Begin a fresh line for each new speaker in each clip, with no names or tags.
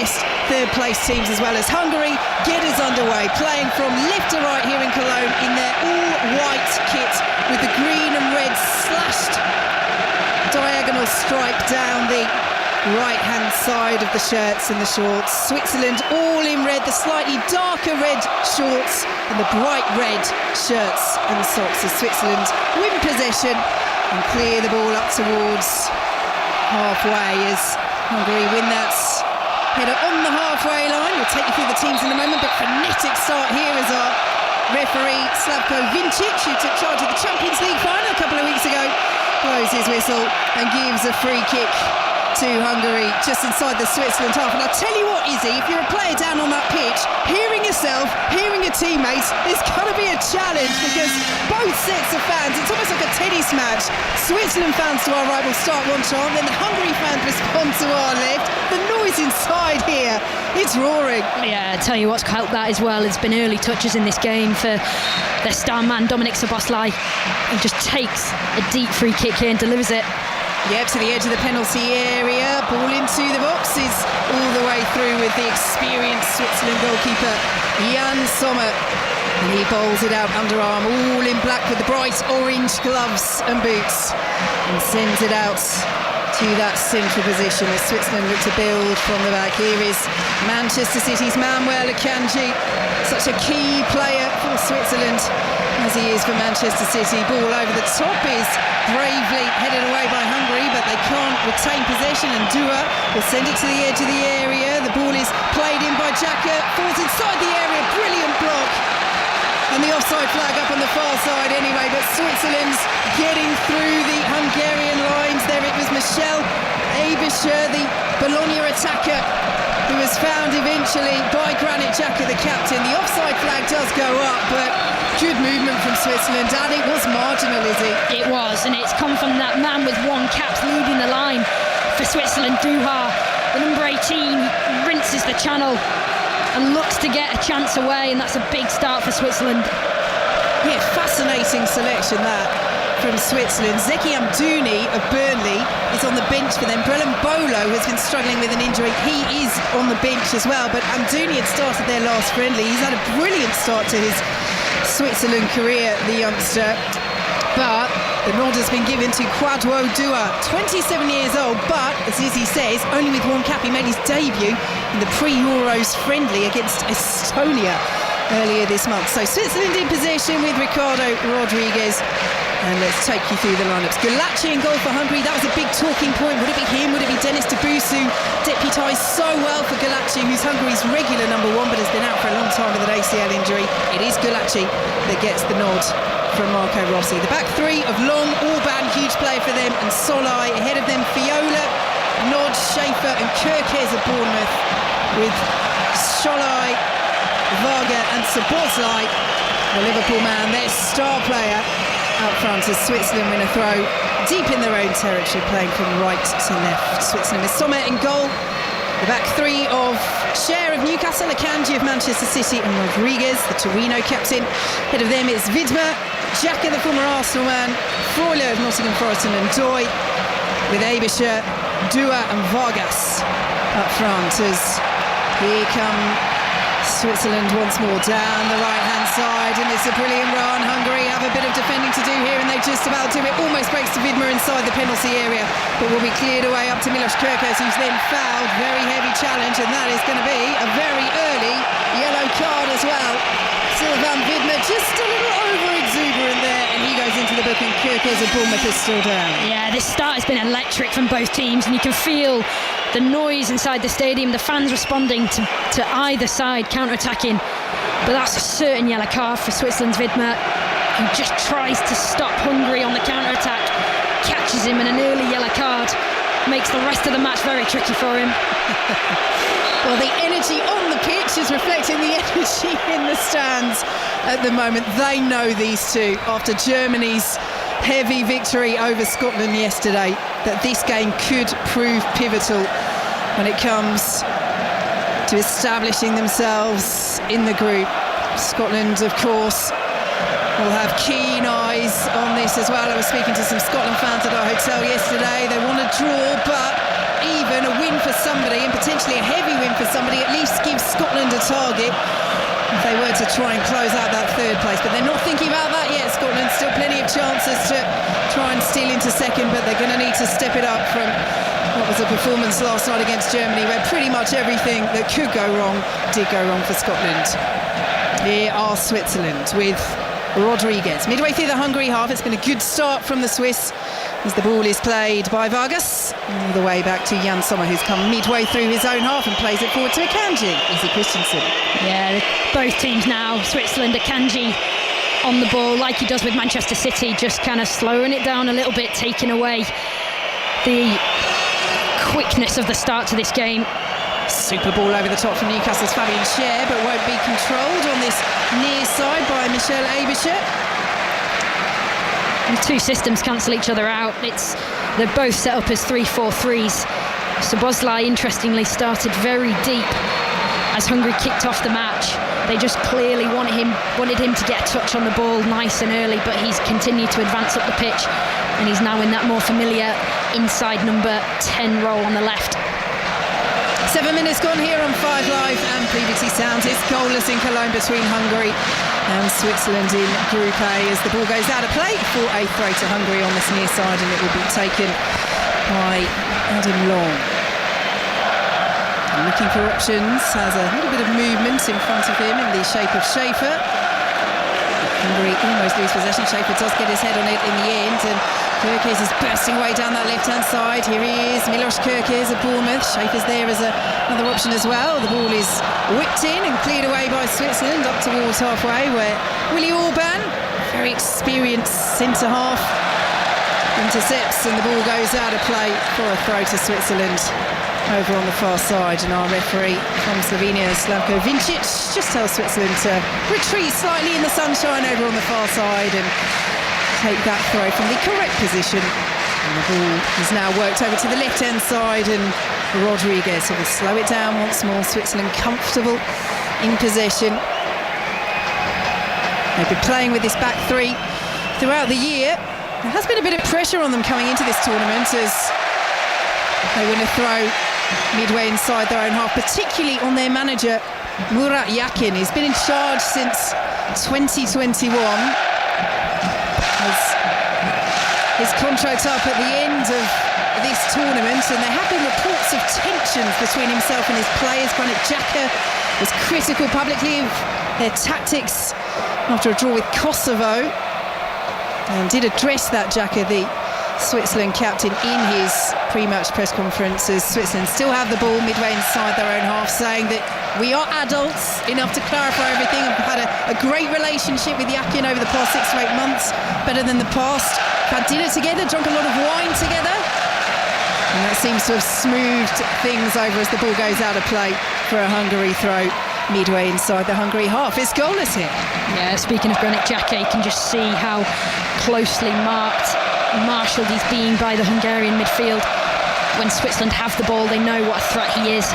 fast third-place teams as well as Hungary get us underway, playing from left to right here in Cologne in their all-white kit with the green and red slashed diagonal stripe down the right-hand side of the shirts and the shorts. Switzerland all in red, the slightly darker red shorts and the bright red shirts and socks as Switzerland win possession and clear the ball up towards halfway as Hungary win that header on the halfway line. We'll take you through the teams in a moment, but frenetic start here as our referee Slavko Vincic, who took charge of the Champions League final a couple of weeks ago, blows his whistle and gives a free kick to Hungary just inside the Switzerland half. And I'll tell you what, Izzy, if you're a player down on that pitch, hearing yourself, hearing your teammates, it's going to be a challenge because both sets of fans, it's almost like a tennis match. Switzerland fans to our right will start one chant, then the Hungary fans respond to our left. The noise inside here, it's roaring.
Yeah, I tell you what's helped that as well. It's been early touches in this game for their star man Dominik Szoboszlai, who just takes a deep free kick here and delivers it.
Yep, to the edge of the penalty area, ball into the boxes, all the way through with the experienced Switzerland goalkeeper Jan Sommer. And he bowls it out underarm, all in black with the bright orange gloves and boots, and sends it out to that central position as Switzerland look to build from the back. Here is Manchester City's Manuel Akanji, such a key player for Switzerland as he is for Manchester City. Ball over the top is bravely headed away by Hungary, but they can't retain possession, and Dua will send it to the edge of the area. The ball is played in by Xhaka, falls inside the area, brilliant block, and the offside flag up on the far side anyway, but Switzerland's getting through the Hungarian lines. There it was Michel Aebischer, the Bologna attacker, who was found eventually by Granit Xhaka, the captain. The offside flag does go up, but good movement from Switzerland, and it was marginal, Izzy.
It was, and it's come from that man with one caps leading the line for Switzerland, Duha. The number 18 rinses the channel and looks to get a chance away, and that's a big start for Switzerland.
Yeah, fascinating selection that from Switzerland. Zeki Amdouni of Burnley is on the bench for them. Brelan Bolo has been struggling with an injury. He is on the bench as well, but Amdouni had started their last friendly. He's had a brilliant start to his Switzerland career, the youngster, but the nod has been given to Kwadwo Dua, 27 years old, but as Izzy says, only with one cap. He made his debut in the pre-Euros friendly against Estonia earlier this month. So Switzerland in possession with Ricardo Rodriguez. And let's take you through the lineups. Gulaci in goal for Hungary. That was a big talking point. Would it be him? Would it be Denis Debusu? Deputised so well for Gulaci, who's Hungary's regular number one, but has been out for a long time with an ACL injury. It is Gulaci that gets the nod from Marco Rossi. The back three of Long, Orban, huge player for them, and Solai. Ahead of them, Fiola, Nod, Schaefer and Kirkes of Bournemouth, with Solai, Varga and Szoboszlai, the Liverpool man, their star player, out front as Switzerland win a throw deep in their own territory, playing from right to left. Switzerland with Sommer in goal. The back three of Cher of Newcastle, Akanji of Manchester City and Rodriguez, the Torino captain. Ahead of them is Widmer, Xhaka, the former Arsenal man, Freuler of Nottingham Forest and Ndoye, with Aebischer, Dua and Vargas up front as here come Switzerland once more down the right-hand side, and it's a brilliant run. Hungary have a bit of defending to do here, and they just about do it. Almost breaks to Widmer inside the penalty area, but will be cleared away up to Milos Kirkes, who's then fouled. Very heavy challenge, and that is going to be a very early yellow card as well. Sylvain Widmer just a little over-exuberant there, and he goes into the book, and Kirkes of Bournemouth is still down.
Yeah, this start has been electric from both teams, and you can feel the noise inside the stadium, the fans responding to either side, counter-attacking. But that's a certain yellow card for Switzerland's Widmer, who just tries to stop Hungary on the counter-attack, catches him in an early yellow card, makes the rest of the match very tricky for him.
Well, the energy on the pitch is reflecting the energy in the stands at the moment. They know, these two, after Germany's heavy victory over Scotland yesterday, that this game could prove pivotal when it comes to establishing themselves in the group. Scotland, of course, will have keen eyes on this as well. I was speaking to some Scotland fans at our hotel yesterday. They want to draw, but even even. A win for somebody, and potentially a heavy win for somebody, at least gives Scotland a target if they were to try and close out that third place. But they're not thinking about that yet, Scotland. Still plenty of chances to try and steal into second, but they're going to need to step it up from what was a performance last night against Germany, where pretty much everything that could go wrong did go wrong for Scotland. Here are Switzerland with Rodriguez. Midway through the Hungary half, it's been a good start from the Swiss as the ball is played by Vargas all the way back to Jan Sommer, who's come midway through his own half and plays it forward to Akanji. Izzy Christiansen.
Yeah, both teams now, Switzerland, Akanji on the ball like he does with Manchester City, just kind of slowing it down a little bit, taking away the quickness of the start to this game.
Super ball over the top from Newcastle's Fabian Schär, but won't be controlled on this near side by Michel Aebischer.
The two systems cancel each other out. They're both set up as 3-4-3s. Szoboszlai, interestingly, started very deep as Hungary kicked off the match. They just clearly wanted him to get a touch on the ball nice and early, but he's continued to advance up the pitch, and he's now in that more familiar inside number 10 role on the left.
7 minutes gone here on 5 Live and BBC Sounds. It's goalless in Cologne between Hungary and Switzerland in Group A as the ball goes out of play for a throw to Hungary on this near side, and it will be taken by Adam Long. And looking for options, has a little bit of movement in front of him in the shape of Schaefer. Hungary almost lose possession. Schaefer does get his head on it in the end, and Kerkez is bursting away down that left-hand side. Here he is, Milos Kerkez at Bournemouth. Schaefer's there as another option as well. The ball is whipped in and cleared away by Switzerland up towards halfway, where Willi Orban, very experienced centre-half, intercepts, and the ball goes out of play for a throw to Switzerland over on the far side. And our referee from Slovenia, Slavko Vincic, just tells Switzerland to retreat slightly in the sunshine over on the far side and take that throw from the correct position. And the ball is now worked over to the left-hand side, and Rodriguez will slow it down once more. Switzerland comfortable in possession. They've been playing with this back three throughout the year. There has been a bit of pressure on them coming into this tournament as they win a throw midway inside their own half, particularly on their manager Murat Yakin. He's been in charge since 2021. His contract up at the end of this tournament, and there have been reports of tensions between himself and his players. Granit Xhaka was critical publicly of their tactics after a draw with Kosovo, and did address that, Xhaka, the Switzerland captain, in his pre-match press conference, as Switzerland still have the ball midway inside their own half, saying that we are adults enough to clarify everything. I've had a great relationship with Yakin over the past 6 to 8 months, better than the past. Had dinner together, drunk a lot of wine together, and that seems to have smoothed things over as the ball goes out of play for a Hungary throw midway inside the Hungary half. It's goalless here.
Yeah, speaking of Granit Xhaka, you can just see how closely marshalled he's being by the Hungarian midfield. When Switzerland have the ball, they know what a threat he is.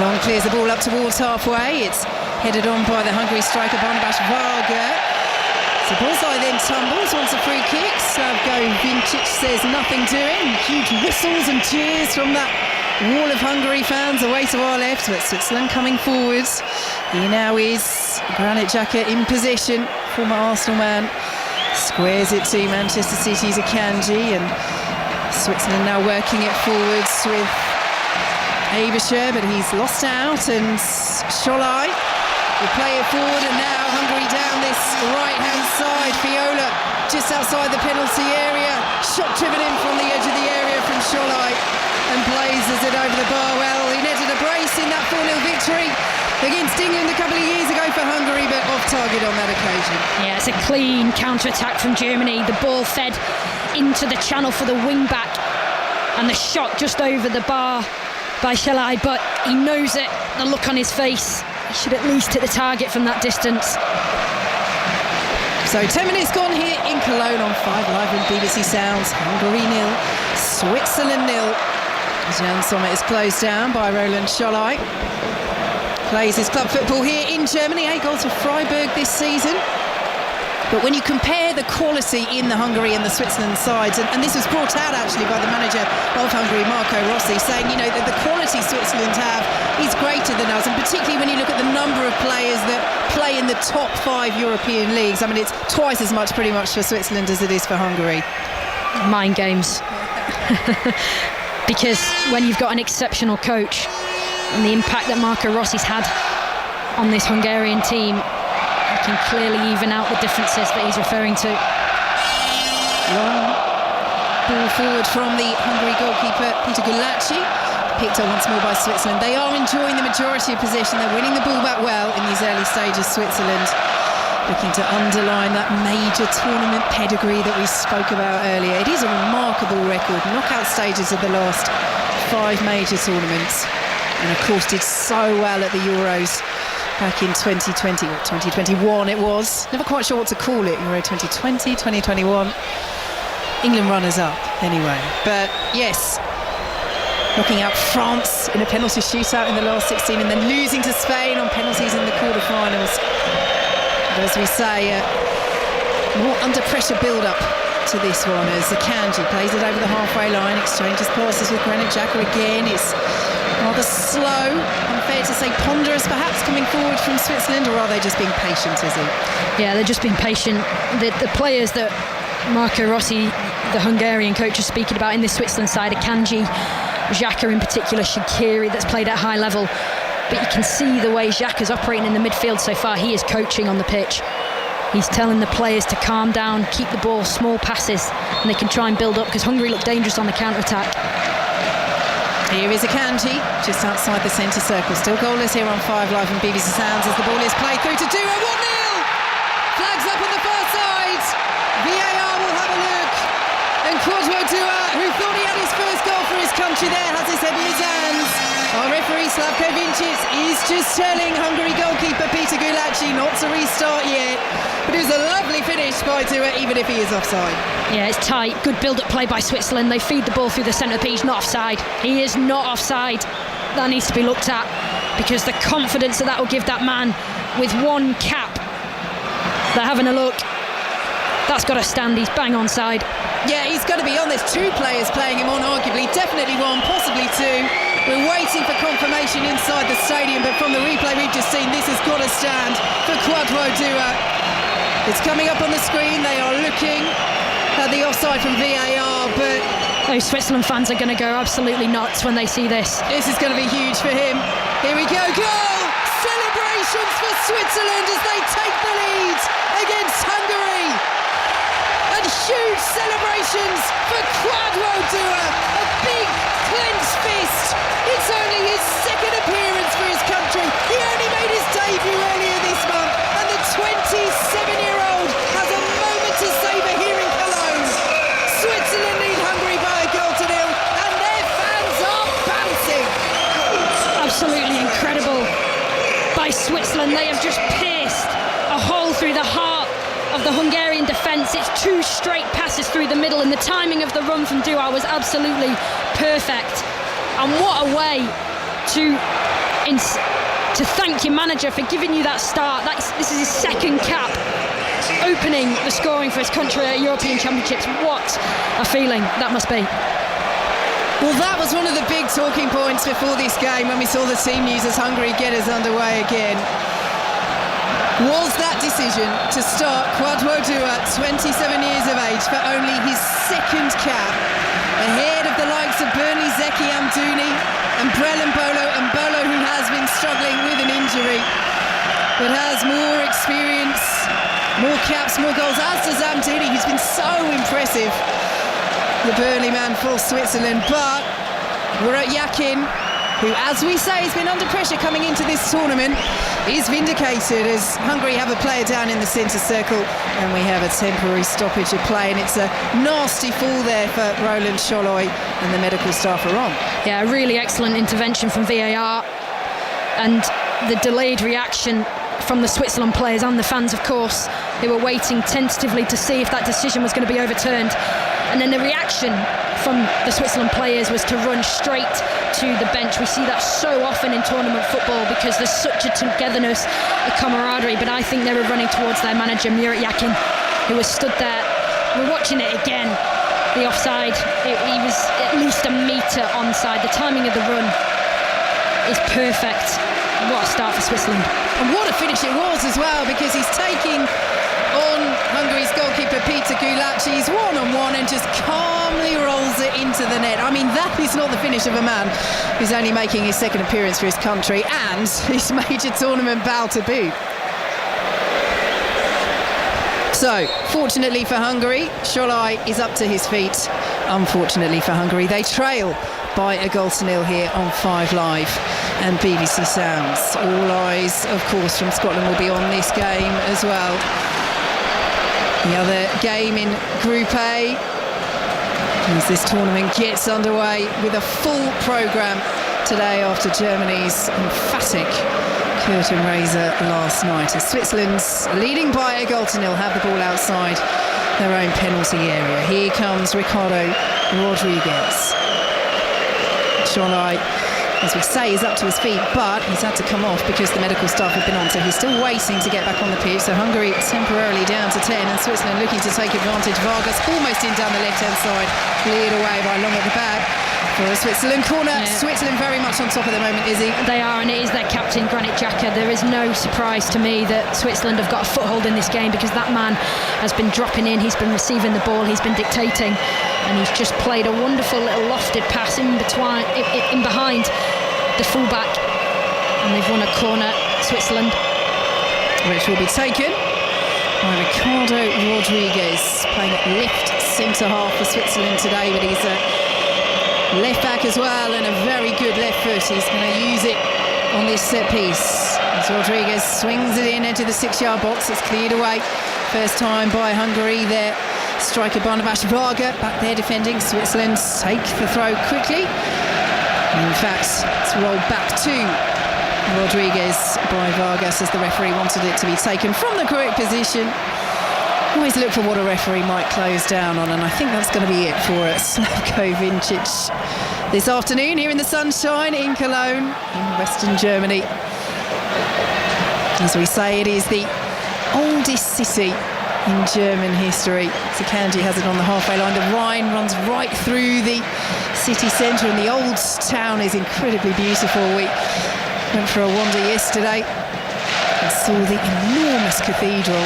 Long clears the ball up towards halfway. It's headed on by the Hungary striker Barnabas Varga. Szoboszlai then tumbles, wants a free kick. Slavko Vincic says nothing doing. Huge whistles and cheers from that wall of Hungary fans away to our left, but Switzerland coming forwards. Here now is Granit Xhaka in possession, former Arsenal man. Squares it to Manchester City's Akanji, and Switzerland now working it forwards with Aebischer, but he's lost out, and Scholai will play it forward, and now Hungary down this right-hand side. Fiola just outside the penalty area, shot driven in from the edge of the area from Scholai, and blazes it over the bar. Well, he netted a brace in that 4-0 victory against England a couple of years ago for Hungary, but off target on that occasion.
Yeah, it's a clean counter-attack from Germany. The ball fed into the channel for the wing-back, and the shot just over the bar by Scholai, but he knows it, the look on his face. He should at least hit the target from that distance.
So 10 minutes gone here in Cologne on 5 Live and BBC Sounds. Hungary 0, Switzerland 0. Jan Sommer is closed down by Roland Scholai. Plays his club football here in Germany. 8 goals for Freiburg this season. But when you compare the quality in the Hungary and the Switzerland sides, and this was brought out actually by the manager of Hungary, Marco Rossi, saying, you know, that the quality Switzerland have is greater than us, and particularly when you look at the number of players that play in the top 5 European leagues. I mean, it's twice as much pretty much for Switzerland as it is for Hungary.
Mind games. Because when you've got an exceptional coach and the impact that Marco Rossi's had on this Hungarian team, you can clearly even out the differences that he's referring to.
Long ball forward from the Hungary goalkeeper Peter Gulacsi, picked up once more by Switzerland. They are enjoying the majority of possession. They're winning the ball back well in these early stages, Switzerland, looking to underline that major tournament pedigree that we spoke about earlier. It is a remarkable record. Knockout stages of the last 5 major tournaments, and of course did so well at the Euros back in 2020 or 2021 it was. Never quite sure what to call it. Euro 2020, 2021. England runners up anyway. But yes, knocking out France in a penalty shootout in the last 16 and then losing to Spain on penalties in the quarterfinals. As we say, more under pressure build-up to this one as Akanji plays it over the halfway line, exchanges passes with Granit Xhaka again. It's rather slow, unfair to say ponderous perhaps, coming forward from Switzerland, or are they just being patient, Izzy?
Yeah, they're just being patient. The players that Marco Rossi, the Hungarian coach, is speaking about in this Switzerland side, Akanji, Xhaka in particular, Shaqiri, that's played at high level. But you can see the way Xhaka's operating in the midfield so far. He is coaching on the pitch. He's telling the players to calm down, keep the ball, small passes, and they can try and build up, because Hungary look dangerous on the counter-attack.
Here is Akanji, just outside the centre circle. Still goalless here on 5 Live and BBC Sounds as the ball is played through to Dua. 1-0! Flags up on the far side. VAR will have a look. And Kwadwo Dua, who thought he had his first goal for his country there, has his head in his hands. Our referee Slavko Vincic is just telling Hungary goalkeeper Peter Gulacsi not to restart yet. But it was a lovely finish by Dua, even if he is offside.
Yeah, it's tight. Good build-up play by Switzerland. They feed the ball through the centre pitch. Not offside. He is not offside. That needs to be looked at, because the confidence that will give that man with one cap. They're having a look. That's got to stand. He's bang on side.
Yeah, he's got to be on. There's 2 players playing him on, arguably. Definitely 1, possibly 2. We're waiting for confirmation inside the stadium, but from the replay we've just seen, this has got to stand for Kwadwo Dua. It's coming up on the screen. They are looking at the offside from VAR, but
those Switzerland fans are going to go absolutely nuts when they see this.
This is going to be huge for him. Here we go. Goal! Celebrations for Switzerland as they take the lead against Hungary. And huge celebrations for Kwadwo Dua. A big clenched fist. It's only his 2nd appearance for his country. He only made his debut earlier this month, and the 27-year-old has a moment to savour here in Cologne. Switzerland lead Hungary by a goal to 0, and their fans are bouncing.
Absolutely incredible by Switzerland. They have just pierced a hole through the heart of the Hungarian defence. It's 2 straight passes through the middle, and the timing of the run from Dua was absolutely perfect. And what a way to thank your manager for giving you that start. This is his 2nd cap, opening the scoring for his country at European Championships. What a feeling that must be.
Well, that was one of the big talking points before this game when we saw the team news as Hungary get us underway again. Was that decision to start Kwadwo Dua, 27 years of age, for only his 2nd cap, ahead of the likes of Burnley Zeki Amdouni and Brelin Bolo, who has been struggling with an injury, but has more experience, more caps, more goals, as does Amdouni, who's been so impressive, the Burnley man for Switzerland. But we're at Yakin, who, as we say, has been under pressure coming into this tournament, is vindicated as Hungary have a player down in the centre circle, and we have a temporary stoppage of play, and it's a nasty fall there for Roland Scholloy, and the medical staff are on.
Yeah, a really excellent intervention from VAR, and the delayed reaction from the Switzerland players and the fans, of course. They were waiting tentatively to see if that decision was going to be overturned, and then the reaction from the Switzerland players was to run straight to the bench. We see that so often in tournament football because there's such a togetherness, a camaraderie, but I think they were running towards their manager, Murat Yakin, who was stood there. We're watching it again, the offside, he was at least a metre onside. The timing of the run is perfect. What a start for Switzerland.
And what a finish it was as well, because he's taking on Hungary's goalkeeper Peter Gulacsi. He's one-on-one and just calmly rolls it into the net. I mean, that is not the finish of a man who's only making his second appearance for his country and his major tournament bout to boot. So, fortunately for Hungary, Sholai is up to his feet. Unfortunately for Hungary, they trail by a 0-0 here on 5 Live and BBC Sounds. All eyes, of course, from Scotland will be on this game as well. The other game in Group A, as this tournament gets underway with a full programme today after Germany's emphatic curtain raiser last night. As Switzerland's leading by a 0-0, have the ball outside their own penalty area. Here comes Ricardo Rodriguez. Sholai, as we say, is up to his feet, but he's had to come off because the medical staff have been on, so he's still waiting to get back on the pitch. So Hungary temporarily down to 10, and Switzerland looking to take advantage. Vargas almost in down the left-hand side, cleared away by Long at the back for a Switzerland corner. Yeah. Switzerland very much on top at the moment, Izzy.
They are, and it is their captain, Granit Xhaka. There is no surprise to me that Switzerland have got a foothold in this game, because that man has been dropping in, he's been receiving the ball, he's been dictating, and he's just played a wonderful little lofted pass in behind the fullback, and they've won a corner, Switzerland,
which will be taken by Ricardo Rodriguez, playing at left centre half for Switzerland today, but he's a left back as well and a very good left foot. He's going to use it on this set piece as Rodriguez swings it in into the 6-yard box. It's cleared away first time by Hungary. Their striker Barnabas Varga back there defending. Switzerland take the throw quickly. In fact, it's rolled back to Rodriguez by Vargas as the referee wanted it to be taken from the correct position. Always look for what a referee might close down on, and I think that's going to be it for Slavko Vincic this afternoon here in the sunshine in Cologne in Western Germany. As we say, it is the oldest city in German history. Kanji has it on the halfway line. The Rhine runs right through the city centre, and the old town is incredibly beautiful. We went for a wander yesterday and saw the enormous cathedral.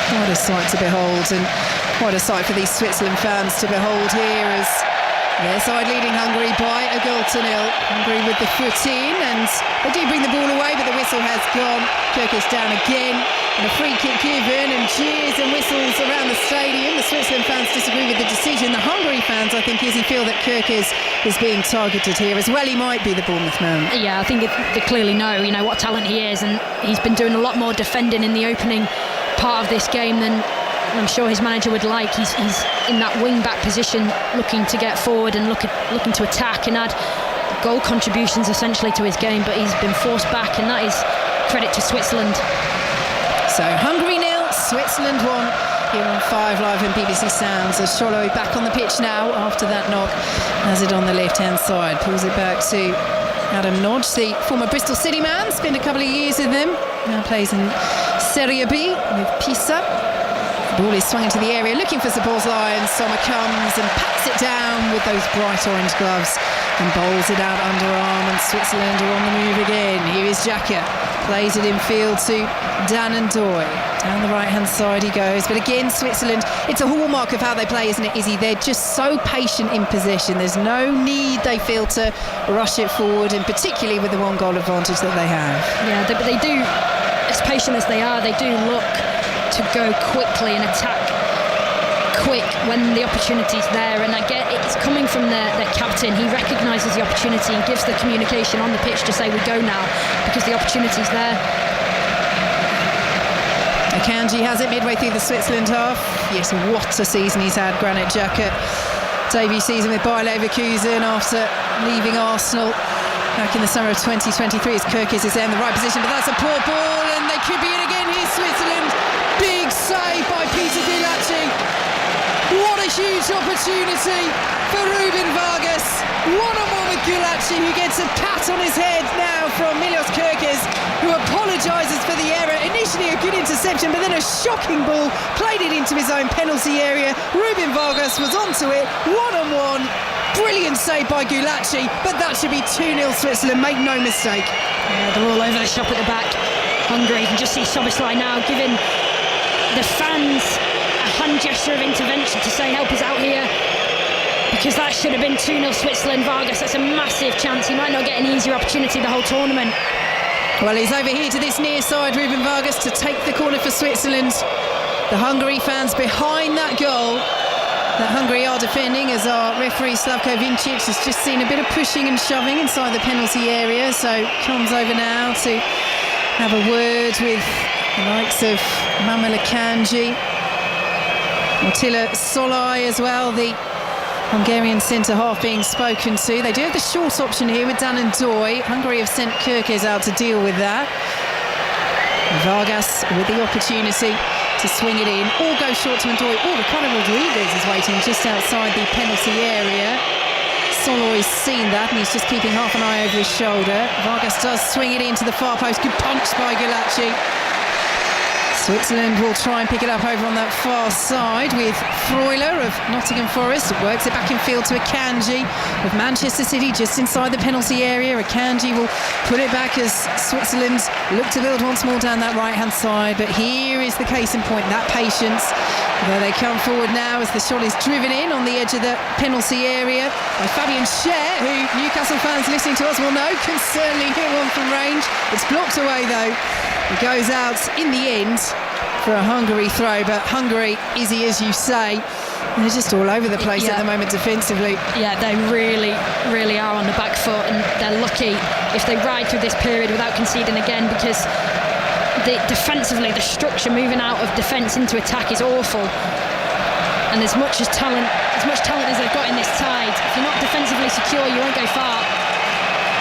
Quite a sight to behold, and quite a sight for these Switzerland fans to behold here as their side leading Hungary by a 0-0. Hungary with the foot in, and they do bring the ball away, but the whistle has gone. Kirkus down again, and a free kick given, and cheers and whistles around the stadium. The Switzerland fans disagree with the decision. The Hungary fans, I think, Izzy, feel that Kirkus is being targeted here as well. He might be the Bournemouth man.
Yeah, I think they clearly know, what talent he is, and he's been doing a lot more defending in the opening part of this game than I'm sure his manager would like. He's in that wing-back position, looking to get forward and looking to attack and add goal contributions essentially to his game, but he's been forced back, and that is credit to Switzerland.
So Hungary 0, Switzerland 1 here on 5 Live and BBC Sounds, as Sholai back on the pitch now after that knock, has it on the left-hand side, pulls it back to Adam Nodge, the former Bristol City man, spent a couple of years with them, now plays in Serie B with Pisa. The ball is swung into the area, looking for Szoboszlai, and Sommer comes and pats it down with those bright orange gloves and bowls it out underarm, and Switzerland are on the move again. Here is Xhaka, plays it in field to Dan and Doy. Down the right-hand side he goes, but again Switzerland, it's a hallmark of how they play, isn't it, Izzy? They're just so patient in possession. There's no need, they feel, to rush it forward, and particularly with the 1-goal advantage that they have.
Yeah, but they do, as patient as they are, they do look to go quickly and attack quick when the opportunity's there, and I get it's coming from their captain. He recognises the opportunity and gives the communication on the pitch to say we go now because the opportunity's there.
Akanji has it midway through the Switzerland half. Yes, what a season he's had, Granit Xhaka. Debut season with Bayer Leverkusen after leaving Arsenal back in the summer of 2023. As Kirkus is there in the right position, but that's a poor ball, and they could be it again. Here's Switzerland. Big save by Peter Gulacsi. What a huge huge opportunity for Ruben Vargas. One-on-one with Gulacsi, who gets a pat on his head now from Milos Kerkez, who apologises for the error. Initially a good interception, but then a shocking ball, played it into his own penalty area. Ruben Vargas was onto it, one-on-one. Brilliant save by Gulacsi, but that should be 2-0 Switzerland, make no mistake.
Yeah, they're all over the shop at the back. Hungary, you can just see Szoboszlai now giving the fans a hand gesture of intervention to say help us out here, because that should have been 2-0 Switzerland. Vargas, that's a massive chance. He might not get an easier opportunity the whole tournament.
Well, he's over here to this near side, Ruben Vargas, to take the corner for Switzerland. The Hungary fans behind that goal that Hungary are defending, as our referee Slavko Vincic has just seen a bit of pushing and shoving inside the penalty area, so comes over now to have a word with the likes of Mamela Kanji, Attila Szolai as well, the Hungarian centre-half being spoken to. They do have the short option here with Dan and Doy. Hungary have sent Kerkez out to deal with that. Vargas with the opportunity to swing it in, or go short to Ndoye. Oh, Ricardo Rodriguez is waiting just outside the penalty area. Soloy's seen that and he's just keeping half an eye over his shoulder. Vargas does swing it into the far post. Good punch by Gulacsi. Switzerland will try and pick it up over on that far side with Freuler of Nottingham Forest. Works it back in field to Akanji of Manchester City, just inside the penalty area. Akanji will put it back as Switzerland look to build once more down that right-hand side. But here is the case in point, that patience. There they come forward now as the shot is driven in on the edge of the penalty area by Fabian Schär, who Newcastle fans listening to us will know can certainly hit one from range. It's blocked away though. It goes out in the end for a Hungary throw, but Hungary, Izzy, as you say, they're just all over the place at the moment defensively.
Yeah, they really, really are on the back foot, and they're lucky if they ride through this period without conceding again, because defensively the structure moving out of defence into attack is awful. And as much talent as they've got in this side, if you're not defensively secure, you won't go far.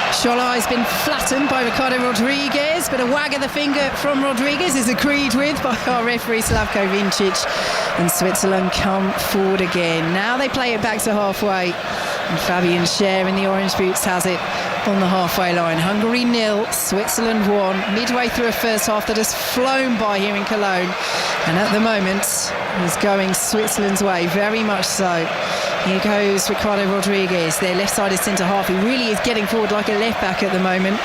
Szolai's been flattened by Ricardo Rodriguez, but a wag of the finger from Rodriguez is agreed with by our referee Slavko Vincic, and Switzerland come forward again. Now they play it back to halfway, and Fabian Schär in the orange boots has it on the halfway line. Hungary 0, Switzerland 1, midway through a first half that has flown by here in Cologne, and at the moment is going Switzerland's way, very much so. Here goes Ricardo Rodriguez, their left-sided centre-half. He really is getting forward like a left-back at the moment.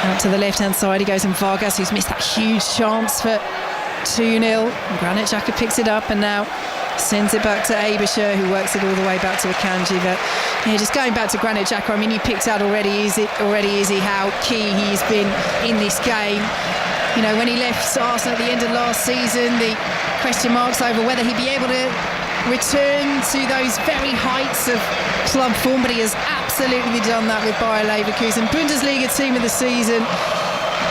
Out to the left-hand side he goes, and Vargas, who's missed that huge chance for 2-0. Granit Xhaka picks it up and now sends it back to Abisher, who works it all the way back to Akanji. But yeah, just going back to Granit Xhaka, I mean, you picked out already, Izzy, how key he's been in this game. You know, when he left Arsenal at the end of last season, the question marks over whether he'd be able to return to those very heights of club form, but he has absolutely done that with Bayer Leverkusen. Bundesliga team of the season.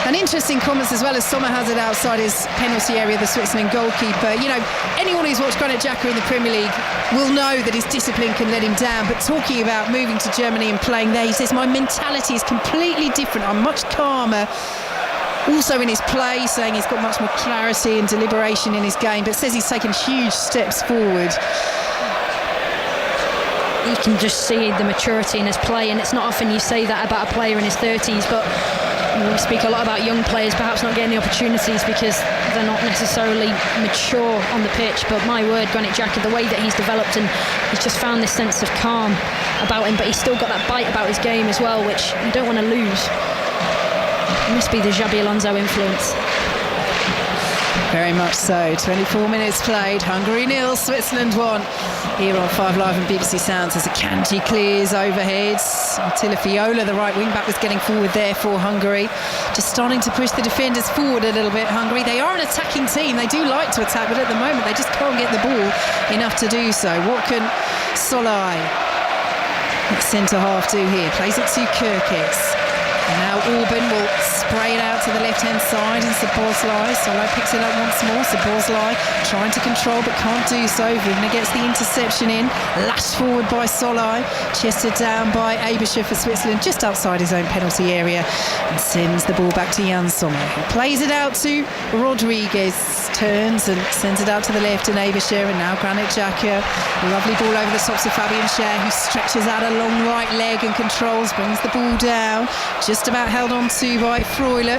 And interesting comments as well, as Sommer has it outside his penalty area, the Switzerland goalkeeper. You know, anyone who's watched Granit Xhaka in the Premier League will know that his discipline can let him down. But talking about moving to Germany and playing there, he says, my mentality is completely different. I'm much calmer. Also in his play, saying he's got much more clarity and deliberation in his game, but says he's taken huge steps forward.
You can just see the maturity in his play, and it's not often you say that about a player in his 30s, but we speak a lot about young players perhaps not getting the opportunities because they're not necessarily mature on the pitch. But my word, Granit Xhaka, the way that he's developed, and he's just found this sense of calm about him, but he's still got that bite about his game as well, which you don't want to lose. It must be the Xabi Alonso influence.
Very much so. 24 minutes played. Hungary 0, Switzerland 1. Here on 5 Live and BBC Sounds as Akanji clears overhead. Attila Fiola, the right wing back, was getting forward there for Hungary. Just starting to push the defenders forward a little bit, Hungary. They are an attacking team. They do like to attack, but at the moment they just can't get the ball enough to do so. What can Szolai, centre half, do here? Plays it to Kerkez. And now Auburn will spray it out to the left-hand side, and Szoboszlai. Solo picks it up once more. Szoboszlai trying to control but can't do so. Vidmer gets the interception in. Lashed forward by Solai. Chested down by Aebischer for Switzerland, just outside his own penalty area, and sends the ball back to Jan Sommer, who plays it out to Rodriguez. Turns and sends it out to the left, and Aebischer, and now Granit Xhaka. Lovely ball over the tops of Fabian Schär, who stretches out a long right leg and controls, brings the ball down, just about held on to by Freuler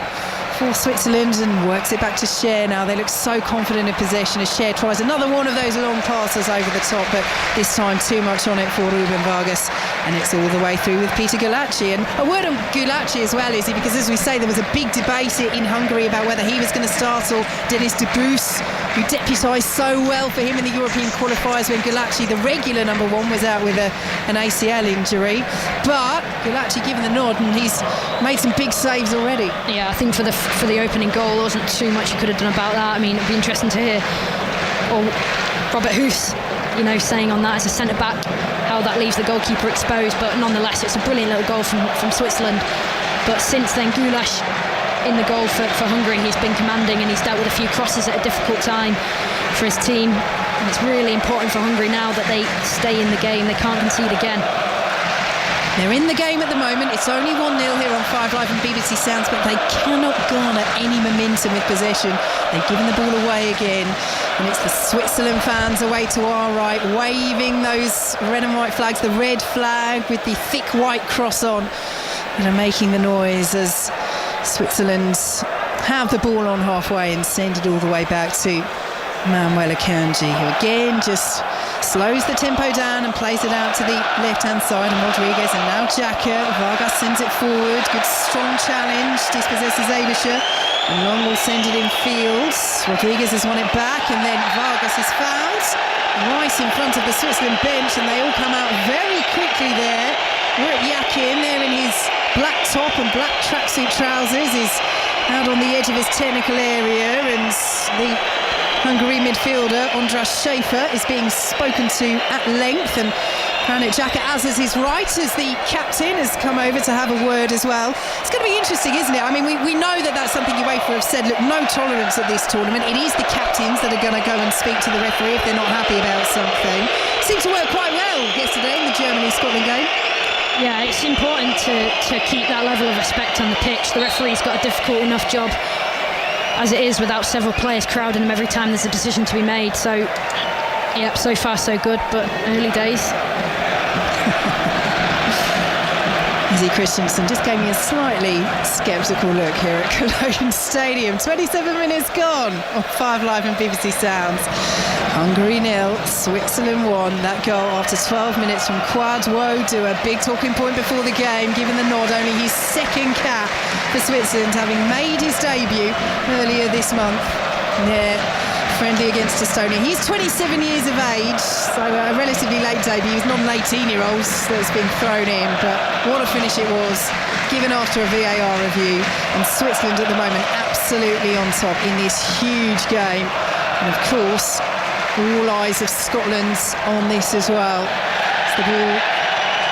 for Switzerland, and works it back to Schär. Now they look so confident in possession as Schär tries another one of those long passes over the top, but this time too much on it for Ruben Vargas, and it's all the way through with Peter Gulacsi. And a word on Gulacsi as well, Izzy, because as we say, there was a big debate in Hungary about whether he was going to start or Dennis de Boos, who deputised so well for him in the European qualifiers when Gulacsi, the regular number one, was out with an ACL injury. But Gulacsi given the nod, and he's made some big saves already.
Yeah, I think for the opening goal, there wasn't too much he could have done about that. I mean, it'd be interesting to hear Robert Hoos, saying on that as a centre-back, how that leaves the goalkeeper exposed. But nonetheless, it's a brilliant little goal from Switzerland. But since then, Gulasch in the goal for Hungary, he's been commanding, and he's dealt with a few crosses at a difficult time for his team. And it's really important for Hungary now that they stay in the game. They can't concede again.
They're in the game at the moment. It's only 1-0 here on 5 Live and BBC Sounds, but they cannot garner any momentum with possession. They've given the ball away again, and it's the Switzerland fans away to our right, waving those red and white flags, the red flag with the thick white cross on, and are making the noise as Switzerland have the ball on halfway and send it all the way back to Manuel Akanji, who again just slows the tempo down and plays it out to the left-hand side, and Rodriguez, and now Xhaka. Vargas sends it forward. Good strong challenge. Dispossesses Aebischer, and Long will send it in field. Rodriguez has won it back, and then Vargas is fouled right in front of the Switzerland bench, and they all come out very quickly there. Ruud Yakin there in his black top and black tracksuit trousers is out on the edge of his technical area, and the Hungary midfielder Andras Schaefer is being spoken to at length, and Granit Xhaka, as is his right, as the captain has come over to have a word as well. It's going to be interesting, isn't it? I mean, we know that that's something UEFA have said, look, no tolerance at this tournament. It is the captains that are going to go and speak to the referee if they're not happy about something. Seemed to work quite well yesterday in the Germany-Scotland game.
Yeah, it's important to keep that level of respect on the pitch. The referee's got a difficult enough job as it is without several players crowding him every time there's a decision to be made. So, yeah, so far so good, but early days.
Izzy Christiansen just gave me a slightly sceptical look here at Cologne Stadium. 27 minutes gone on 5 Live and BBC Sounds. Hungary 0, Switzerland 1. That goal after 12 minutes from Kwadwo, a big talking point before the game, given the nod, only his second cap for Switzerland, having made his debut earlier this month. Friendly against Estonia. He's 27 years of age, so a relatively late debut. He's not an 18-year-old that's been thrown in, but what a finish it was, given after a VAR review. And Switzerland at the moment absolutely on top in this huge game. And of course, all eyes of Scotland on this as well. So the ball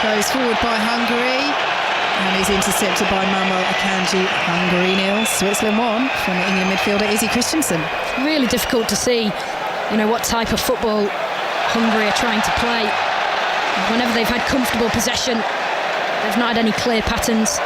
goes forward by Hungary and is intercepted by Manuel Akanji. Hungary 0, Switzerland 1 from England midfielder Izzy Christiansen.
Really difficult to see, what type of football Hungary are trying to play. Whenever they've had comfortable possession, they've not had any clear patterns.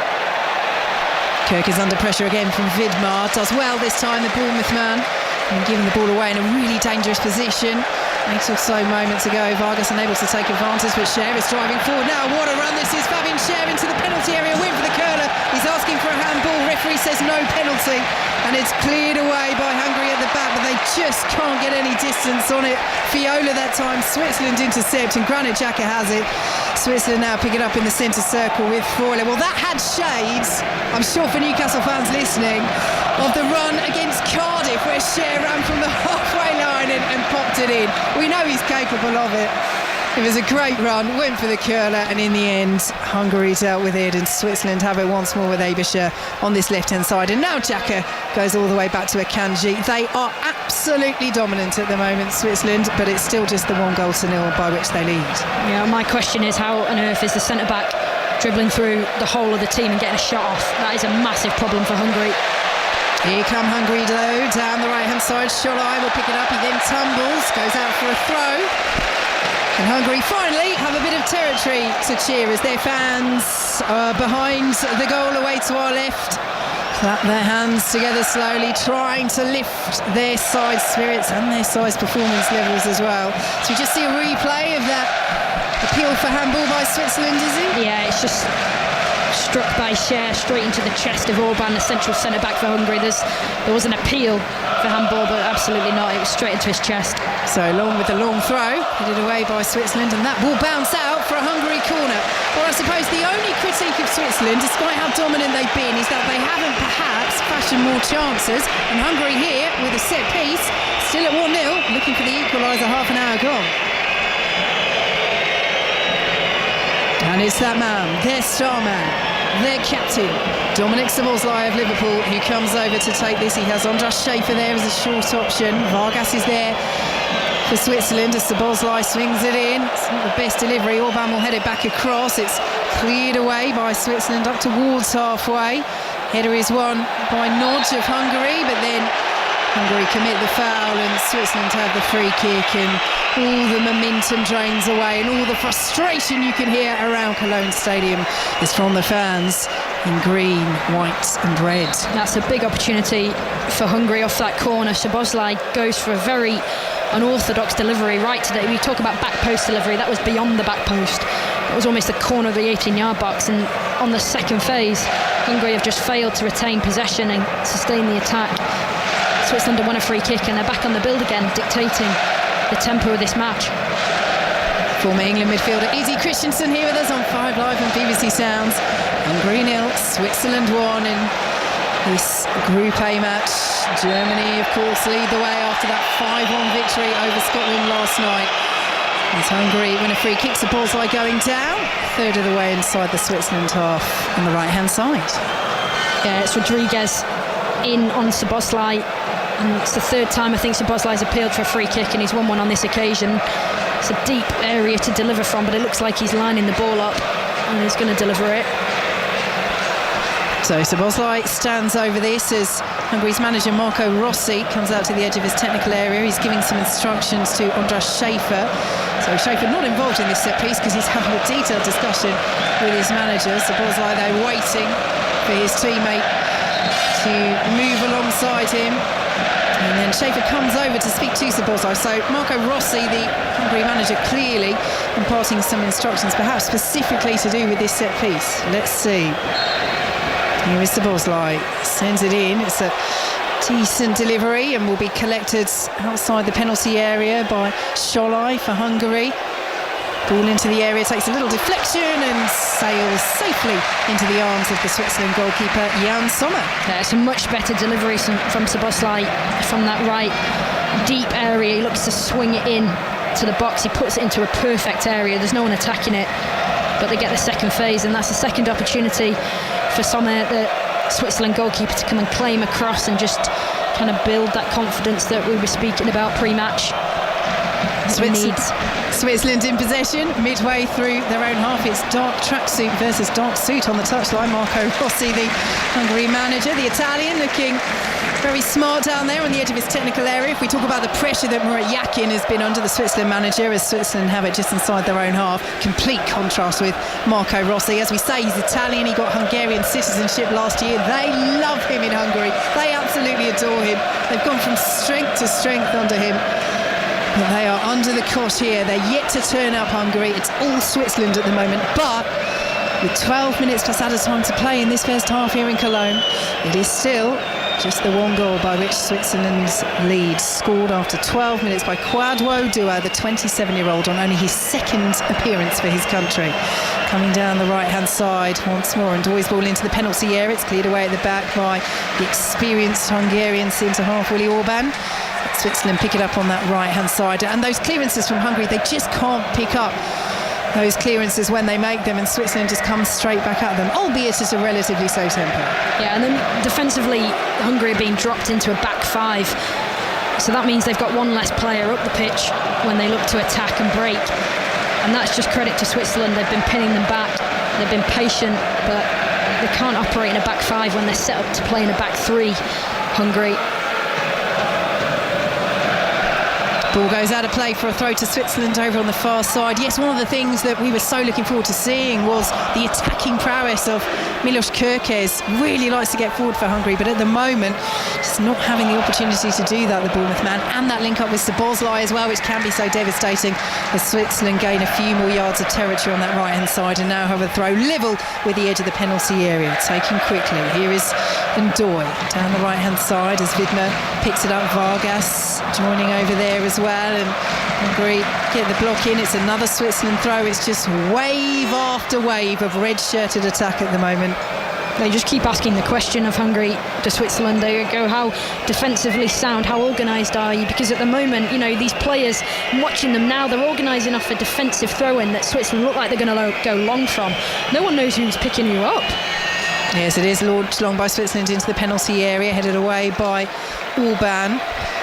Kirk is under pressure again from Vidmar. Does well this time, the Bournemouth man, and giving the ball away in a really dangerous position. 8 or so moments ago, Vargas unable to take advantage, but Schär is driving forward now. What a run this is. Fabian Schär into the penalty area, win for the curler. He's asking for a handball. Referee says no penalty, and it's cleared away by Hungary at the back, but they just can't get any distance on it. Fiola that time, Switzerland intercept, and Granit Xhaka has it. Switzerland now pick it up in the centre circle with Freuler. Well, that had shades, I'm sure, for Newcastle fans listening, of the run against Cardiff, where Schär ran from the halfway line and popped it in. We know he's capable of it. It was a great run, went for the curler, and in the end, Hungary dealt with it, and Switzerland have it once more with Aebischer on this left-hand side. And now Xhaka goes all the way back to Akanji. They are absolutely dominant at the moment, Switzerland, but it's still just the 1-0 by which they lead.
Yeah, my question is, how on earth is the centre-back dribbling through the whole of the team and getting a shot off. That is a massive problem for Hungary.
Here come Hungary though, down the right-hand side. Sholai will pick it up, he then tumbles, goes out for a throw. And Hungary finally have a bit of territory to cheer as their fans are behind the goal away to our left. Clap their hands together slowly, trying to lift their side spirits and their side's performance levels as well. So we just see a replay of that appeal for handball by Switzerland, Izzy?
Yeah, it's just struck by Cher straight into the chest of Orban, the central centre-back for Hungary. There was an appeal for handball, but absolutely not. It was straight into his chest.
So long with the long throw, headed away by Switzerland, and that will bounce out for a Hungary corner. Well, I suppose the only critique of Switzerland, despite how dominant they've been, is that they haven't perhaps fashioned more chances. And Hungary here with a set piece, still at 1-0, looking for the equaliser half an hour gone. And it's that man, their star man, their captain, Dominik Szoboszlai of Liverpool, who comes over to take this. He has Andras Schäfer there as a short option. Vargas is there for Switzerland as Szoboszlai swings it in. It's not the best delivery. Orban will head it back across. It's cleared away by Switzerland up towards halfway. Header is won by Nodge of Hungary, but then Hungary commit the foul and Switzerland have the free kick, and all the momentum drains away and all the frustration you can hear around Cologne Stadium is from the fans in green, white and red.
That's a big opportunity for Hungary off that corner. Szoboszlai goes for a very unorthodox delivery right today. We talk about back post delivery, that was beyond the back post. It was almost the corner of the 18-yard box, and on the second phase Hungary have just failed to retain possession and sustain the attack. Switzerland have won a free kick and they're back on the build again, dictating the tempo of this match.
Former England midfielder Izzy Christiansen here with us on 5 Live and BBC Sounds. Hungary 0, Switzerland 1 in this Group A match. Germany, of course, lead the way after that 5-1 victory over Scotland last night. As Hungary win a free kick, Szoboszlai going down, third of the way inside the Switzerland half on the right-hand side.
Yeah, it's Rodriguez in on Szoboszlai. And it's the third time I think Szoboszlai's appealed for a free kick, and he's won one on this occasion. It's a deep area to deliver from, but it looks like he's lining the ball up and he's going to deliver it.
So Szoboszlai stands over this as Hungary's manager Marco Rossi comes out to the edge of his technical area. He's giving some instructions to Andras Schäfer. So Schäfer not involved in this set piece because he's having a detailed discussion with his manager. Szoboszlai there waiting for his teammate to move alongside him. And then Schäfer comes over to speak to Szoboszlai. So Marco Rossi, the Hungary manager, clearly imparting some instructions, perhaps specifically to do with this set piece. Let's see. Here is Szoboszlai, sends it in. It's a decent delivery and will be collected outside the penalty area by Sholai for Hungary. Ball into the area, takes a little deflection and sails safely into the arms of the Switzerland goalkeeper Jan Sommer.
Yeah, it's a much better delivery from Szoboszlai from that right deep area. He looks to swing it in to the box. He puts it into a perfect area. There's no one attacking it, but they get the second phase, and that's the second opportunity for Sommer, the Switzerland goalkeeper, to come and claim across and just kind of build that confidence that we were speaking about pre-match.
Switzerland in possession midway through their own half. It's dark tracksuit versus dark suit on the touchline. Marco Rossi, the Hungary manager, the Italian, looking very smart down there on the edge of his technical area. If we talk about the pressure that Murat Yakin has been under, the Switzerland manager, as Switzerland have it just inside their own half, complete contrast with Marco Rossi. As we say, he's Italian, he got Hungarian citizenship last year. They love him in Hungary, they absolutely adore him. They've gone from strength to strength under him. But they are under the cosh here. They're yet to turn up, Hungary. It's all Switzerland at the moment. But with 12 minutes plus added time to play in this first half here in Cologne, it is still just the one goal by which Switzerland's lead, scored after 12 minutes by Kwadwo Dua, the 27-year-old, on only his second appearance for his country. Coming down the right-hand side once more, and Doy's ball into the penalty area. It's cleared away at the back by the experienced Hungarian centre-half Willi Orban. Switzerland pick it up on that right-hand side, and those clearances from Hungary, they just can't pick up those clearances when they make them, and Switzerland just comes straight back at them, albeit at a relatively slow tempo. Yeah,
and then defensively Hungary are being dropped into a back five, so that means they've got one less player up the pitch when they look to attack and break, and that's just credit to Switzerland. They've been pinning them back, They've been patient, but they can't operate in a back five when they're set up to play in a back three, Hungary.
Ball goes out of play for a throw to Switzerland over on the far side. Yes, one of the things that we were so looking forward to seeing was the attacking prowess of Milos Kerkez. Really likes to get forward for Hungary, but at the moment, just not having the opportunity to do that, the Bournemouth man. And that link up with Szoboszlai as well, which can be so devastating as Switzerland gain a few more yards of territory on that right-hand side and now have a throw level with the edge of the penalty area. Taken quickly. Here is Ndoye down the right-hand side as Widmer picks it up. Vargas joining over there as well, and Hungary get the block in. It's another Switzerland throw. It's just wave after wave of red-shirted attack at the moment.
They just keep asking the question of Hungary to Switzerland. They go, how defensively sound, how organised are you? Because at the moment, you know, these players, watching them now, they're organising off a defensive throw-in that Switzerland look like they're going to go long from. No one knows who's picking you up.
Yes, it is launched long by Switzerland into the penalty area, headed away by Orban.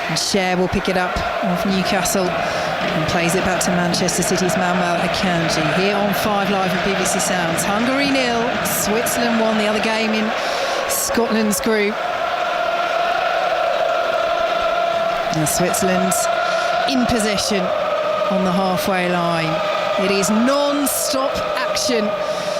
And Cher will pick it up off Newcastle and plays it back to Manchester City's Malmal Akanji. Here on 5 Live at BBC Sounds. Hungary 0, Switzerland 1, the other game in Scotland's group. And Switzerland's in possession on the halfway line. It is non-stop action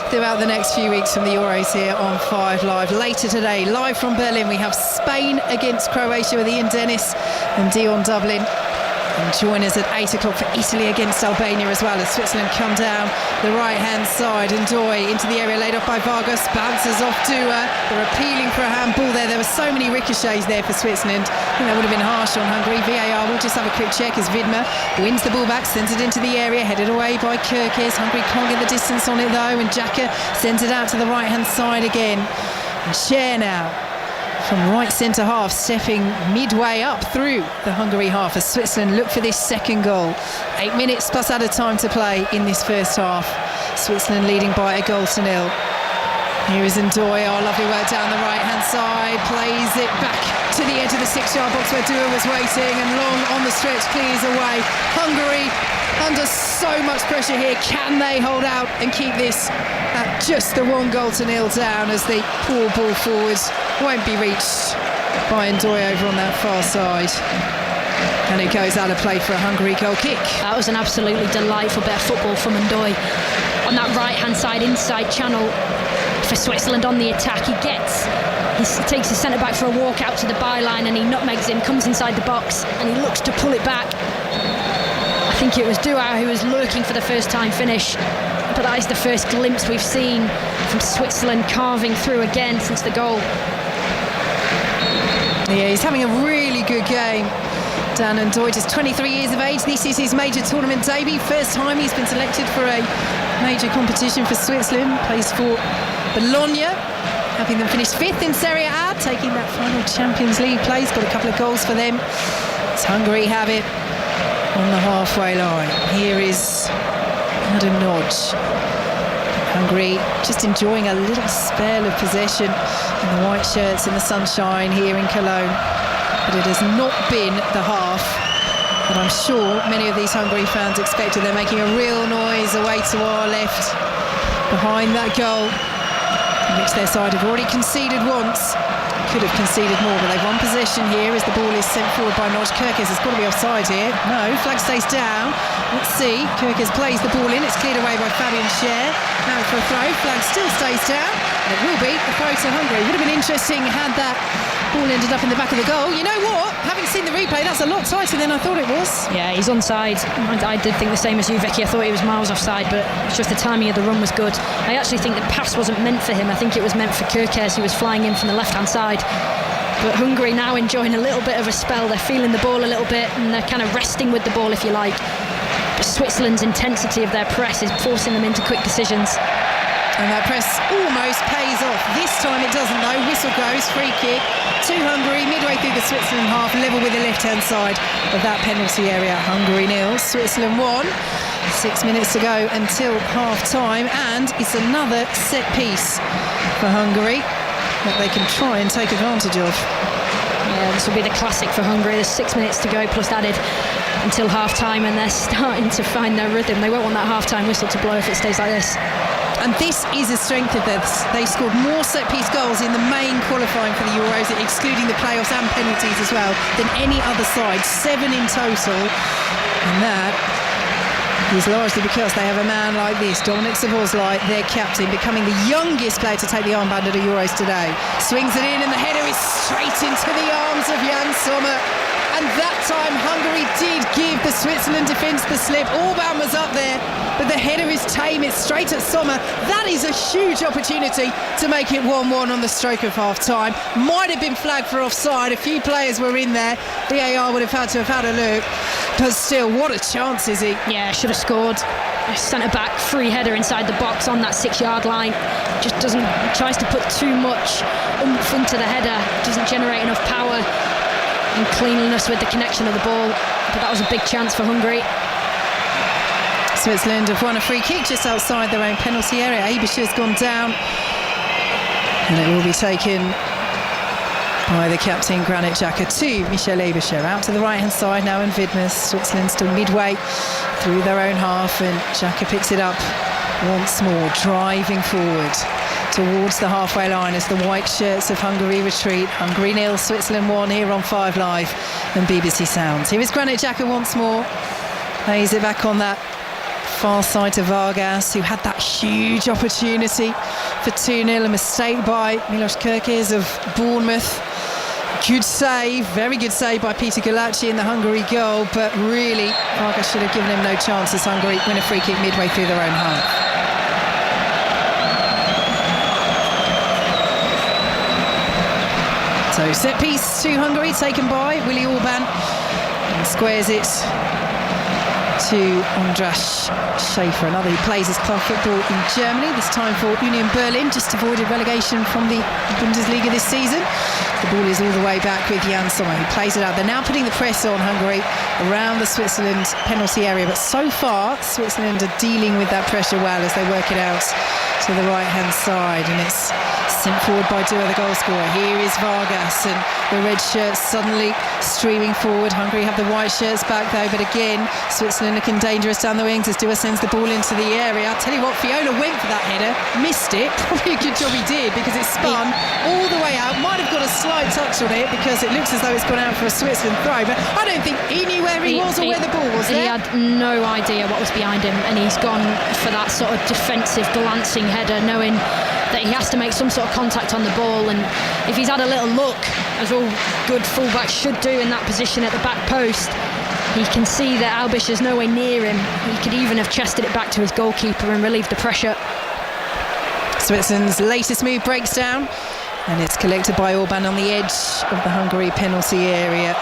throughout the next few weeks from the Euros here on 5 Live. Later today, live from Berlin, we have Spain against Croatia with Ian Dennis and Dion Dublin. And join us at 8 o'clock for Italy against Albania as well, as Switzerland come down the right-hand side. Ndoye into the area, laid off by Vargas, bounces off to they're appealing for a handball there. There were so many ricochets there for Switzerland. I think that would have been harsh on Hungary. VAR will just have a quick check as Widmer wins the ball back, sends it into the area, headed away by Kerkez. Hungary can't get the distance on it though, and Xhaka sends it out to the right-hand side again. And Cher now from right centre half, stepping midway up through the Hungary half as Switzerland look for this second goal. 8 minutes plus added time to play in this first half. Switzerland leading by a goal to nil. Here is Ndoye, lovely work down the right-hand side, plays it back to the edge of the 6-yard box where Dua was waiting, and long on the stretch clears away. Hungary under so much pressure here. Can they hold out and keep this at just the 1 goal to nil down as the poor ball forwards won't be reached by Ndoye over on that far side? And it goes out of play for a Hungary goal kick.
That was an absolutely delightful bit of football from Ndoye on that right-hand side inside channel for Switzerland on the attack. He takes his centre-back for a walk out to the byline and he nutmegs him, comes inside the box and he looks to pull it back. I think it was Dua who was lurking for the first-time finish, but that is the first glimpse we've seen from Switzerland carving through again since the goal.
Yeah, he's having a really good game. Dan Ndoye, just 23 years of age. This is his major tournament debut. First time he's been selected for a major competition for Switzerland. Plays for Bologna, having them finish 5th in Serie A, taking that final Champions League place. Got a couple of goals for them. It's Hungary have it on the halfway line. Here is Adam Nodge. Hungary just enjoying a little spell of possession in the white shirts in the sunshine here in Cologne. But it has not been the half that I'm sure many of these Hungary fans expected. They're making a real noise away to our left behind that goal, in which their side have already conceded once. Could have conceded more, but they've won possession here as the ball is sent forward by Nodge. Kerkez has got to be offside here. No, flag stays down. Let's see. Kerkez plays the ball in. It's cleared away by Fabian Cher. Now for a throw. Flag still stays down. And it will be a throw to Hungary. Would have been interesting had that ball ended up in the back of the goal. You know what? Having seen the replay, that's a lot tighter than I thought it was.
Yeah, he's onside. I did think the same as you, Vicki. I thought he was miles offside, but it's just the timing of the run was good. I actually think the pass wasn't meant for him. I think it was meant for Kerkez, who was flying in from the left-hand side. But Hungary now enjoying a little bit of a spell. They're feeling the ball a little bit and they're kind of resting with the ball, if you like. But Switzerland's intensity of their press is forcing them into quick decisions.
And that press almost pays off. This time it doesn't though. Whistle goes, free kick to Hungary midway through the Switzerland half, level with the left-hand side of that penalty area. Hungary 0, Switzerland 1. 6 minutes to go until half-time, and it's another set piece for Hungary that they can try and take advantage of.
Yeah, this will be the classic for Hungary. There's 6 minutes to go plus added until half-time, and they're starting to find their rhythm. They won't want that half-time whistle to blow if it stays like this.
And this is a strength of theirs. They scored more set-piece goals in the main qualifying for the Euros, excluding the playoffs and penalties as well, than any other side. 7 in total. And that is largely because they have a man like this, Dominic Szoboszlai, their captain, becoming the youngest player to take the armband at the Euros today. Swings it in and the header is straight into the arms of Jan Sommer. And that time Hungary did give the Switzerland defence the slip. Orban was up there, but the header is tame. It's straight at Sommer. That is a huge opportunity to make it 1-1 on the stroke of half-time. Might have been flagged for offside. A few players were in there. VAR would have had to have had a look. But still, what a chance, Izzy.
Yeah, should have scored. Centre-back free header inside the box on that 6-yard line. Just tries to put too much oomph into the header. Doesn't generate enough power and cleanliness with the connection of the ball. But that was a big chance for Hungary.
Switzerland have won a free kick just outside their own penalty area. Abischer's gone down. And it will be taken by the captain, Granit Xhaka, to Michel Abischer. Out to the right-hand side now in Widmer. Switzerland still midway through their own half, and Xhaka picks it up once more, driving forward towards the halfway line as the white shirts of Hungary retreat. Hungary 0, Switzerland 1 here on 5 Live and BBC Sounds. Here is Granit Xhaka once more. Plays it back on that far side to Vargas, who had that huge opportunity for 2-0. A mistake by Milos Kerkez of Bournemouth. Good save, very good save by Peter Gulacsi in the Hungary goal, but really Vargas should have given him no chance as Hungary win a free kick midway through their own half. So set piece to Hungary, taken by Willi Orban, and squares it to Andras Schäfer, another who plays his club football in Germany, this time for Union Berlin, just avoided relegation from the Bundesliga this season. The ball is all the way back with Jan Sommer, who plays it out. They're now putting the press on Hungary around the Switzerland penalty area, but so far Switzerland are dealing with that pressure well as they work it out to the right-hand side, and it's sent forward by Dua, the goal scorer. Here is Vargas, and the red shirts suddenly streaming forward. Hungary have the white shirts back though, but again Switzerland looking dangerous down the wings as Dua sends the ball into the area. I'll tell you what, Fiona went for that header, missed it. Probably a good job he did, because it spun all the way out. Might have got a slight touch on it because it looks as though it's gone out for a Switzerland throw, but I don't think he knew where he was or where the ball was.
He had no idea what was behind him, and he's gone for that sort of defensive glancing header, knowing that he has to make some sort of contact on the ball. And if he's had a little look, as all good fullbacks should do in that position at the back post, he can see that Albischer's nowhere near him. He could even have chested it back to his goalkeeper and relieved the pressure.
Switzerland's latest move breaks down, and it's collected by Orban on the edge of the Hungary penalty area.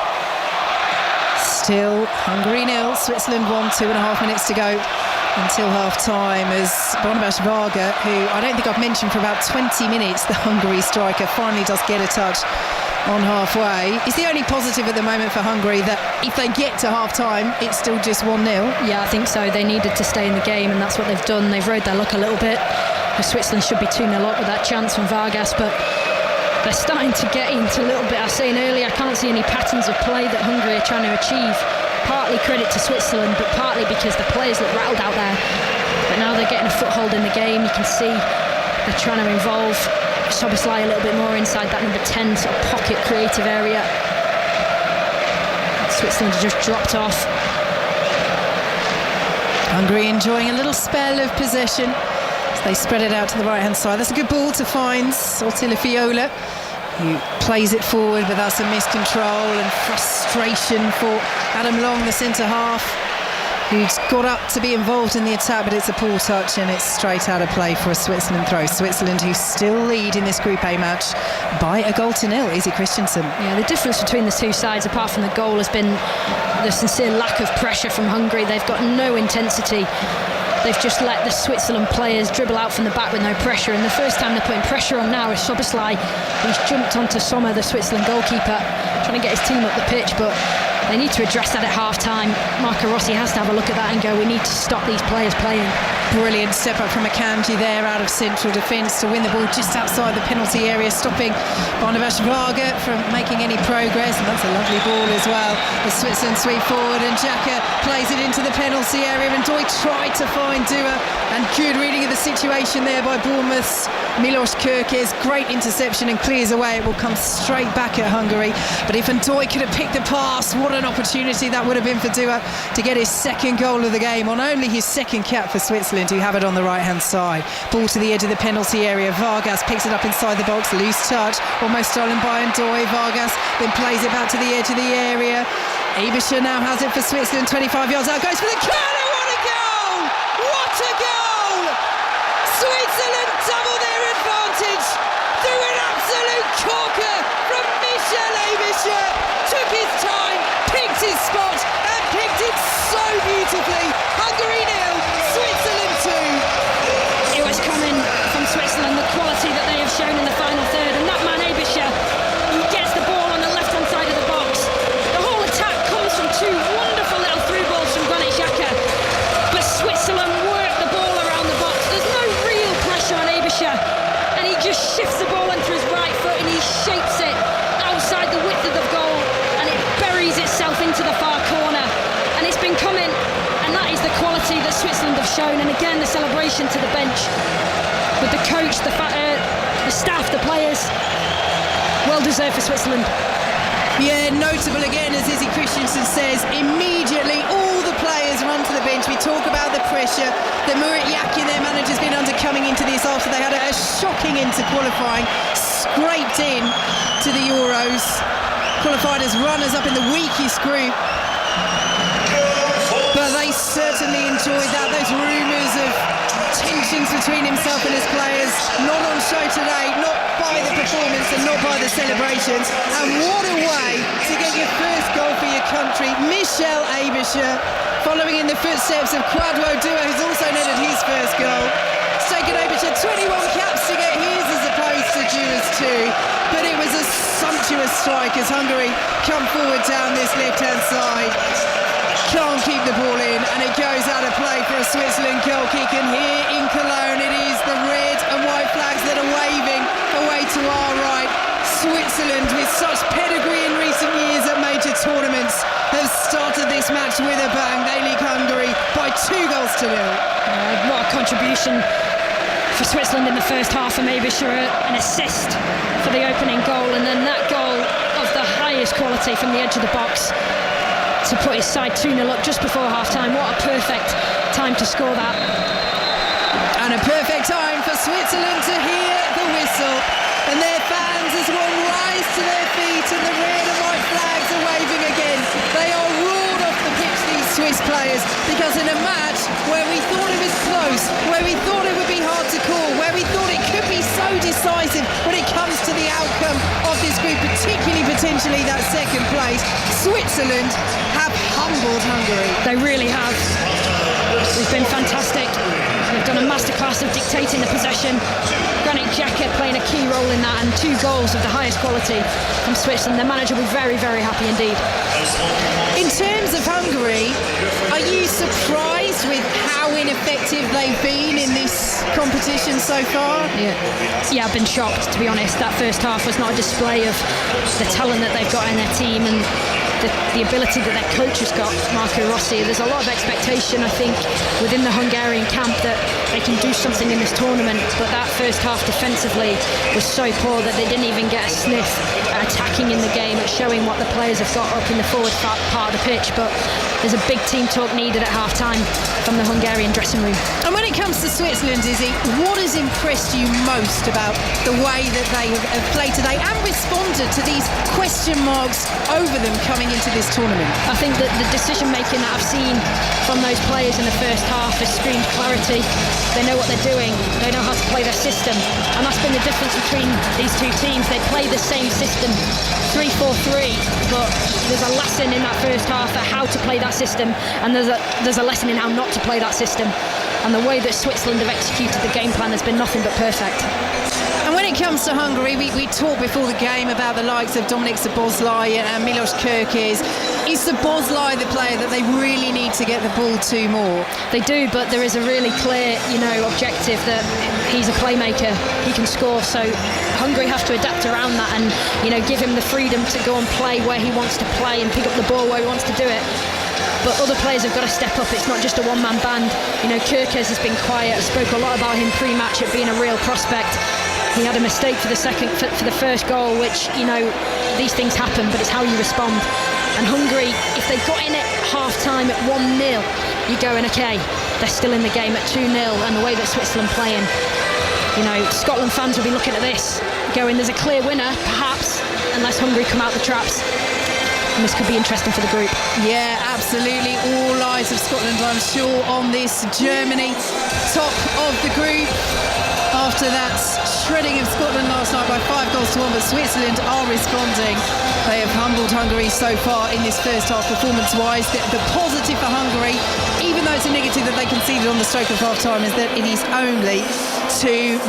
Still Hungary 0, Switzerland 1, 2.5 minutes to go until half-time, as Barnabas Varga, who I don't think I've mentioned for about 20 minutes, the Hungary striker, finally does get a touch on halfway. It's the only positive at the moment for Hungary, that if they get to half-time, it's still just 1-0.
Yeah, I think so. They needed to stay in the game, and that's what they've done. They've rode their luck a little bit. Switzerland should be 2-0 up with that chance from Vargas, but they're starting to get into a little bit. I was saying earlier, I can't see any patterns of play that Hungary are trying to achieve. Partly credit to Switzerland, but partly because the players look rattled out there. But now they're getting a foothold in the game. You can see they're trying to involve Szoboszlai a little bit more inside that number 10 sort of pocket creative area. Switzerland have just dropped off.
Hungary enjoying a little spell of possession as they spread it out to the right-hand side. That's a good ball to find Sortila Fiola, who plays it forward, but that's a miscontrol and frustration for Adam Long, the centre-half, who's got up to be involved in the attack, but it's a poor touch and it's straight out of play for a Switzerland throw. Switzerland, who still lead in this Group A match by 1-0. Izzy Christiansen.
Yeah, the difference between the two sides, apart from the goal, has been the sincere lack of pressure from Hungary. They've got no intensity. They've just let the Switzerland players dribble out from the back with no pressure, and the first time they're putting pressure on now is Szoboszlai, who's jumped onto Sommer, the Switzerland goalkeeper, trying to get his team up the pitch, but they need to address that at half-time. Marco Rossi has to have a look at that and go, we need to stop these players playing.
Brilliant step up from Akanji there out of central defence to win the ball just outside the penalty area, stopping Barnabas Varga from making any progress, and that's a lovely ball as well. The Switzerland sweep forward and Xhaka plays it into the penalty area, and Doi tried to find Dua, and good reading of the situation there by Bournemouth's Milos Kerkez. Great interception and clears away. It will come straight back at Hungary, but if Ndoye could have picked the pass, what an opportunity that would have been for Dua to get his second goal of the game on only his second cap for Switzerland, who have it on the right hand side. Ball to the edge of the penalty area. Vargas picks it up inside the box, loose touch, almost stolen by Ndoye. Vargas then plays it back to the edge of the area. Aebischer now has it for Switzerland, 25 yards out, goes for the corner. What a goal! What a goal! Switzerland double their advantage through an absolute corker from Michel Aebischer. Took his time, picked his spot, and picked it so beautifully. Hungary 0, Switzerland 2.
It was coming from Switzerland, the quality that they have shown in the final third, and that man Aebischer, he gets the ball on the left hand side of the box. The whole attack comes from two wonderful little through balls from Granit Xhaka, but Switzerland work the ball around the box. There's no real pressure on Aebischer, and he just shifts the ball onto his right foot and he shapes it outside the width of the goal, and it buries itself into the far corner, and it's been coming. And that is the quality that Switzerland have shown. And again, the celebration to the bench with the coach, the staff, the players. Well deserved for Switzerland.
Yeah, notable again, as Izzy Christiansen says, immediately all the players run to the bench. We talk about the pressure that Murat Yakin, their manager, has been under coming into this after they had a shocking into qualifying, scraped in to the Euros, qualified as runners up in the weakest group. But they certainly enjoyed that. Those rumours of tensions between himself and his players, not on show today, not by the performance and not by the celebrations. And what a way to get your first goal for your country. Michel Aebischer, following in the footsteps of Kwadwo Dua, who's also netted his first goal. It's taken Aebischer 21 caps to get his as opposed to Dua's 2. But it was a sumptuous strike as Hungary come forward down this left-hand side. Can't keep the ball in, and it goes out of play for a Switzerland goal kick. And here in Cologne, it is the red and white flags that are waving away to our right. Switzerland, with such pedigree in recent years at major tournaments, have started this match with a bang. They lead Hungary by 2-0.
What a contribution for Switzerland in the first half from Aebischer, an assist for the opening goal, and then that goal of the highest quality from the edge of the box to put his side 2-0 up just before half-time. What a perfect time to score that.
And a perfect time for Switzerland to hear the whistle. And their fans as one rise to their feet, and the red and white flags are waving again. They are roared off the pitch, these Swiss players, because in a match where we thought it was close, where we thought it would be hard to call, where we thought it could be so decisive when it comes to the outcome of this group, particularly potentially that second place, Switzerland have humbled Hungary.
They really have. It's been fantastic. They've done a masterclass of dictating the possession. Granit Xhaka playing a key role in that, and 2 goals of the highest quality from Switzerland. Their manager will be very, very happy indeed.
In terms of Hungary, are you surprised with how ineffective they've been in this competition so far?
Yeah, I've been shocked, to be honest. That first half was not a display of the talent that they've got in their team and the ability that their coach has got, Marco Rossi. There's a lot of expectation, I think, within the Hungarian camp that they can do something in this tournament, but that first half defensively was so poor that they didn't even get a sniff at attacking in the game, at showing what the players have got up in the forward part of the pitch. But there's a big team talk needed at half-time from the Hungarian dressing room.
And when it comes to Switzerland, Izzy, what has impressed you most about the way that they have played today and responded to these question marks over them coming into this tournament?
I think that the decision making that I've seen from those players in the first half has screamed clarity. They know what they're doing, they know how to play their system, and that's been the difference between these two teams. They play the same system, 3-4-3, but there's a lesson in that first half at how to play that system, and there's a lesson in how not to play that system. and the way that Switzerland have executed the game plan has been nothing but perfect.
And when it comes to Hungary, we talked before the game about the likes of Dominik Szoboszlai and Milos Kerkész. Is Szoboszlai the player that they really need to get the ball to more?
They do, but there is a really clear, objective that he's a playmaker. He can score, so Hungary have to adapt around that and, give him the freedom to go and play where he wants to play and pick up the ball where he wants to do it. But other players have got to step up. It's not just a one-man band. Kerkész has been quiet. I spoke a lot about him pre-match at being a real prospect. He had a mistake for the first goal, which, these things happen, but it's how you respond. And Hungary, if they got in at half-time at 1-0, you're going, OK, they're still in the game at 2-0, and the way that Switzerland playing, Scotland fans will be looking at this, going, there's a clear winner, perhaps, unless Hungary come out the traps. And this could be interesting for the group.
Yeah, absolutely. All eyes of Scotland, I'm sure, on this. Germany, top of the group. After that shredding of Scotland last night by 5-1, but Switzerland are responding. They have humbled Hungary so far in this first half performance-wise. The positive for Hungary, even though it's a negative that they conceded on the stroke of half-time, is that it is only 2-0.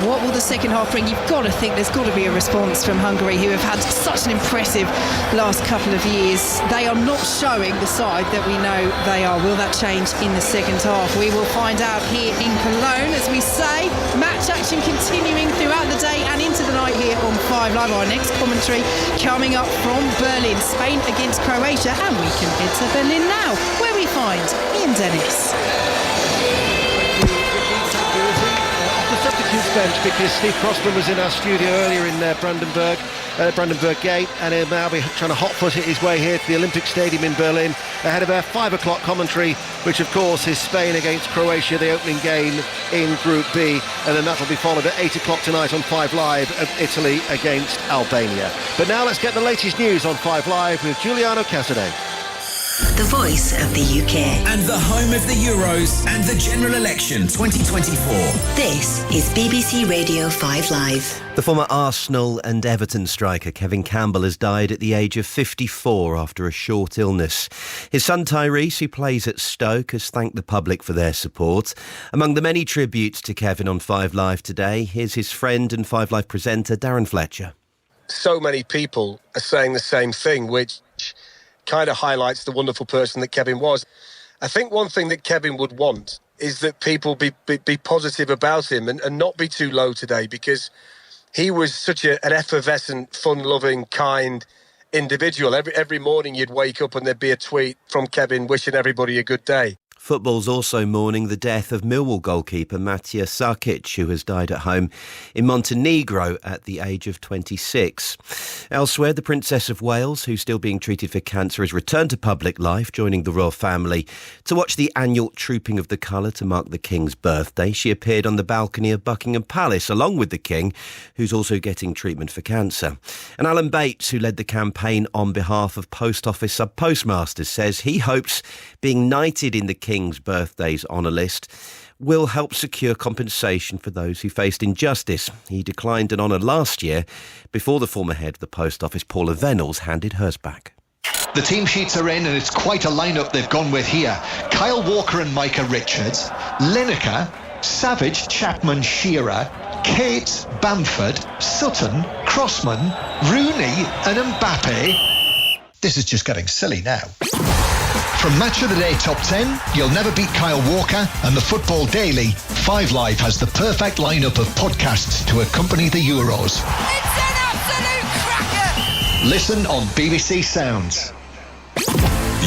What will the second half bring? You've got to think there's got to be a response from Hungary, who have had such an impressive last couple of years. They are not showing the side that we know they are. Will that change in the second half? We will find out here in Cologne, as we say. Match action continuing throughout the day and into the night here on 5 Live. Our next commentary coming up from Berlin, Spain against Croatia, and we can head to Berlin now, where we find Ian Dennis.
The substitutes bench, because Steve Crossman was in our studio earlier in Brandenburg Gate, and he'll now be trying to hot-foot it his way here to the Olympic Stadium in Berlin ahead of our 5 o'clock commentary, which of course is Spain against Croatia, the opening game in Group B, and then that'll be followed at 8 o'clock tonight on 5 Live of Italy against Albania. But now let's get the latest news on 5 Live with Giuliano Casadei.
The voice of the UK.
And the home of the Euros and the general election 2024.
This is BBC Radio 5 Live.
The former Arsenal and Everton striker Kevin Campbell has died at the age of 54 after a short illness. His son Tyrese, who plays at Stoke, has thanked the public for their support. Among the many tributes to Kevin on 5 Live today, here's his friend and 5 Live presenter Darren Fletcher.
So many people are saying the same thing, which kind of highlights the wonderful person that Kevin was. I think one thing that Kevin would want is that people be positive about him and not be too low today, because he was such an effervescent, fun-loving, kind individual. Every morning you'd wake up and there'd be a tweet from Kevin wishing everybody a good day.
Football's also mourning the death of Millwall goalkeeper Matija Sarkic, who has died at home in Montenegro at the age of 26. Elsewhere, the Princess of Wales, who's still being treated for cancer, has returned to public life, joining the royal family to watch the annual Trooping of the Colour to mark the King's birthday. She appeared on the balcony of Buckingham Palace, along with the King, who's also getting treatment for cancer. And Alan Bates, who led the campaign on behalf of Post Office sub-postmasters, says he hopes being knighted in the King's birthdays honour list will help secure compensation for those who faced injustice. He declined an honour last year before the former head of the Post Office, Paula Venables, handed hers back.
The team sheets are in, and it's quite a lineup they've gone with here. Kyle Walker and Micah Richards, Lineker, Savage, Chapman, Shearer, Cates, Bamford, Sutton, Crossman, Rooney and Mbappe. This is just getting silly now. From Match of the Day Top 10, You'll Never Beat Kyle Walker and the Football Daily, 5 Live has the perfect lineup of podcasts to accompany the Euros.
It's an absolute cracker!
Listen on BBC Sounds.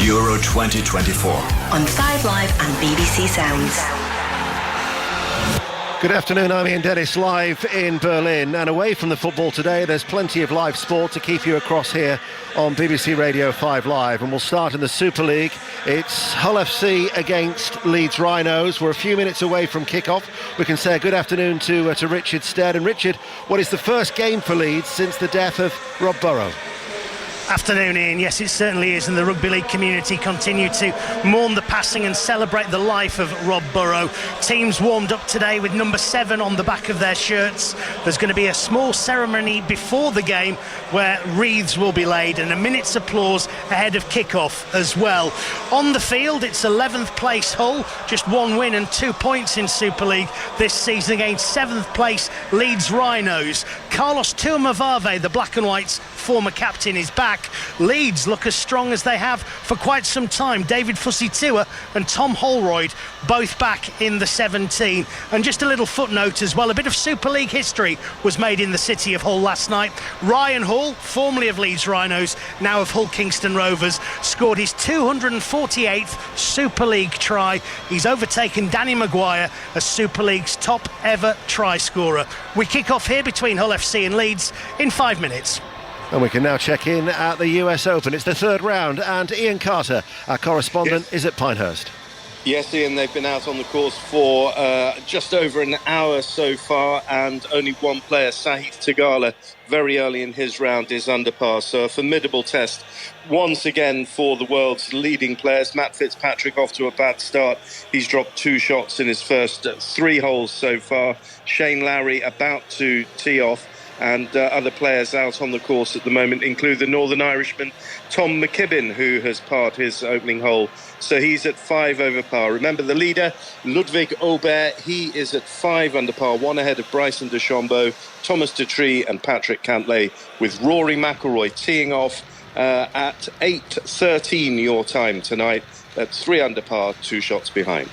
Euro 2024.
On 5 Live and BBC Sounds.
Good afternoon, I'm Ian Dennis, live in Berlin, and away from the football today there's plenty of live sport to keep you across here on BBC Radio 5 Live, and we'll start in the Super League. It's Hull FC against Leeds Rhinos. We're a few minutes away from kick-off. We can say good afternoon to Richard Stead. And Richard, what is the first game for Leeds since the death of Rob Burrow?
Afternoon, Ian. Yes, it certainly is, and the rugby league community continue to mourn the passing and celebrate the life of Rob Burrow. Teams warmed up today with number 7 on the back of their shirts. There's going to be a small ceremony before the game where wreaths will be laid and a minute's applause ahead of kick-off as well. On the field, it's 11th place Hull, just 1 win and 2 points in Super League this season against 7th place Leeds Rhinos. Carlos Tuamavave, the Black and Whites former captain, is back. Leeds look as strong as they have for quite some time. David Fusitua and Tom Holroyd both back in the 17. And just a little footnote as well, a bit of Super League history was made in the city of Hull last night. Ryan Hall, formerly of Leeds Rhinos, now of Hull Kingston Rovers, scored his 248th Super League try. He's overtaken Danny Maguire as Super League's top ever try scorer. We kick off here between Hull FC and Leeds in 5 minutes.
And we can now check in at the US Open. It's the third round, and Ian Carter, our correspondent, is at Pinehurst.
Yes, Ian, they've been out on the course for just over an hour so far, and only one player, Sahith Theegala, very early in his round is under par. So a formidable test once again for the world's leading players. Matt Fitzpatrick off to a bad start. He's dropped 2 shots in his first 3 holes so far. Shane Lowry about to tee off. And other players out on the course at the moment include the Northern Irishman Tom McKibbin, who has parred his opening hole. So he's at 5 over par. Remember the leader, Ludwig Aubert, he is at 5 under par, 1 ahead of Bryson DeChambeau, Thomas Detree and Patrick Cantlay, with Rory McIlroy teeing off at 8:13 your time tonight. That's 3 under par, 2 shots behind.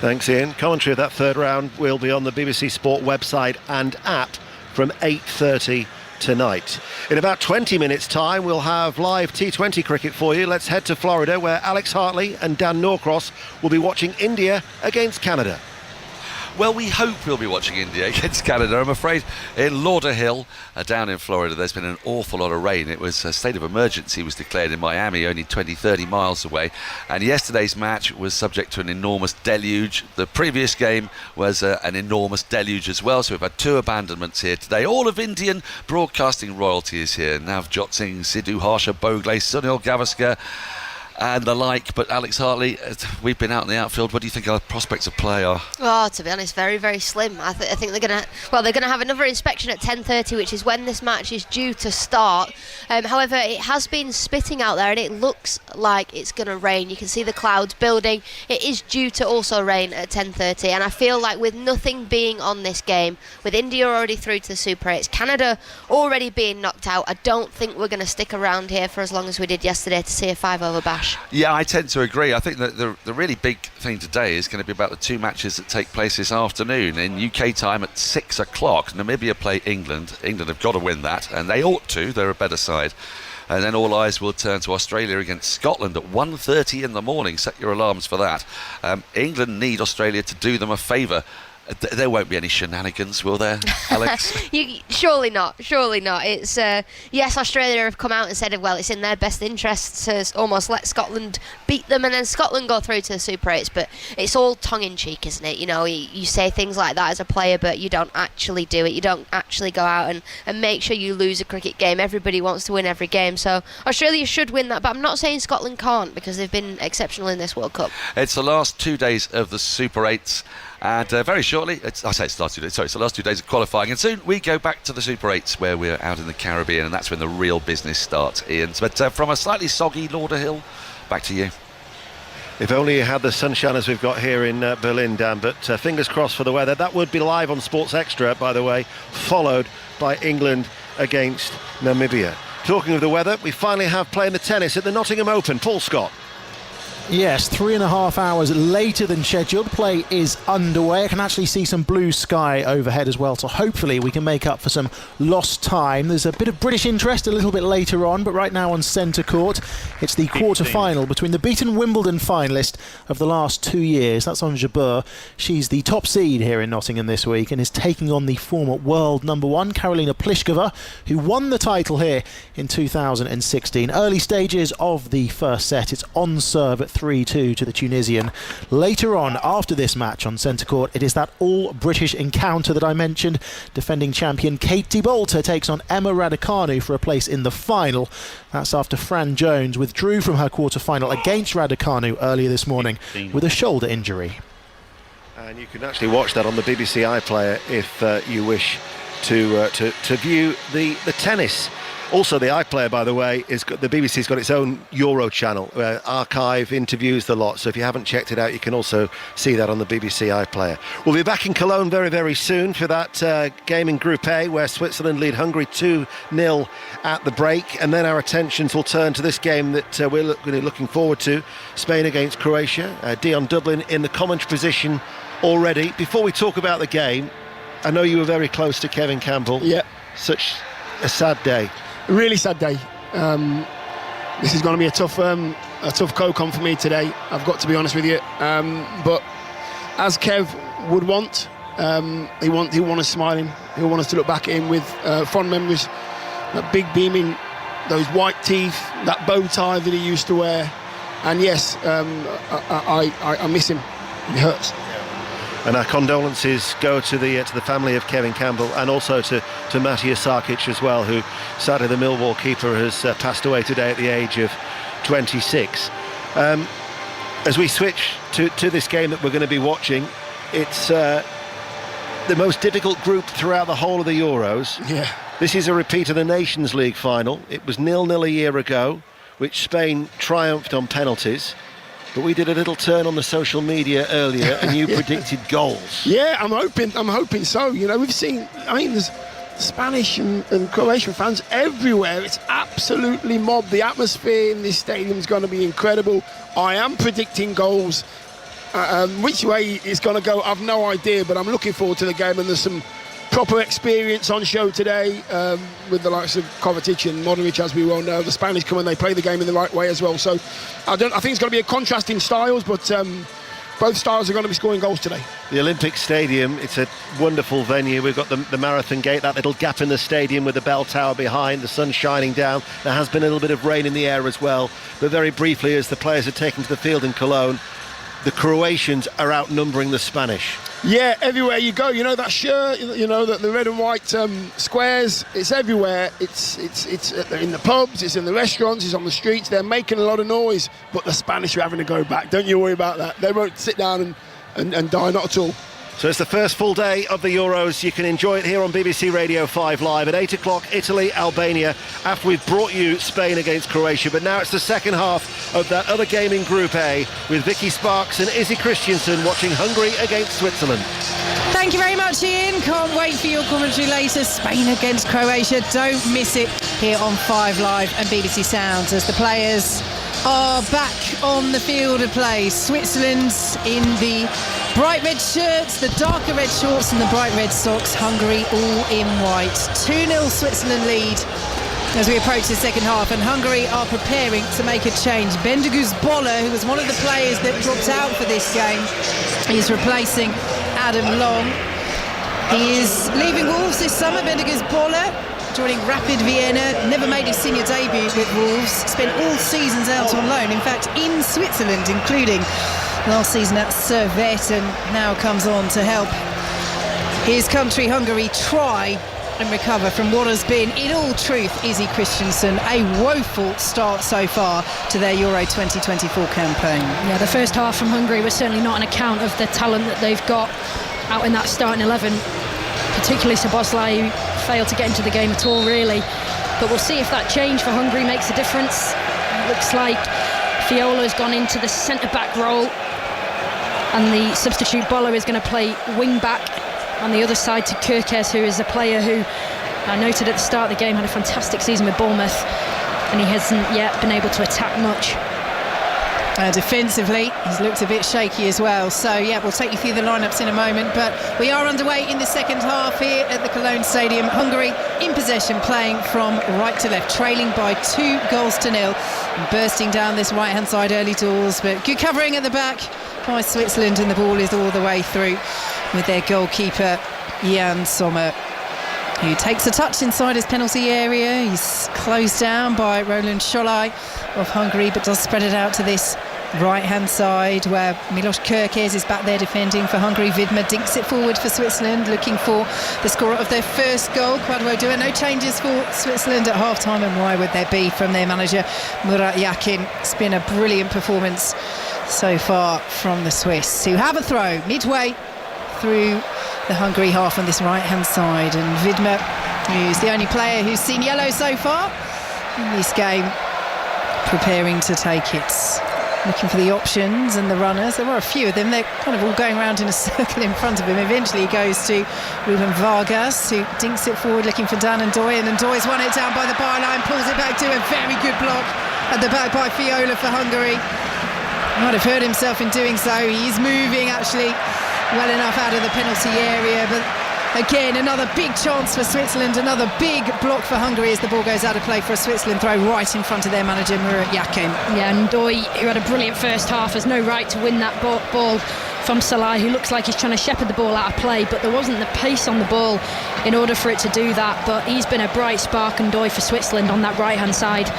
Thanks, Ian. Commentary of that third round will be on the BBC Sport website and app from 8:30 tonight. In about 20 minutes' time, we'll have live T20 cricket for you. Let's head to Florida, where Alex Hartley and Dan Norcross will be watching India against Canada.
Well, we hope we'll be watching India against Canada. I'm afraid in Lauderhill, down in Florida, there's been an awful lot of rain. It was a state of emergency was declared in Miami, only 20-30 miles away. And yesterday's match was subject to an enormous deluge. The previous game was an enormous deluge as well. So we've had 2 abandonments here today. All of Indian broadcasting royalty is here. Navjot Singh, Sidhu Harsha Bogle, Sunil Gavaskar and the like. But Alex Hartley, we've been out in the outfield. What do you think our prospects of play are?
Oh, to be honest, very, very slim. I think they're going to have another inspection at 10:30, which is when this match is due to start. However, it has been spitting out there and it looks like it's going to rain. You can see the clouds building. It is due to also rain at 10:30, and I feel like with nothing being on this game, with India already through to the Super 8s, Canada already being knocked out, I don't think we're going to stick around here for as long as we did yesterday to see a 5-over bash.
Yeah, I tend to agree. I think that the really big thing today is going to be about the 2 matches that take place this afternoon. In UK time at 6 o'clock, Namibia play England. England have got to win that, and they ought to. They're a better side. And then all eyes will turn to Australia against Scotland at 1:30 in the morning. Set your alarms for that. England need Australia to do them a favour. There won't be any shenanigans, will there, Alex?
Surely not. It's yes, Australia have come out and said, well, it's in their best interest to almost let Scotland beat them and then Scotland go through to the Super 8s, but it's all tongue-in-cheek, isn't it? You know, you say things like that as a player, but you don't actually do it. You don't actually go out and make sure you lose a cricket game. Everybody wants to win every game, so Australia should win that, but I'm not saying Scotland can't, because they've been exceptional in this World Cup.
It's the last 2 days of the Super 8s. And very shortly, it's the last 2 days. Sorry, it's the last 2 days of qualifying, and soon we go back to the Super 8s, where we're out in the Caribbean, and that's when the real business starts, Ian. But from a slightly soggy Lauderhill, back to you.
If only you had the sunshine as we've got here in Berlin, Dan, but fingers crossed for the weather. That would be live on Sports Extra, by the way, followed by England against Namibia. Talking of the weather, we finally have playing the tennis at the Nottingham Open. Paul Scott.
Yes, 3.5 hours later than scheduled. Play is underway. I can actually see some blue sky overhead as well, so hopefully we can make up for some lost time. There's a bit of British interest a little bit later on, but right now on centre court, it's the quarter-final between the beaten Wimbledon finalist of the last 2 years. That's Ons Jabeur. She's the top seed here in Nottingham this week and is taking on the former world number 1, Karolina Pliskova, who won the title here in 2016. Early stages of the first set. It's on serve at 3-2 to the Tunisian. Later on, after this match on centre court, it is that all-British encounter that I mentioned. Defending champion Katie Bolter takes on Emma Raducanu for a place in the final. That's after Fran Jones withdrew from her quarter-final against Raducanu earlier this morning with a shoulder injury.
And you can actually watch that on the BBC iPlayer if you wish to view the tennis. Also, the iPlayer, by the way, the BBC's got its own Euro channel, archive, interviews, the lot. So if you haven't checked it out, you can also see that on the BBC iPlayer. We'll be back in Cologne very, very soon for that game in Group A, where Switzerland lead Hungary 2-0 at the break. And then our attentions will turn to this game that we're really looking forward to, Spain against Croatia. Dion Dublin in the commentary position already. Before we talk about the game, I know you were very close to Kevin Campbell.
Yeah.
Such a sad day.
Really sad day. This is going to be a tough co-com for me today, I've got to be honest with you. But as Kev would want, he'll want us smiling. He'll want us to look back at him with fond memories. That big beaming, those white teeth, that bow tie that he used to wear. And yes, I miss him. It hurts.
And our condolences go to the family of Kevin Campbell, and also to Matthias Sarkic as well, who sadly the Millwall keeper has passed away today at the age of 26. As we switch to this game that we're going to be watching, it's the most difficult group throughout the whole of the Euros.
Yeah.
This is a repeat of the Nations League final. It was 0-0 a year ago, which Spain triumphed on penalties. But we did a little turn on the social media earlier, and you predicted goals.
Yeah, I'm hoping so. You know, we've seen, there's Spanish and Croatian fans everywhere. It's absolutely mobbed. The atmosphere in this stadium is going to be incredible. I am predicting goals. Which way it's going to go, I've no idea, but I'm looking forward to the game, and there's some proper experience on show today with the likes of Kovacic and Modric, as we well know. The Spanish come and they play the game in the right way as well. So I think it's going to be a contrasting styles, but both styles are going to be scoring goals today.
The Olympic Stadium, it's a wonderful venue. We've got the Marathon Gate, that little gap in the stadium with the bell tower behind, the sun shining down. There has been a little bit of rain in the air as well. But very briefly, as the players are taken to the field in Cologne, the Croatians are outnumbering the Spanish.
Yeah, everywhere you go, that shirt, the red and white squares, it's everywhere. It's in the pubs, it's in the restaurants, it's on the streets. They're making a lot of noise, but the Spanish are having to go back. Don't you worry about that. They won't sit down and die, not at all.
So it's the first full day of the Euros. You can enjoy it here on BBC Radio 5 Live at 8 o'clock, Italy, Albania, after we've brought you Spain against Croatia. But now it's the second half of that other game in Group A, with Vicki Sparks and Izzy Christiansen watching Hungary against Switzerland.
Thank you very much, Ian. Can't wait for your commentary later. Spain against Croatia. Don't miss it here on 5 Live and BBC Sounds as the players are back on the field of play. Switzerland's in the bright red shirts, the darker red shorts and the bright red socks. Hungary all in white. 2-0 Switzerland lead as we approach the second half, and Hungary are preparing to make a change. Bendeguz Boller, who was one of the players that dropped out for this game, is replacing Adam Long. He is leaving Wolves this summer. Bendeguz Boller joining Rapid Vienna, never made his senior debut with Wolves, spent all seasons out on loan, in fact in Switzerland, including last season at Servette, and now comes on to help his country Hungary try and recover from what has been, in all truth, Izzy Christiansen, a woeful start so far to their Euro 2024 campaign.
Yeah, the first half from Hungary was certainly not an account of the talent that they've got out in that starting 11, particularly Szoboszlai, who failed to get into the game at all, really. But we'll see if that change for Hungary makes a difference. It looks like Fiola has gone into the centre-back role, and the substitute Boller is going to play wing-back on the other side to Kerkez, who is a player who I noted at the start of the game had a fantastic season with Bournemouth, and he hasn't yet been able to attack much.
Defensively, he's looked a bit shaky as well. So, yeah, we'll take you through the lineups in a moment. But we are underway in the second half here at the Cologne Stadium. Hungary in possession, playing from right to left, trailing by 2-0, and bursting down this right-hand side early doors. But good covering at the back by Switzerland, and the ball is all the way through with their goalkeeper, Jan Sommer, who takes a touch inside his penalty area. He's closed down by Roland Scholai of Hungary, but does spread it out to this right-hand side where Milos Kerkez is back there defending for Hungary. Vidma dinks it forward for Switzerland, looking for the scorer of their first goal. Quadro no changes for Switzerland at half-time, and why would there be from their manager Murat Yakin? It's been a brilliant performance so far from the Swiss, who have a throw midway through the Hungary half on this right-hand side, and Vidma, who's the only player who's seen yellow so far in this game, preparing to take it. Looking for the options and the runners. There were a few of them. They're kind of all going around in a circle in front of him. Eventually he goes to Ruben Vargas, who dinks it forward looking for Dan Ndoye, and Ndoye's won it down by the byline, pulls it back to a very good block at the back by Fiola for Hungary. Might have hurt himself in doing so. He is moving actually well enough out of the penalty area, but again, another big chance for Switzerland, another big block for Hungary as the ball goes out of play for a Switzerland throw right in front of their manager Murat Yakin.
Yeah, and Ndoye, who had a brilliant first half, has no right to win that ball from Salah, who looks like he's trying to shepherd the ball out of play, but there wasn't the pace on the ball in order for it to do that. But he's been a bright spark, Ndoye, for Switzerland on that right-hand side.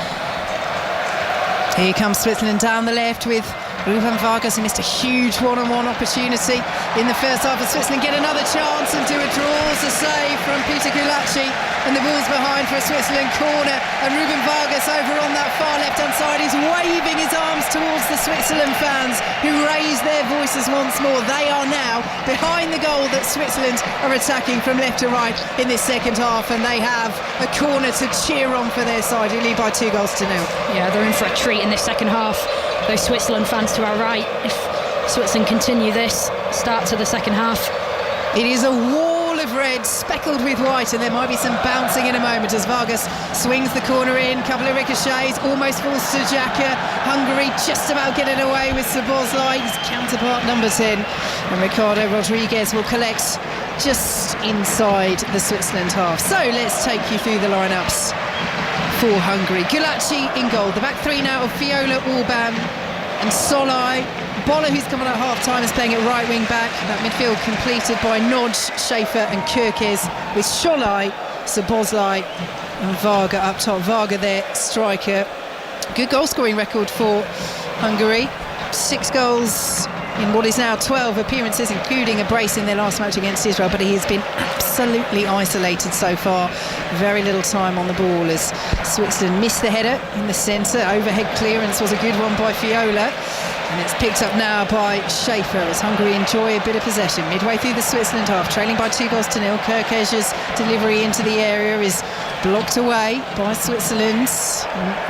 Here comes Switzerland down the left with Ruben Vargas, who missed a huge one-on-one opportunity in the first half. Of Switzerland get another chance and do a draws, a save from Peter Gulacsi, and the ball's behind for a Switzerland corner, and Ruben Vargas over on that far left-hand side is waving his arms towards the Switzerland fans, who raise their voices once more. They are now behind the goal that Switzerland are attacking from left to right in this second half, and they have a corner to cheer on for their side, who lead by 2-0.
Yeah, they're in for a treat in this second half. Those Switzerland fans to our right, if Switzerland continue this start to the second half.
It is a wall of red speckled with white, and there might be some bouncing in a moment as Vargas swings the corner in. Couple of ricochets, almost falls to Xhaka. Hungary just about getting away with Szoboszlai, his counterpart number 10, and Ricardo Rodriguez will collect just inside the Switzerland half. So let's take you through the lineups for Hungary. Gulacsi in goal. The back three now of Fiola, Orban and Solai. Boller, who's coming at half-time, is playing at right wing back. That midfield completed by Nodge, Schaefer and Kerkez, with Solai, Szoboszlai and Varga up top. Varga their striker. Good goal scoring record for Hungary. 6 goals in what is now 12 appearances, including a brace in their last match against Israel, but he has been absolutely isolated so far. Very little time on the ball as Switzerland missed the header in the centre. Overhead clearance was a good one by Fiola, and it's picked up now by Schaefer as Hungary enjoy a bit of possession midway through the Switzerland half, trailing by 2-0. Kerkez's delivery into the area is blocked away by Switzerland.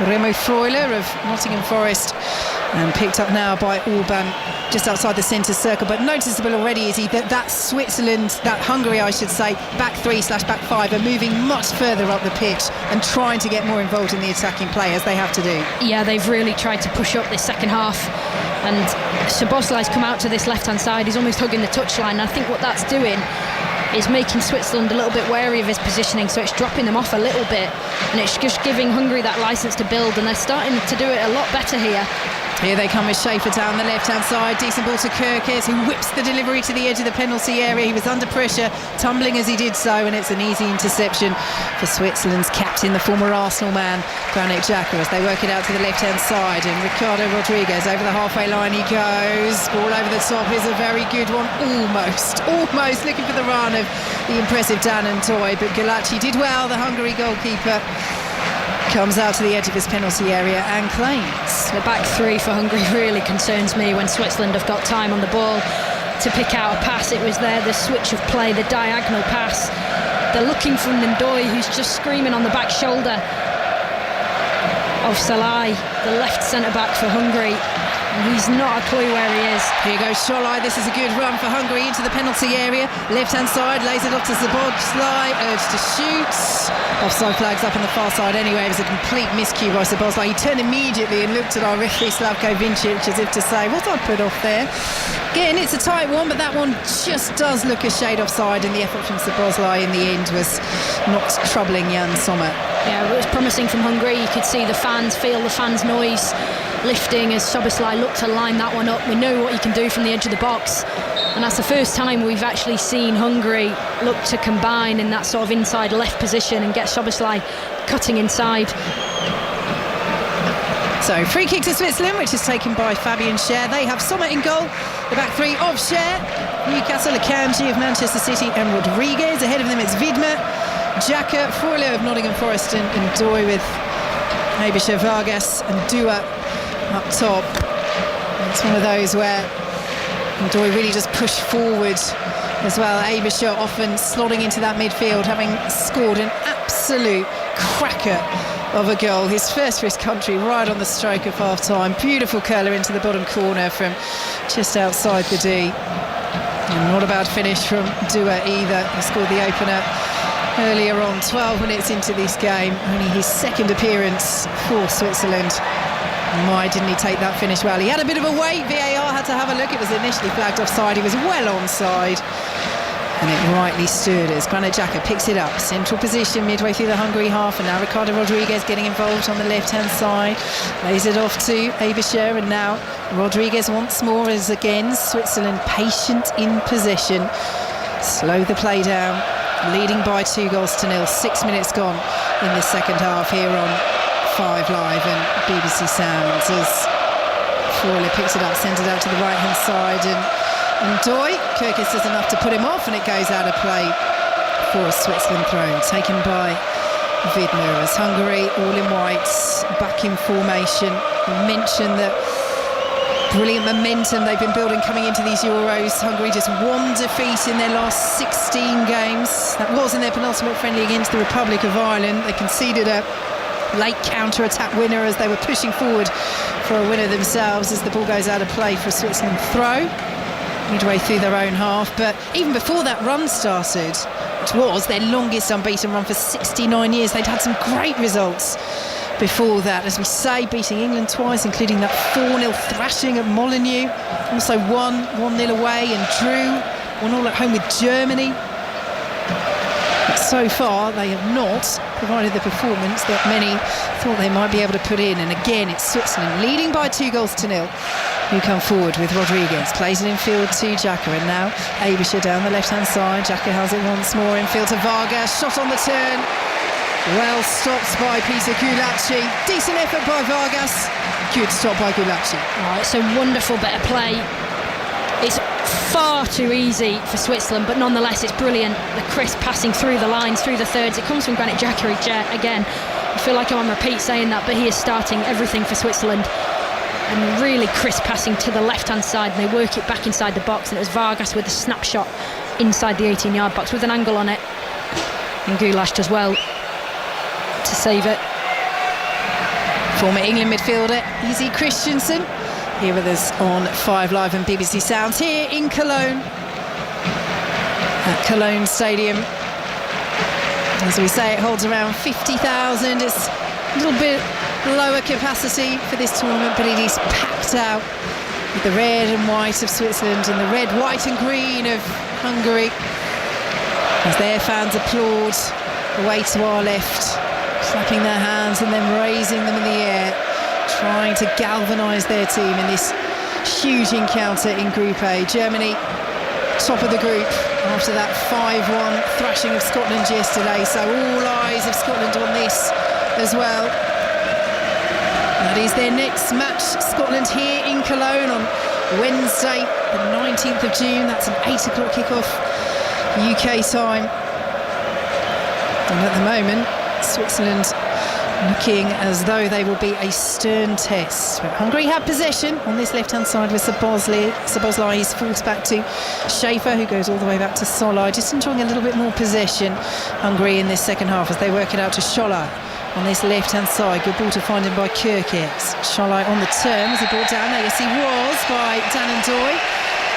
Remo Freuler of Nottingham Forest, and picked up now by Orban just outside the centre circle. But noticeable already is that Switzerland, that Hungary I should say, back 3/back 5 are moving much further up the pitch and trying to get more involved in the attacking play, as they have to do.
Yeah, they've really tried to push up this second half, and Szoboszlai's come out to this left-hand side. He's almost hugging the touchline, and I think what that's doing is making Switzerland a little bit wary of his positioning, so it's dropping them off a little bit, and it's just giving Hungary that licence to build, and they're starting to do it a lot better here.
Here they come with Schaefer down the left-hand side. Decent ball to Kerkez, who whips the delivery to the edge of the penalty area. He was under pressure, tumbling as he did so, and it's an easy interception for Switzerland's captain, the former Arsenal man, Granit Xhaka, as they work it out to the left-hand side. And Ricardo Rodriguez over the halfway line he goes. Ball over the top is a very good one. Almost looking for the run of the impressive Dan Ndoye, but Gulacsi did well, the Hungary goalkeeper. Comes out to the edge of his penalty area and claims.
The back three for Hungary really concerns me when Switzerland have got time on the ball to pick out a pass. It was there, the switch of play, the diagonal pass. They're looking for Ndoye, who's just screaming on the back shoulder of Salai, the left centre-back for Hungary. He's not a clue where he is.
Here goes Solai. This is a good run for Hungary into the penalty area. Left-hand side, lays it off to Szoboszlai, urged to shoot. Offside flags up on the far side anyway. It was a complete miscue by Szoboszlai. He turned immediately and looked at our referee Slavko Vincic as if to say, what did I put off there? Again, it's a tight one, but that one just does look a shade offside, and the effort from Szoboszlai in the end was not troubling Jan Sommer.
Yeah, it was promising from Hungary. You could see the fans, feel the fans' noise lifting as Szoboszlai looked to line that one up. We know what he can do from the edge of the box, and that's the first time we've actually seen Hungary look to combine in that sort of inside left position and get Szoboszlai cutting inside.
So free kick to Switzerland, which is taken by Fabian Schär. They have Sommer in goal, the back three of Schär, Newcastle, Akanji of Manchester City and Rodriguez. Ahead of them it's Widmer, Xhaka, Freuler of Nottingham Forest and Doy with Abisher, Vargas and Dua up top. It's one of those where Doy really just pushed forward as well. Abisher often slotting into that midfield, having scored an absolute cracker of a goal, his first for his country, right on the stroke of half-time. Beautiful curler into the bottom corner from just outside the D. And not a bad finish from Dua either. He scored the opener earlier on, 12 minutes into this game. Only his second appearance for Switzerland. Why didn't he take that finish well? He had a bit of a wait. VAR had to have a look. It was initially flagged offside. He was well onside. And it rightly stood as Granit Xhaka picks it up. Central position midway through the Hungary half. And now Ricardo Rodriguez getting involved on the left-hand side. Lays it off to Abisher. And now Rodriguez once more as again Switzerland patient in possession. Slow the play down. Leading by 2-0. 6 minutes gone in the second half here on 5 Live and BBC Sounds as Freuler picks it up, sends it out to the right-hand side and Doy, Kirkis does enough to put him off and it goes out of play for a Switzerland throw, taken by Widmer as Hungary, all in whites, back in formation. We mentioned that brilliant momentum they've been building coming into these Euros. Hungary just one defeat in their last 16 games. That was in their penultimate friendly against the Republic of Ireland. They conceded a late counter-attack winner as they were pushing forward for a winner themselves as the ball goes out of play for a Switzerland throw midway through their own half. But even before that run started, which was their longest unbeaten run for 69 years, they'd had some great results before that, as we say, beating England twice, including that 4-0 thrashing at Molineux, also 1-0 away and drew 1-1 at home with Germany. But so far they have not provided the performance that many thought they might be able to put in. And again it's Switzerland leading by 2-0 who come forward with Rodriguez, plays it in field to Xhaka, and now Abisher down the left hand side. Xhaka has it once more in field to Vargas, shot on the turn, well stopped by Peter Gulacsi. Decent effort by Vargas, good stop by Gulacsi.
Oh, it's a wonderful bit of play. It's far too easy for Switzerland, but nonetheless it's brilliant. The crisp passing through the lines, through the thirds. It comes from Granit Xhaka again. I feel like I'm on repeat saying that, but he is starting everything for Switzerland. And really crisp passing to the left-hand side, and they work it back inside the box, and it was Vargas with a snapshot inside the 18-yard box with an angle on it. And Gulash does well to save it.
Former England midfielder Izzy Christiansen here with us on 5 Live and BBC Sounds here in Cologne at Cologne Stadium. As we say, it holds around 50,000. It's a little bit lower capacity for this tournament, but it is packed out with the red and white of Switzerland and the red, white and green of Hungary as their fans applaud away to our left, clapping their hands and then raising them in the air, trying to galvanise their team in this huge encounter in Group A. Germany, top of the group after that 5-1 thrashing of Scotland yesterday, so all eyes of Scotland on this as well. That is their next match, Scotland here in Cologne on Wednesday the 19th of June. That's an 8 o'clock kickoff UK time. And at the moment Switzerland looking as though they will be a stern test. But Hungary have possession on this left-hand side with Szoboszlai. He's falls back to Schaefer, who goes all the way back to Solai, just enjoying a little bit more possession, Hungary, in this second half as they work it out to Solai on this left-hand side. Good ball to find him by Kirkis. Solai on the turn. Was he brought down there? Yes, he was, by Dan and Doy.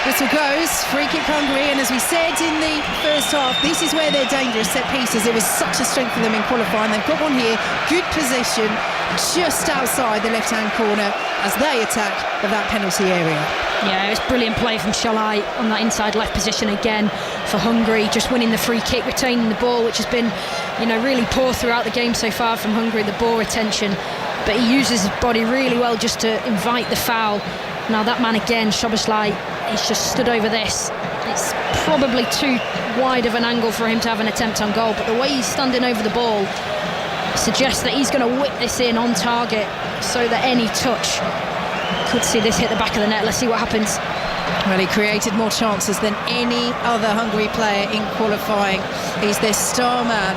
Whistle goes, free kick Hungary, and as we said in the first half, this is where they're dangerous, set pieces. It was such a strength for them in qualifying. They've got one here, good position, just outside the left-hand corner as they attack of that penalty area.
Yeah, it was brilliant play from Shalai on that inside left position again for Hungary, just winning the free kick, retaining the ball, which has been, really poor throughout the game so far from Hungary, the ball retention. But he uses his body really well just to invite the foul. Now that man again, Szoboszlai, he's just stood over this. It's probably too wide of an angle for him to have an attempt on goal, but the way he's standing over the ball, suggests that he's going to whip this in on target so that any touch could see this hit the back of the net. Let's see what happens.
Well, he created more chances than any other Hungary player in qualifying. He's their star man.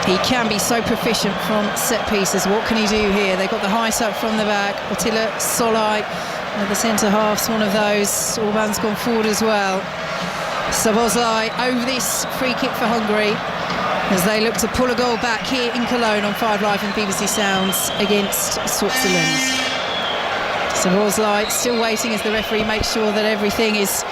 He can be so proficient from set pieces. What can he do here? They've got the height up from the back. Attila Szolai, one of the centre halves, one of those. Orban's gone forward as well. Szoboszlai over this free kick for Hungary as they look to pull a goal back here in Cologne on 5 Live and BBC Sounds against Switzerland. Szoboszlai still waiting as the referee makes sure that everything is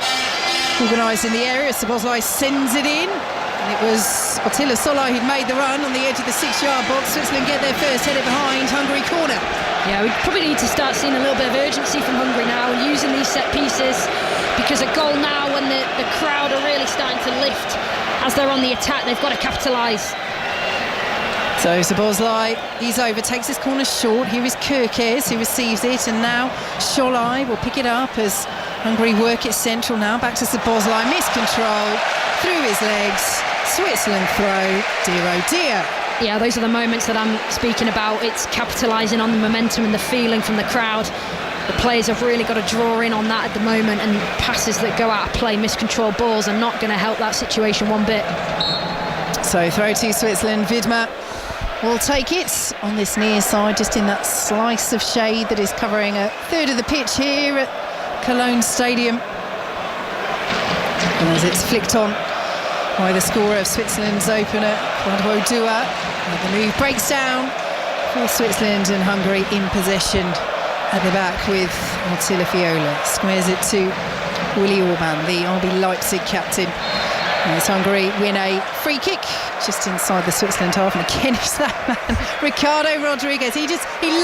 organised in the area. Szoboszlai sends it in, and it was Attila Szolai who'd made the run on the edge of the 6-yard box. Switzerland get there first, headed behind, Hungary corner.
Yeah, we probably need to start seeing a little bit of urgency from Hungary now, using these set pieces, because a goal now when the crowd are really starting to lift as they're on the attack, they've got to capitalise.
So Szoboszlai, he's over, takes his corner short. Here is Kerkez who receives it, and now Szolai will pick it up as Hungary work it central now. Back to Szoboszlai, miscontrol, through his legs, Switzerland throw, dear oh dear.
Yeah, those are the moments that I'm speaking about. It's capitalising on the momentum and the feeling from the crowd. The players have really got to draw in on that at the moment, and passes that go out of play, miscontrolled balls, are not going to help that situation one bit.
So throw to Switzerland. Widmer will take it on this near side, just in that slice of shade that is covering a third of the pitch here at Cologne Stadium. And as it's flicked on by the scorer of Switzerland's opener, Kwadwo Dua, the move breaks down for Switzerland, and Hungary in possession at the back with Attila Fiola. Squares it to Willi Orban, the RB Leipzig captain. As Hungary win a free kick just inside the Switzerland half, and again it's that man, Ricardo Rodriguez. He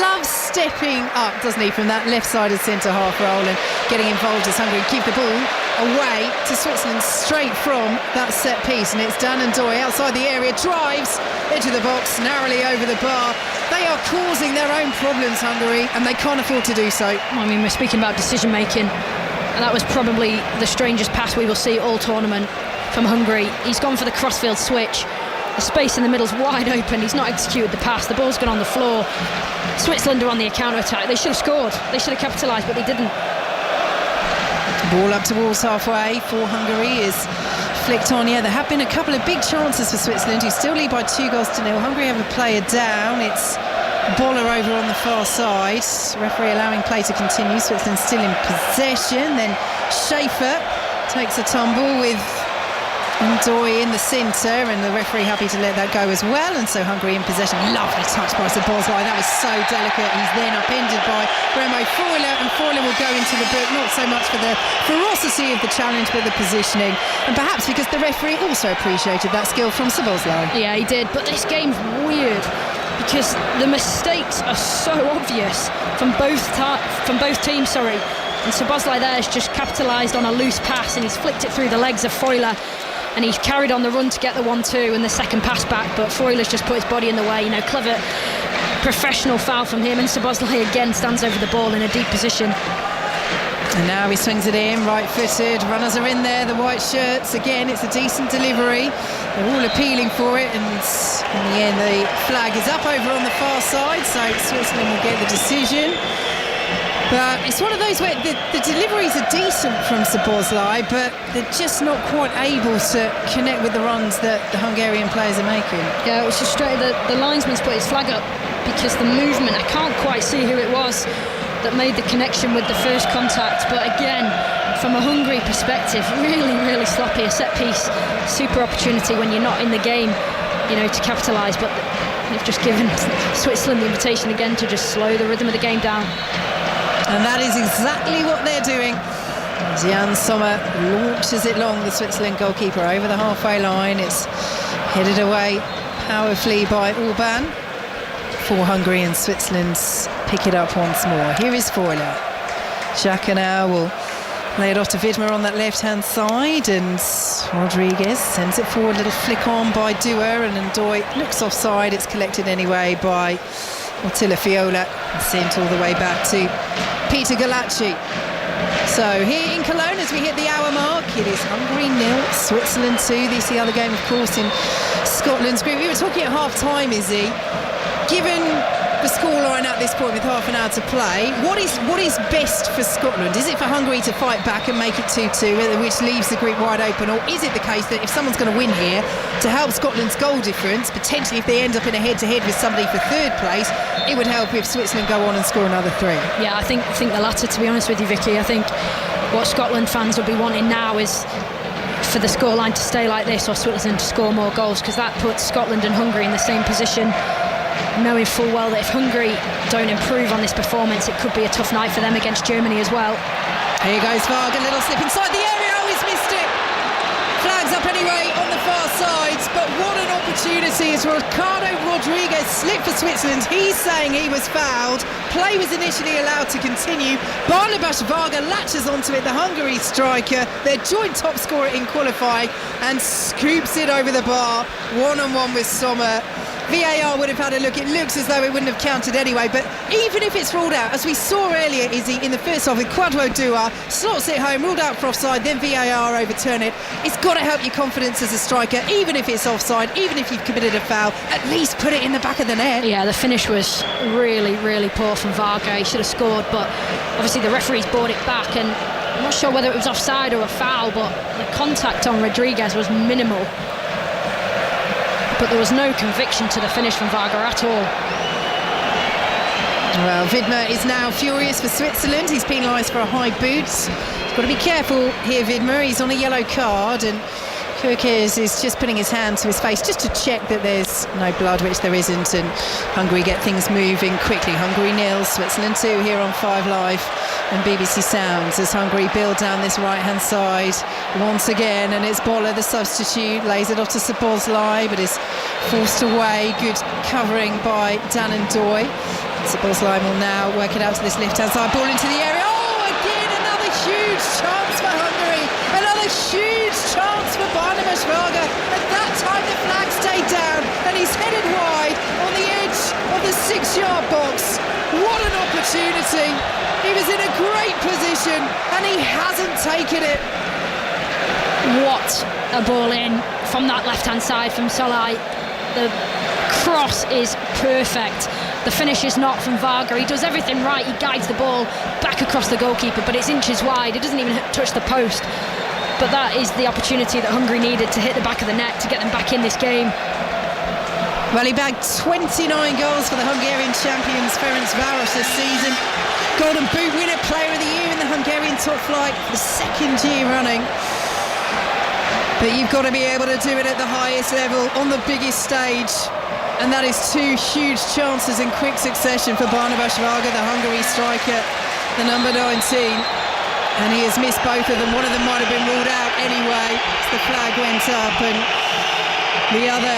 loves stepping up, doesn't he, from that left-sided centre half role and getting involved as Hungary keep the ball away to Switzerland straight from that set piece. And it's Dan and Doy outside the area, drives edge of the box, narrowly over the bar. They are causing their own problems, Hungary, and they can't afford to do so.
I mean, we're speaking about decision making, and that was probably the strangest pass we will see all tournament from Hungary. He's gone for the crossfield switch. The space in the middle's wide open. He's not executed the pass. The ball's gone on the floor. Switzerland are on the counter-attack. They should have scored. They should have capitalised, but they didn't.
Ball up towards halfway for Hungary is flicked on. Yeah, there have been a couple of big chances for Switzerland, who still lead by 2-0. Hungary have a player down. It's Boller over on the far side. Referee allowing play to continue. Switzerland still in possession. Then Schaefer takes a tumble with Ndoye in the centre, and the referee happy to let that go as well. And so Hungary in possession. Lovely touch by Szoboszlai. That was so delicate. He's then upended by Remo Freuler, and Freuler will go into the book, not so much for the ferocity of the challenge, but the positioning, and perhaps because the referee also appreciated that skill from Szoboszlai.
Yeah, he did. But this game's weird because the mistakes are so obvious from both teams. And Szoboszlai there has just capitalised on a loose pass, and he's flicked it through the legs of Freuler, and he's carried on the run to get the 1-2 and the second pass back, but Freuler's just put his body in the way. Clever professional foul from him, and Szoboszlai again stands over the ball in a deep position.
And now he swings it in, right-footed. Runners are in there, the white shirts. Again, it's a decent delivery. They're all appealing for it, and in the end the flag is up over on the far side, so Switzerland will get the decision. But it's one of those where the deliveries are decent from Szoboszlai, but they're just not quite able to connect with the runs that the Hungarian players are making.
Yeah, it was just straight. The linesman's put his flag up because the movement, I can't quite see who it was that made the connection with the first contact. But again, from a Hungary perspective, really, really sloppy. A set piece, super opportunity when you're not in the game, to capitalise. But they've just given Switzerland the invitation again to just slow the rhythm of the game down.
And that is exactly what they're doing. Jan Sommer launches it long, the Switzerland goalkeeper, over the halfway line. It's headed away powerfully by Orban for Hungary, and Switzerland pick it up once more. Here is Freuler. Xhaka now will lay it off to Widmer on that left-hand side, and Rodriguez sends it forward, a little flick on by Dua, and Ndoye looks offside. It's collected anyway by Attila Fiola, and sent all the way back to Peter Galacci. So here in Cologne, as we hit the hour mark, it is Hungary 0, Switzerland 2. This is the other game, of course, in Scotland's group. We were talking at half-time, Izzy. Given the scoreline at this point with half an hour to play, what is best for Scotland? Is it for Hungary to fight back and make it 2-2, which leaves the group wide open, or is it the case that if someone's going to win here, to help Scotland's goal difference, potentially if they end up in a head-to-head with somebody for third place, it would help if Switzerland go on and score another 3?
Yeah, I think the latter, to be honest with you, Vicky. I think what Scotland fans will be wanting now is for the scoreline to stay like this, or Switzerland to score more goals, because that puts Scotland and Hungary in the same position, knowing full well that if Hungary don't improve on this performance, it could be a tough night for them against Germany as well.
Here goes Varga, little slip inside the area. Oh, he's missed it. Flags up anyway on the far sides, but what an opportunity as Ricardo Rodriguez slipped for Switzerland. He's saying he was fouled. Play was initially allowed to continue. Barnabas Varga latches onto it, the Hungary striker, their joint top scorer in qualifying, and scoops it over the bar, one-on-one with Sommer. VAR would have had a look. It looks as though it wouldn't have counted anyway, but even if it's ruled out, as we saw earlier, Izzy, in the first half with Kwadwo Dua, slots it home, ruled out for offside, then VAR overturn it. It's got to help your confidence as a striker, even if it's offside, even if you've committed a foul, at least put it in the back of the net.
Yeah, the finish was really, really poor from Varga. He should have scored, but obviously the referees brought it back, and I'm not sure whether it was offside or a foul, but the contact on Rodriguez was minimal. But there was no conviction to the finish from Varga at all.
Well, Widmer is now furious for Switzerland. He's penalised for a high boot. He's got to be careful here, Widmer. He's on a yellow card, and Kirkes is just putting his hand to his face just to check that there's no blood, which there isn't, and Hungary get things moving quickly. Hungary 0, Switzerland 2 here on 5 Live and BBC Sounds as Hungary build down this right-hand side once again, and it's Boller, the substitute, lays it off to Szoboszlai, but is forced away. Good covering by Dan and Doy. Szoboszlai will now work it out to this left-hand side, ball into the area. Oh, again, another huge chance for Hungary. Another huge chance for Barnabas Varga. At that time, the flag stayed down, and he's headed wide on the edge of the 6-yard box. What an opportunity. He was in a great position, and he hasn't taken it.
What a ball in from that left-hand side from Solai. The cross is perfect. The finish is not from Varga. He does everything right. He guides the ball back across the goalkeeper, but it's inches wide. It doesn't even touch the post. But that is the opportunity that Hungary needed to hit the back of the net to get them back in this game.
Well, he bagged 29 goals for the Hungarian champions Ferencváros this season. Golden Boot winner, Player of the Year in the Hungarian top flight for the 2nd year running. But you've got to be able to do it at the highest level on the biggest stage. And that is 2 huge chances in quick succession for Barnabas Varga, the Hungary striker, the number 19. And he has missed both of them. One of them might have been ruled out anyway as the flag went up, and the other,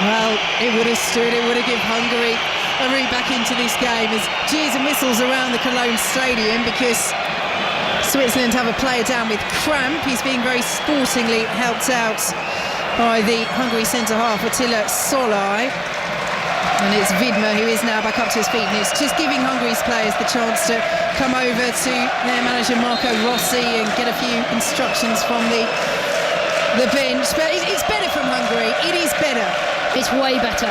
well, it would have stood. It would have given Hungary a route back into this game as cheers and whistles around the Cologne stadium, because Switzerland have a player down with cramp. He's being very sportingly helped out by the Hungary centre-half, Attila Szolai. And it's Widmer who is now back up to his feet, and it's just giving Hungary's players the chance to come over to their manager Marco Rossi and get a few instructions from the bench. But it's better from Hungary. It is better.
It's way better.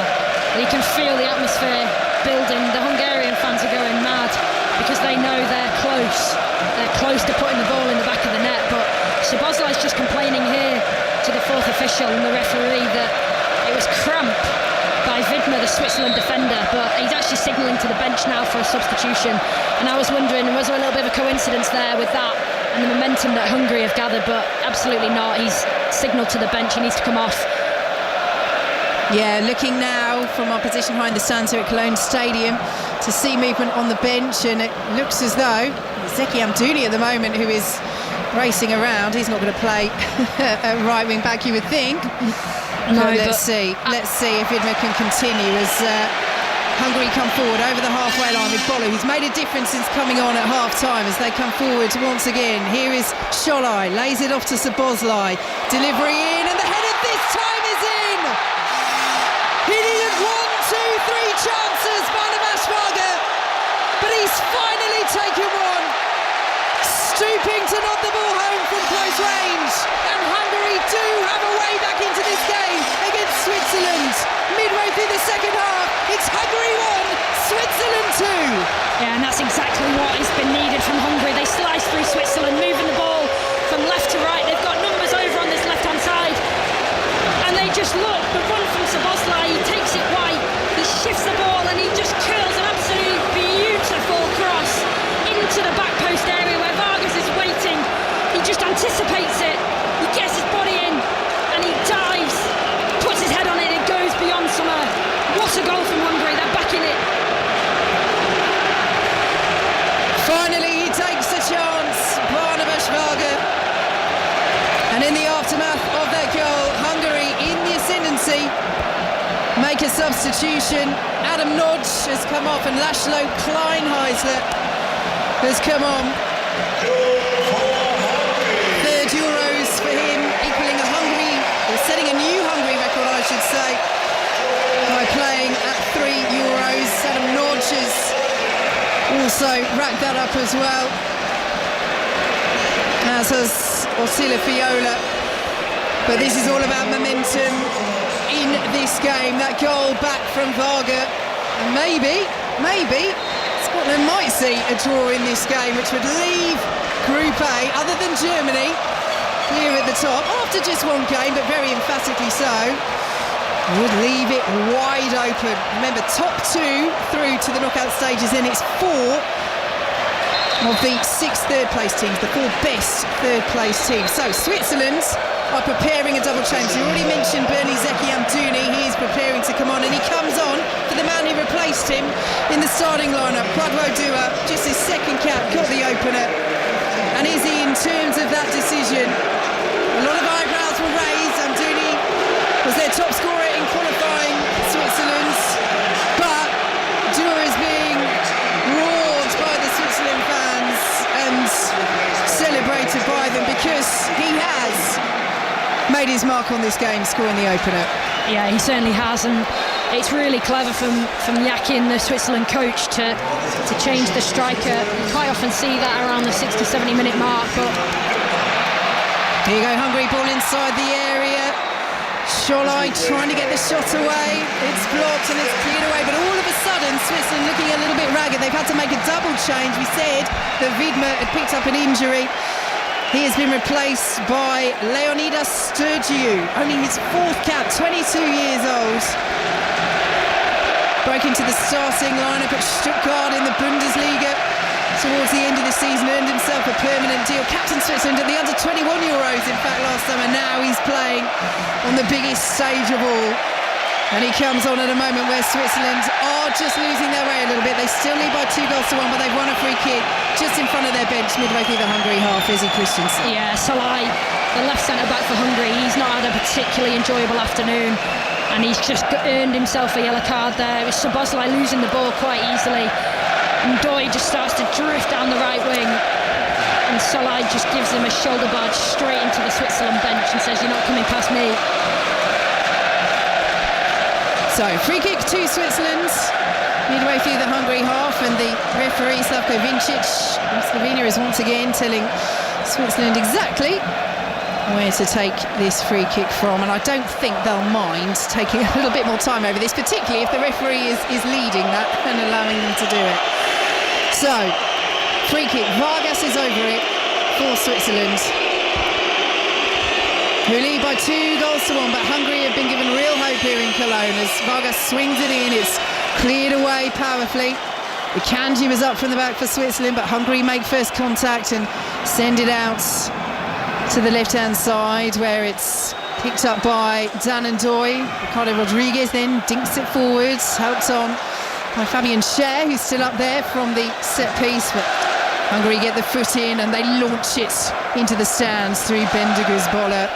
You can feel the atmosphere building. The Hungarian fans are going mad because they know they're close. They're close to putting the ball in the back of the net. But Szoboszlai's just complaining here to the 4th official and the referee that it was cramp by Widmer, the Switzerland defender, but he's actually signalling to the bench now for a substitution. And I was wondering, was there a little bit of a coincidence there with that and the momentum that Hungary have gathered? But absolutely not. He's signalled to the bench, he needs to come off.
Yeah, looking now from our position behind the stands here at Cologne Stadium to see movement on the bench, and it looks as though Zeki Amdouni at the moment, who is racing around, he's not going to play a right wing back, you would think.
No,
let's see if Widmer can continue as Hungary come forward over the halfway line with Boller, who's made a difference since coming on at half-time as they come forward once again. Here is Szolai, lays it off to Szoboszlai, delivery in, and the header this time is in! He needed 1, 2, 3 chances, Barnabas Varga, but he's finally taken one. stage, and Hungary do have a way back into this game against Switzerland. Midway through the second half, it's Hungary 1, Switzerland 2.
Yeah, and that's exactly what has been needed from Hungary. They slice through Switzerland, moving the ball from left to right. They've got numbers over on this left-hand side, and they just look. The run from Szoboszlai, he takes it wide, he shifts the ball, and he just curls an absolutely beautiful cross into the back post area where Vargas is waiting. He just anticipates it, he gets his body in, and he dives, puts his head on it, and it goes beyond Summer. What a goal from Hungary, they're back in it.
Finally, he takes a chance, Barnabas Varga. And in the aftermath of that goal, Hungary in the ascendancy make a substitution. Adam Nodge has come off and Laszlo Kleinheisler has come on. Third Euros for him, equaling a Hungary, or setting a new Hungary record, I should say, by playing at 3 Euros. Adam Nodge has also racked that up as well, as has Orsila Fiola. But this is all about momentum in this game. That goal back from Varga, and maybe Scotland might see a draw in this game, which would leave Group A, other than Germany, clear at the top after just one game, but very emphatically so. Would leave it wide open. Remember, top 2 through to the knockout stages, and it's 4 of the 6 third-place teams, the 4 best third-place teams. So Switzerland are preparing a double change. You already mentioned Bernie Zeki Amdouni. He is preparing to come on, and he comes on for the man who replaced him in the starting lineup, Kwadwo Dua. Just his second cap, got the opener. And Izzy, in terms of that decision, a lot of eyebrows were raised. Amdouni was their top scorer in qualifying Switzerland, but Dua is being roared by the Switzerland fans and celebrated by them because he has made his mark on this game, scoring the opener.
Yeah, he certainly has, and it's really clever from Yakin, the Switzerland coach, to change the striker. You quite often see that around the 60-70 minute mark, but
here you go, Hungary ball inside the area. Scholai trying to get the shot away. It's blocked and it's cleared away, but all of a sudden Switzerland looking a little bit ragged. They've had to make a double change. We said that Widmer had picked up an injury. He has been replaced by Leonidas Sturgiu, only his 4th cap, 22 years old. Broke into the starting lineup at Stuttgart in the Bundesliga towards the end of the season, earned himself a permanent deal. Captain Switzerland at the under-21 Euros, in fact, last summer. Now he's playing on the biggest stage of all. And he comes on at a moment where Switzerland are just losing their way a little bit. They still lead by 2-1, but they've won a free kick just in front of their bench midway through the Hungary half. Izzy Christiansen.
Yeah, Salai, the left centre-back for Hungary, he's not had a particularly enjoyable afternoon, and he's just earned himself a yellow card there. It was Szoboszlai losing the ball quite easily, and Doi just starts to drift down the right wing, and Salai just gives him a shoulder barge straight into the Switzerland bench and says, "You're not coming past me."
So, free kick to Switzerland, midway through the Hungary half, and the referee, Slavko Vincic from Slovenia, is once again telling Switzerland exactly where to take this free kick from, and I don't think they'll mind taking a little bit more time over this, particularly if the referee is leading that and allowing them to do it. So, free kick, Vargas is over it for Switzerland, who lead by 2-1, but Hungary have been given real hope here in Cologne as Vargas swings it in. It's cleared away powerfully. Ikanji was up from the back for Switzerland, but Hungary make first contact and send it out to the left-hand side, where it's picked up by Dan and Doi. Ricardo Rodriguez then dinks it forwards, helped on by Fabian Schär, who's still up there from the set piece, but Hungary get the foot in and they launch it into the stands through Bendiger's Boller.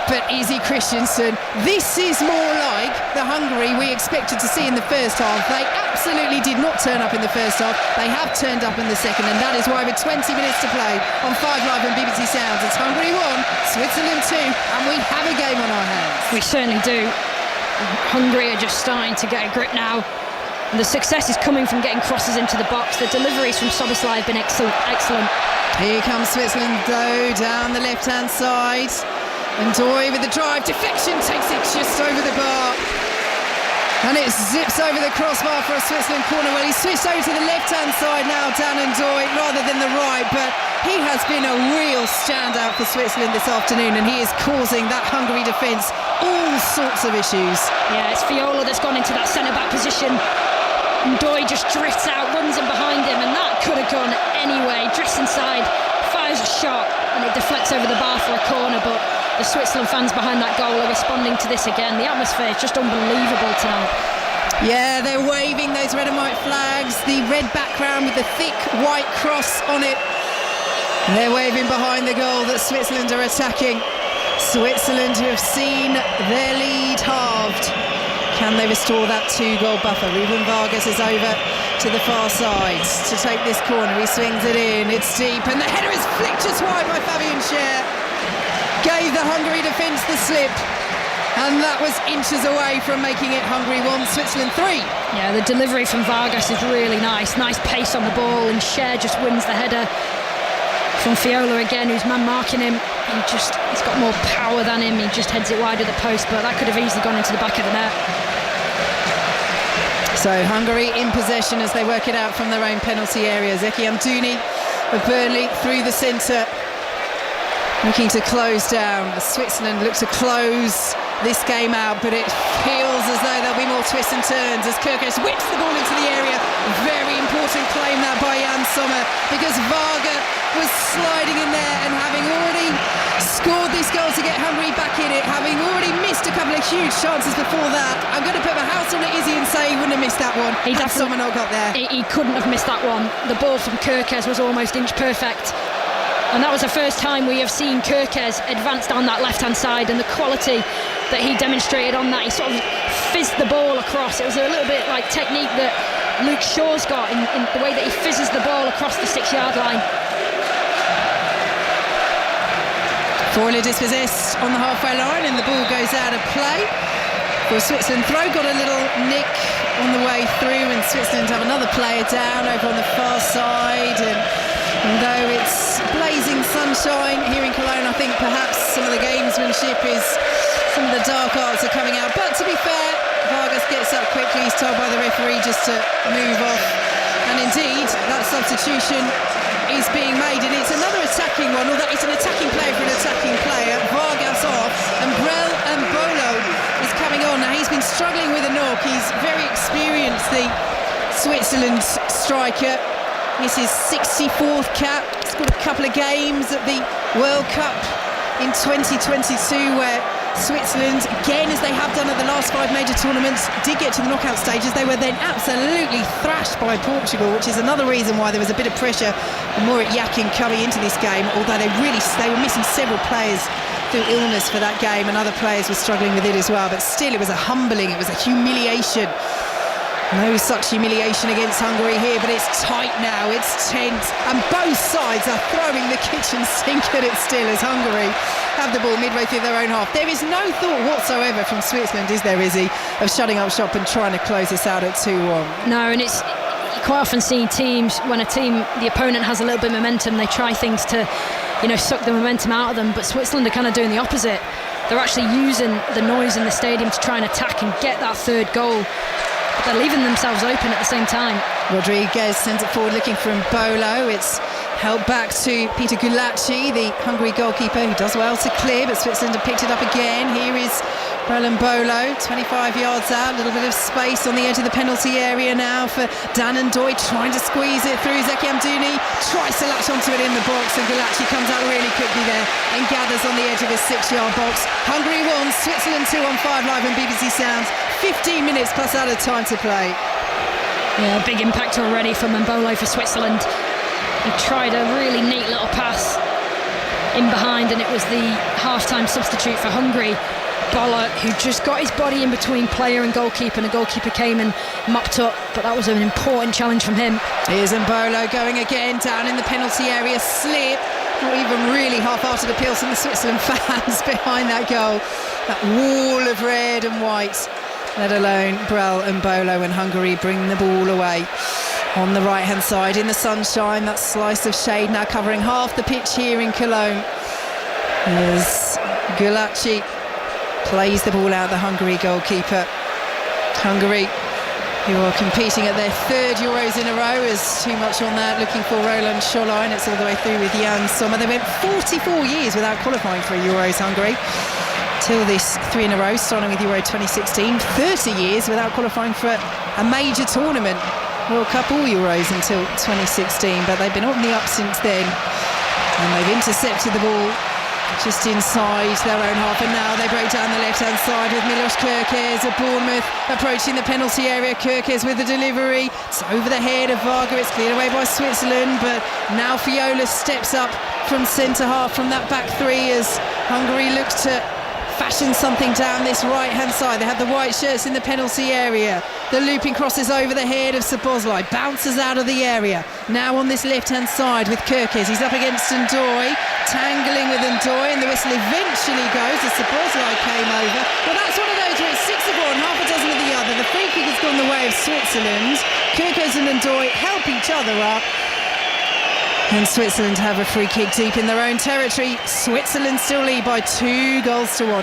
But Izzy Christiansen, this is more like the Hungary we expected to see in the first half. They absolutely did not turn up in the first half. They have turned up in the second, and that is why with 20 minutes to play on 5 Live and BBC Sounds, it's Hungary 1, Switzerland 2, and we have a game on our hands.
We certainly do. Hungary are just starting to get a grip now. And the success is coming from getting crosses into the box. The deliveries from Szoboszlai have been excellent.
Here comes Switzerland though, down the left-hand side. And Doy with the drive, deflection, takes it just over the bar. And it zips over the crossbar for a Switzerland corner. Well, he's switched over to the left-hand side now, Dan and Doy, rather than the right. But he has been a real standout for Switzerland this afternoon, and he is causing that Hungary defence all sorts of issues.
Yeah, it's Viola that's gone into that centre-back position. And Doy just drifts out, runs in behind him, and that could have gone anyway. Drifts inside, fires a shot, and it deflects over the bar for a corner. But the Switzerland fans behind that goal are responding to this again. The atmosphere is just unbelievable tonight.
Yeah, they're waving those red and white flags, the red background with the thick white cross on it. And they're waving behind the goal that Switzerland are attacking. Switzerland, who have seen their lead halved. Can they restore that 2-goal buffer? Ruben Vargas is over to the far side to take this corner. He swings it in, it's deep, and the header is flicked just wide by Fabian Schär. Gave the Hungary defence the slip, and that was inches away from making it Hungary 1, Switzerland 3.
Yeah, the delivery from Vargas is really nice pace on the ball, and Schär just wins the header from Viola again, who's man marking him. He's got more power than him. He just heads it wide of the post, but that could have easily gone into the back of the net.
So Hungary in possession as they work it out from their own penalty area. Zeki Amdouni of Burnley through the centre, looking to close down. Switzerland look to close this game out, but it feels as though there'll be more twists and turns as Kirkes whips the ball into the area. Very important claim that by Jan Sommer, because Varga was sliding in there, and having already scored this goal to get Hungary back in it, having already missed a couple of huge chances before that, I'm going to put my house on it, Izzy, and say he wouldn't have missed that one. Had Sommer not got there.
He couldn't have missed that one. The ball from Kirkes was almost inch perfect. And that was the first time we have seen Kirkes advance down that left-hand side, and the quality that he demonstrated on that. He sort of fizzed the ball across. It was a little bit like technique that Luke Shaw's got in the way that he fizzes the ball across the 6-yard line.
Foyler dispossessed on the halfway line, and the ball goes out of play for a Switzerland throw. Got a little nick on the way through, and Switzerland have another player down over on the far side. And although it's blazing sunshine here in Cologne, I think perhaps some of the gamesmanship is, some of the dark arts are coming out. But to be fair, Vargas gets up quickly. He's told by the referee just to move off, and indeed that substitution is being made, and it's another attacking one, although it's an attacking player for an attacking player. Vargas off, and Brel and Bolo is coming on. Now he's been struggling with a knock. He's very experienced, the Switzerland striker. This is 64th cap. He's got a couple of games at the World Cup in 2022 where Switzerland, again as they have done at the last 5 major tournaments, did get to the knockout stages. They were then absolutely thrashed by Portugal, which is another reason why there was a bit of pressure on Murat Yakin coming into this game, although they were missing several players through illness for that game, and other players were struggling with it as well. But still, it was a humbling, it was a humiliation. No such humiliation against Hungary here, but it's tight now, it's tense, and both sides are throwing the kitchen sink at it still as Hungary have the ball midway through their own half. There is no thought whatsoever from Switzerland, is there, Izzy, of shutting up shop and trying to close this out at 2-1.
No, and it's quite often seen teams, when the opponent has a little bit of momentum, they try things to, suck the momentum out of them, but Switzerland are kind of doing the opposite. They're actually using the noise in the stadium to try and attack and get that third goal. But they're leaving themselves open at the same time.
Rodriguez sends it forward looking for Mbolo. It's held back to Peter Gulacsi, the Hungary goalkeeper, who does well to clear, but Switzerland have picked it up again. Here is Mbolo, 25 yards out, a little bit of space on the edge of the penalty area now for Dan and Doy, trying to squeeze it through. Zeki Amdouni tries to latch onto it in the box, and Gulacsi comes out really quickly there and gathers on the edge of his 6-yard box. Hungary 1, Switzerland 2 on 5 live on BBC Sounds. 15 minutes plus added time to play.
Yeah, big impact already from Mbolo for Switzerland. He tried a really neat little pass in behind, and it was the half-time substitute for Hungary, Boller, who just got his body in between player and goalkeeper, and the goalkeeper came and mopped up, but that was an important challenge from him.
Here's Mbolo going again down in the penalty area, slip, not even really half-hearted appeals from the Switzerland fans behind that goal. That wall of red and white, let alone Brel and Bolo, and Hungary bring the ball away. on the right-hand side in the sunshine. That slice of shade now covering half the pitch here in Cologne as Gulacsi plays the ball out, the Hungary goalkeeper. Hungary, who are competing at their third Euros in a row, is too much on that, looking for Roland Scholler, and it's all the way through with Jan Sommer. They went 44 years without qualifying for a Euros, Hungary, till this 3 in a row, starting with Euro 2016. 30 years without qualifying for a major tournament, World Cup or Euros, until 2016, but they've been on the up since then, and they've intercepted the ball just inside their own half, and now they break down the left-hand side with Milos Kerkez of Bournemouth approaching the penalty area. Kerkez with the delivery, it's over the head of Varga, it's cleared away by Switzerland, but now Fiola steps up from centre half from that back three as Hungary looks to fashion something down this right-hand side. They have the white shirts in the penalty area. The looping crosses over the head of Szoboszlai, bounces out of the area. Now on this left-hand side with Kerkez, he's up against Ndoye, tangling with Ndoye, and the whistle eventually goes as Szoboszlai came over. Well, that's one of those where it's 6 of one, half a dozen of the other. The free kick has gone the way of Switzerland. Kerkez and Ndoye help each other up, and Switzerland have a free kick deep in their own territory. Switzerland still lead by 2-1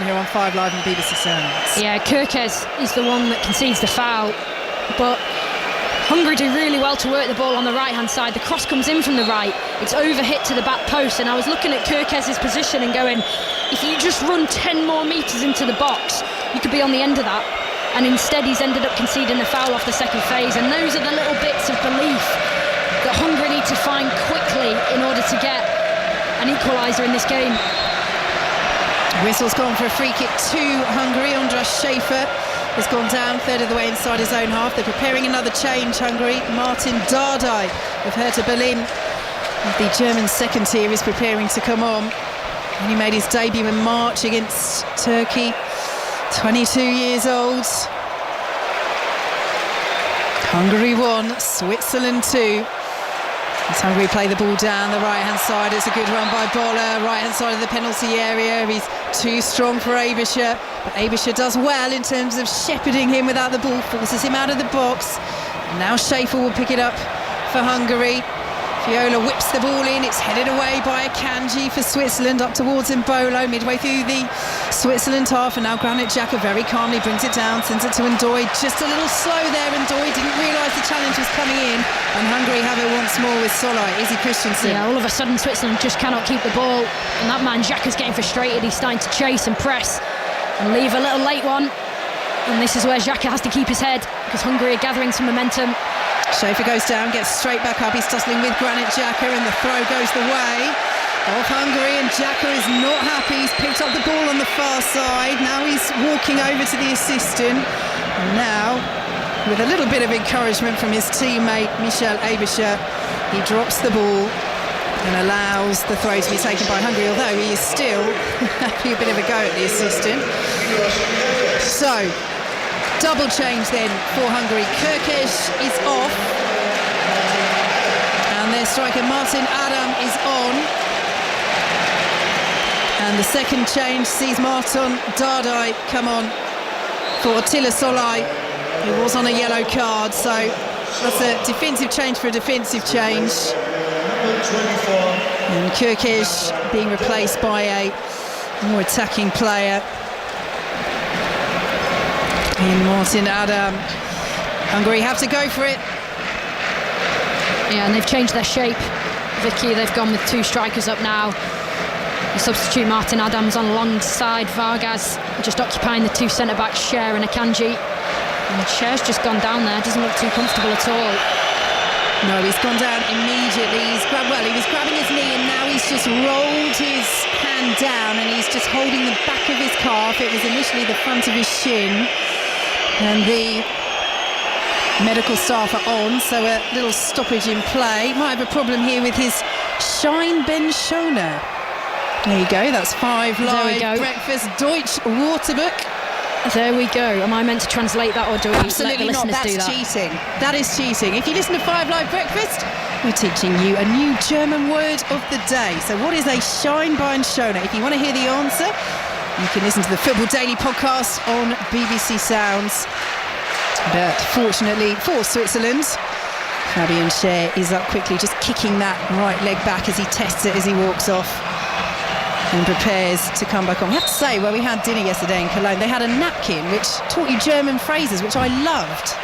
here on 5 Live and BBC Sounds.
Yeah, Kerkez is the one that concedes the foul, but Hungary do really well to work the ball on the right-hand side. The cross comes in from the right, it's overhit to the back post, and I was looking at Kerkez's position and going, if you just run 10 more metres into the box, you could be on the end of that. And instead he's ended up conceding a foul off the second phase, and those are the little bits of belief that Hungary need to find quickly in order to get an equaliser in this game.
Whistle's gone for a free kick to Hungary. Andras Schaefer has gone down, third of the way inside his own half. They're preparing another change, Hungary. Martin Dardai of Hertha Berlin, the German second tier, is preparing to come on. And he made his debut in March against Turkey, 22 years old. Hungary 1, Switzerland 2. As Hungary play the ball down the right-hand side, it's a good run by Boller, right-hand side of the penalty area. He's too strong for Aebischer, but Aebischer does well in terms of shepherding him without the ball, forces him out of the box. And now Schaefer will pick it up for Hungary. Fiola whips the ball in, it's headed away by Akanji for Switzerland, up towards Mbolo, midway through the Switzerland half, and now Granit Xhaka very calmly brings it down, sends it to Ndoye, just a little slow there. Ndoye didn't realise the challenge was coming in, and Hungary have it once more with Solai. Izzy Christiansen.
Yeah, all of a sudden Switzerland just cannot keep the ball, and that man Xhaka's getting frustrated. He's starting to chase and press and leave a little late one, and this is where Xhaka has to keep his head, because Hungary are gathering some momentum.
Schaefer goes down, gets straight back up, he's tussling with Granit Xhaka, and the throw goes the way of Hungary, and Xhaka is not happy. He's picked up the ball on the far side, now he's walking over to the assistant, and now with a little bit of encouragement from his teammate Michel Aebischer, he drops the ball and allows the throw to be taken by Hungary, although he is still having a bit of a go at the assistant. So double change then for Hungary. Kerkez is off, and their striker Martin Adam is on. And the second change sees Martin Dardai come on for Attila Solai, who was on a yellow card. So that's a defensive change for a defensive change. And Kerkez being replaced by a more attacking player in Martin Adam. Hungary have to go for it.
Yeah, and they've changed their shape. Vicki, they've gone with 2 strikers up now. The substitute Martin Adams on alongside Vargas, just occupying the 2 centre-backs, Scher and Akanji. And Scher's just gone down there, doesn't look too comfortable at all.
No, he's gone down immediately. He was grabbing his knee, and now he's just rolled his hand down, and he's just holding the back of his calf. It was initially the front of his shin. And the medical staff are on, so a little stoppage in play. Might have a problem here with his Shine Ben Schoner. There you go, that's 5 Live Breakfast Deutsch Waterbook.
There we go. Am I meant to translate that, or do we let the listeners
not. That's
do that?
Cheating. That is cheating. If you listen to 5 Live Breakfast, we're teaching you a new German word of the day. So what is a Shine Ben Schoner? If you want to hear the answer, you can listen to the Football Daily podcast on BBC Sounds. But fortunately for Switzerland, Fabian Schär is up quickly, just kicking that right leg back as he tests it as he walks off and prepares to come back on. We have to say, we had dinner yesterday in Cologne, they had a napkin which taught you German phrases, which I loved.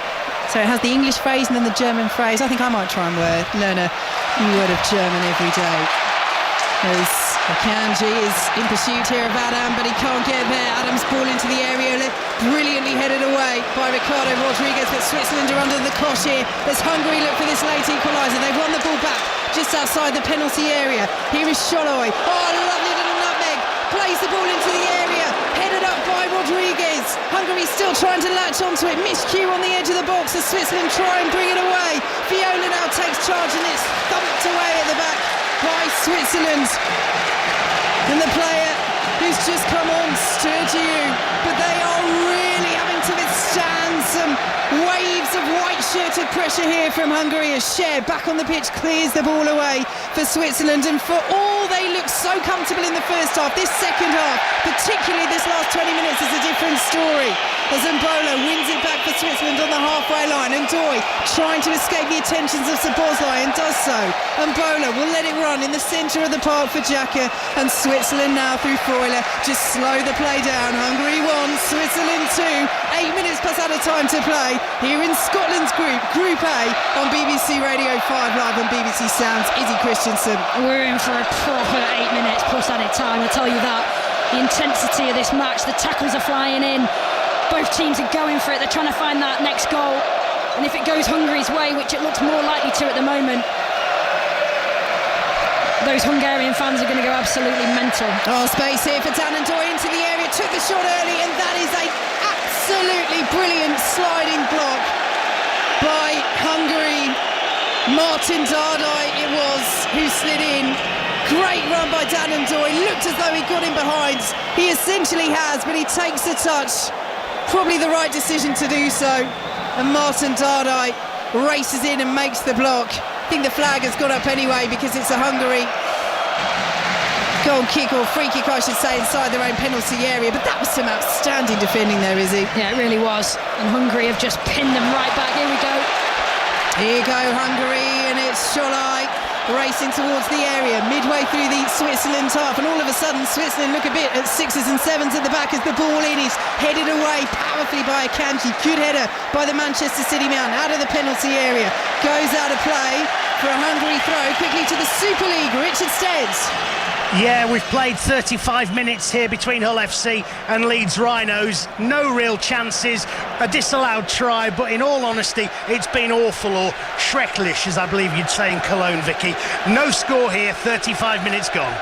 So it has the English phrase and then the German phrase. I think I might try and learn a new word of German every day. As Akanji is in pursuit here of Adam, but he can't get there. Adam's ball into the area, brilliantly headed away by Ricardo Rodriguez, but Switzerland are under the cosh here. There's Hungary look for this late equaliser. They've won the ball back just outside the penalty area. Here is Sholoi. Oh, lovely little nutmeg. Plays the ball into the area, headed up by Rodriguez. Hungary still trying to latch onto it. Miscue on the edge of the box as Switzerland try and bring it away. Viola now takes charge and it's thumped away at the back by Switzerland. And the player who's just come on, Sturgeon, but they are really having to withstand some waves of white-shirted pressure here from Hungary as Schär back on the pitch clears the ball away for Switzerland. And for all they look so comfortable in the first half, this second half, particularly this last 20 minutes, is a different story. As Mbolo wins it back for Switzerland on the halfway line, and Doi trying to escape the attentions of Szoboszlai and does so. Mbolo will let it run in the centre of the park for Xhaka, and Switzerland now through Freuler just slow the play down. Hungary 1, Switzerland 2, 8 minutes plus out of time to play here in Scotland's Group A on BBC Radio 5 Live on BBC Sounds. Izzy Christiansen.
We're in for a proper 8 minutes plus added time, I tell you that. The intensity of this match, the tackles are flying in. Both teams are going for it. They're trying to find that next goal. And if it goes Hungary's way, which it looks more likely to at the moment, those Hungarian fans are going to go absolutely mental.
Oh, space here for Dan and Doi into the area. Took the shot early, and that is a absolutely brilliant sliding block by Hungary. Martin Dardai it was who slid in. Great run by Dan and Doi. Looked as though he got him behind. He essentially has, but he takes a touch. Probably the right decision to do so. And Martin Dardai races in and makes the block. I think the flag has gone up anyway because it's a Hungary goal kick, or free kick I should say, inside their own penalty area. But that was some outstanding defending there, Izzy.
Yeah, it really was. And Hungary have just pinned them right back. Here we go.
Here go Hungary, and it's Sholai racing towards the area midway through the Switzerland half, and all of a sudden Switzerland look a bit at 6s and 7s at the back as the ball in is headed away powerfully by Akanji. Good header by the Manchester City man out of the penalty area, goes out of play for a Hungary throw quickly to the Super League. Richard Steads.
Yeah, we've played 35 minutes here between Hull FC and Leeds Rhinos. No real chances, a disallowed try, but in all honesty, it's been awful, or schrecklich, as I believe you'd say in Cologne, Vicki. No score here, 35 minutes gone.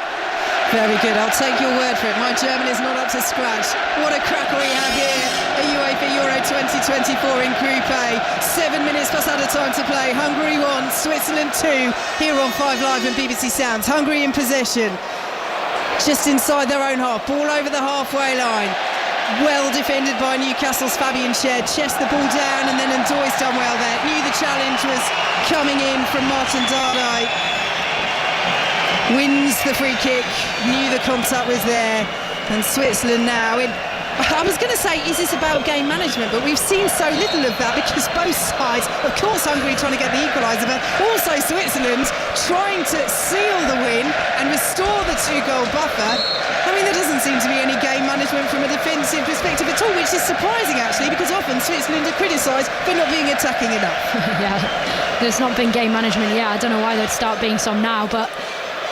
Very good, I'll take your word for it. My German is not up to scratch. What a cracker we have here at UEFA Euro 2024 in Group A. 7 minutes plus out of time to play. Hungary 1, Switzerland 2, here on 5 Live and BBC Sounds. Hungary in possession, just inside their own half, ball over the halfway line. Well defended by Newcastle's Fabian Schär, chests the ball down, and then Ndoi's done well there. Knew the challenge was coming in from Martin Dardai. Wins the free kick, knew the contact was there, and Switzerland now in. I was going to say, is this about game management? But we've seen so little of that because both sides, of course Hungary trying to get the equaliser, but also Switzerland trying to seal the win and restore the 2-goal buffer. I mean, there doesn't seem to be any game management from a defensive perspective at all, which is surprising actually, because often Switzerland are criticised for not being attacking enough.
Yeah, there's not been game management. Yeah, I don't know why there'd start being some now, but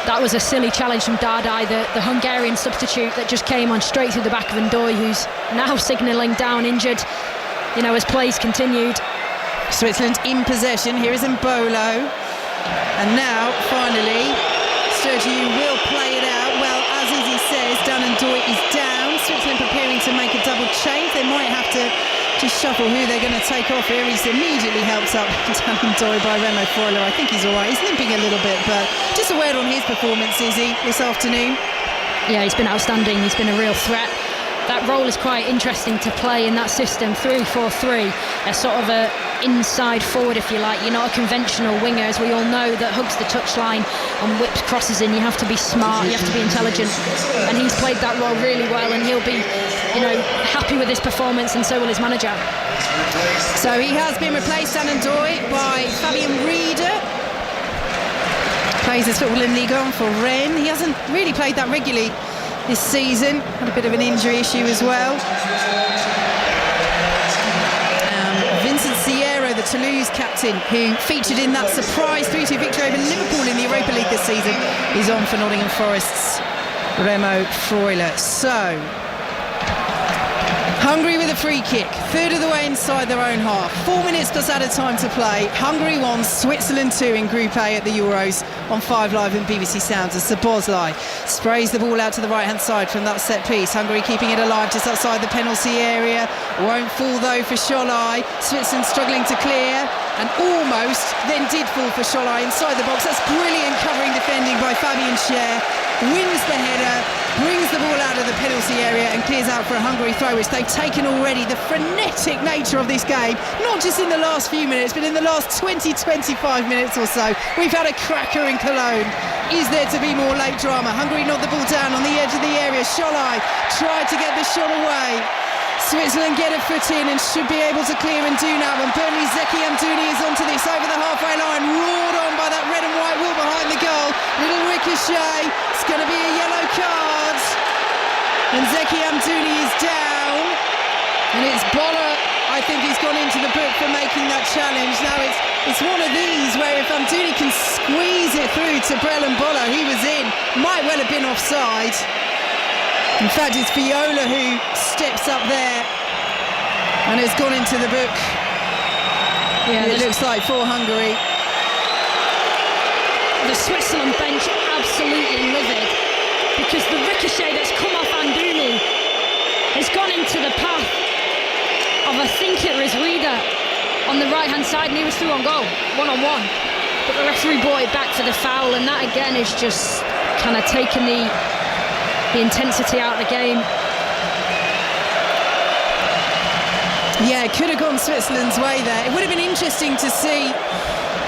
that was a silly challenge from Dardai, the Hungarian substitute that just came on straight through the back of Ndoi, who's now signalling down injured, as plays continued.
Switzerland in possession. Here is Mbolo. And now, finally, Sturgeon will play it out. Well, as Izzy says, Dan Ndoi is down. Switzerland preparing to make a double change. They might have to shuffle who they're going to take off here. He's immediately helped up Dan Ndoi by Remo Freuler. I think he's all right. He's limping a little bit, but just a word on his performance, Izzy, this afternoon.
Yeah, he's been outstanding. He's been a real threat. That role is quite interesting to play in that system, 3-4-3. A sort of a inside forward, if you like. You're not a conventional winger, as we all know, that hugs the touchline and whips crosses in. You have to be smart, you have to be intelligent, and he's played that role really well, and he'll be, happy with his performance, and so will his manager.
So he has been replaced, Anandoy, by Fabian Rieder. Plays his football in Ligue 1 for Rennes. He hasn't really played that regularly this season. Had a bit of an injury issue as well. Vincent Sierra, the Toulouse captain, who featured in that surprise 3-2 victory over Liverpool in the Europa League this season, is on for Nottingham Forest's Remo Freuler. So, Hungary with a free kick, third of the way inside their own half. 4 minutes plus added time to play. Hungary 1, Switzerland 2 in Group A at the Euros on 5 Live and BBC Sounds as Szoboszlai sprays the ball out to the right-hand side from that set piece. Hungary keeping it alive just outside the penalty area. Won't fall though for Scholai. Switzerland struggling to clear and almost then did fall for Scholai inside the box. That's brilliant covering defending by Fabian Schär. Wins the header, brings the ball out of the penalty area and clears out for a Hungary throw, which they've taken already. The frenetic nature of this game, not just in the last few minutes, but in the last 20-25 minutes or so. We've had a cracker in Cologne. Is there to be more late drama? Hungary knocked the ball down on the edge of the area. Scholai tried to get the shot away. Switzerland get a foot in and should be able to clear and do now. And Burnley's Zeki Amdouni is onto this over the halfway line, roared on by that red and white wall behind the goal. Little ricochet. It's going to be a yellow card. And Zeki Amdouni is down. And it's Boller, I think, he's gone into the book for making that challenge. Now it's one of these where if Amdouni can squeeze it through to Brelon Boller, he was in. Might well have been offside. In fact, it's Viola who steps up there and has gone into the book. Yeah, it looks like for Hungary.
The Switzerland bench absolutely livid because the ricochet that's come off Amdouni has gone into the path of, I think it was Rieder on the right-hand side, and he was through on goal, one-on-one. But the referee brought it back for the foul, and that again is just kind of taking the intensity out of the game.
Yeah, it could have gone Switzerland's way there. It would have been interesting to see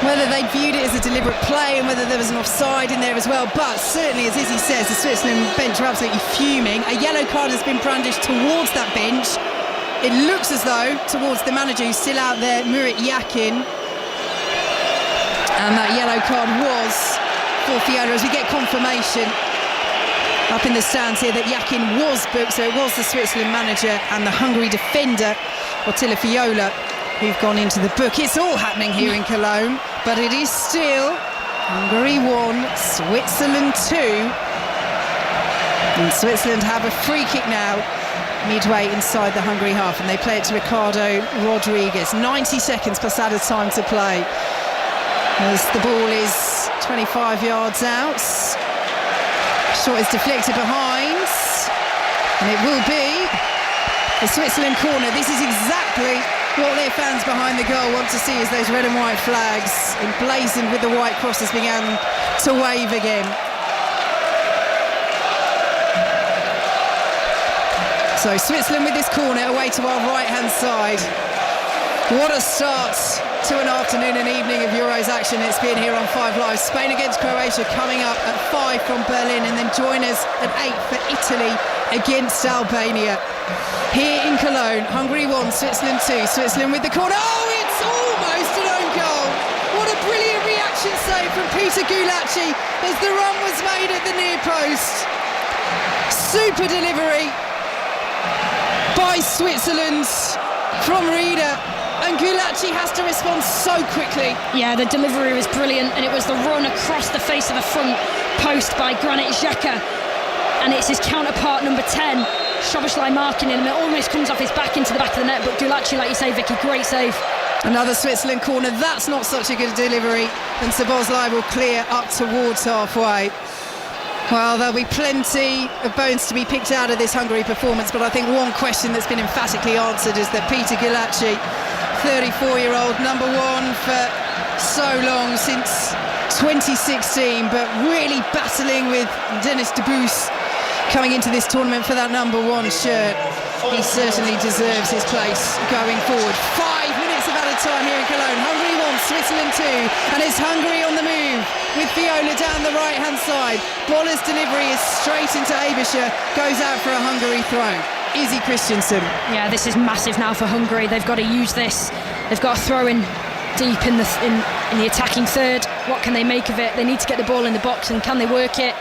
whether they'd viewed it as a deliberate play and whether there was an offside in there as well. But certainly, as Izzy says, the Switzerland bench are absolutely fuming. A yellow card has been brandished towards that bench. It looks as though towards the manager who's still out there, Murat Yakin. And that yellow card was for Fiona as we get confirmation up in the stands here that Yakin was booked, so it was the Switzerland manager and the Hungary defender Attila Viola who've gone into the book. It's all happening here in Cologne, but it is still Hungary 1, Switzerland 2, and Switzerland have a free kick now midway inside the Hungary half, and they play it to Ricardo Rodriguez. 90 seconds plus added time to play as the ball is 25 yards out. Shot is deflected behind, and it will be the Switzerland corner. This is exactly what their fans behind the goal want to see, is those red and white flags emblazoned with the white crosses began to wave again. So Switzerland with this corner away to our right-hand side. What a start to an afternoon and evening of Euros action it's been here on 5 Live. Spain against Croatia coming up at 5 from Berlin, and then join us at 8 for Italy against Albania. Here in Cologne, Hungary 1, Switzerland 2. Switzerland with the corner. Oh, it's almost an own goal. What a brilliant reaction save from Peter Gulacsi as the run was made at the near post. Super delivery by Switzerland from Rieder. And Gulacsi has to respond so quickly.
Yeah, the delivery was brilliant, and it was the run across the face of the front post by Granit Xhaka, and it's his counterpart number 10, Szoboszlai, marking him. It almost comes off his back into the back of the net, but Gulacsi, like you say, Vicky, great save.
Another Switzerland corner. That's not such a good delivery, and Szoboszlai will clear up towards halfway. Well, there'll be plenty of bones to be picked out of this Hungary performance, but I think one question that's been emphatically answered is that Peter Gulacsi, 34-year-old, number 1 for so long, since 2016, but really battling with Dennis de Boos coming into this tournament for that number 1 shirt. He certainly deserves his place going forward. 5 minutes of added time here in Switzerland 2, and it's Hungary on the move with Viola down the right-hand side. Boller's delivery is straight into Abischer, goes out for a Hungary throw. Izzy Christiansen.
Yeah, this is massive now for Hungary. They've got to use this. They've got to throw in deep in the attacking third. What can they make of it? They need to get the ball in the box, and can they work it?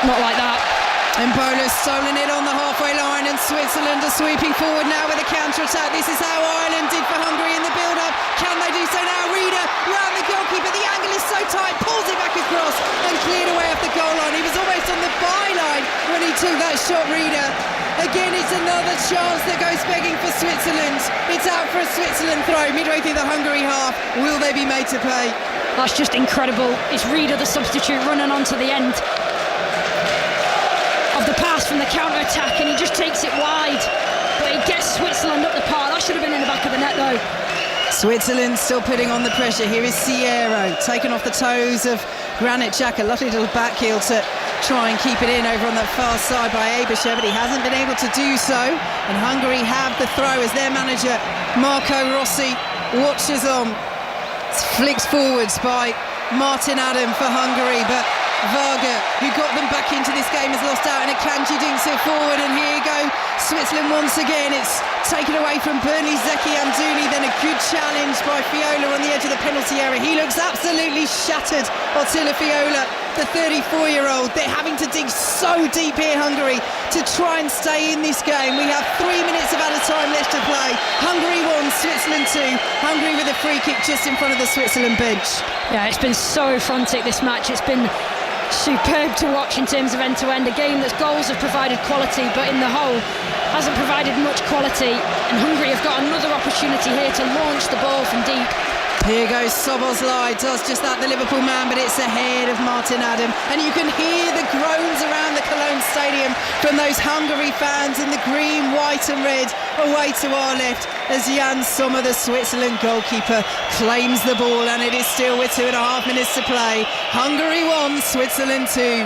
Not like that.
And Bola's stolen it on the halfway line, and Switzerland are sweeping forward now with a counter-attack. This is how Ireland did for Hungary in the build-up. Can they do so now? Reader round the goalkeeper. The angle is so tight, pulls it back across and cleared away off the goal line. He was almost on the byline when he took that shot, Reader. Again, it's another chance that goes begging for Switzerland. It's out for a Switzerland throw midway through the Hungary half. Will they be made to pay?
That's just incredible. It's Reader, the substitute, running on to the end of the pass from the counter-attack, and he just takes it wide, but he gets Switzerland up the park. That should have been in the back of the net though.
Switzerland still putting on the pressure. Here is Sierra, taken off the toes of Granit Xhaka. Lovely little back heel to try and keep it in over on that far side by Abischer, but he hasn't been able to do so. And Hungary have the throw as their manager Marco Rossi watches on. It's flicked forwards by Martin Adam for Hungary, but Varga, who got them back into this game, has lost out, and Akanji dinks it forward, and here you go, Switzerland once again. It's taken away from Burnley's Zeki Amdouni, then a good challenge by Fiola on the edge of the penalty area. He looks absolutely shattered, Attila Fiola, the 34-year-old. They're having to dig so deep here, Hungary, to try and stay in this game. We have 3 minutes of added time left to play. Hungary 1, Switzerland 2. Hungary with a free kick just in front of the Switzerland bench.
Yeah, it's been so frantic, this match. It's been superb to watch in terms of end-to-end. A game that's goals have provided quality, but in the whole hasn't provided much quality, and Hungary have got another opportunity here to launch the ball from deep.
Here goes Szoboszlai, does just that, the Liverpool man, but it's ahead of Martin Adam, and you can hear the groans around the Cologne Stadium from those Hungary fans in the green, white and red away to our left as Jan Sommer, the Switzerland goalkeeper, claims the ball, and it is still with 2.5 minutes to play. Hungary 1, Switzerland 2.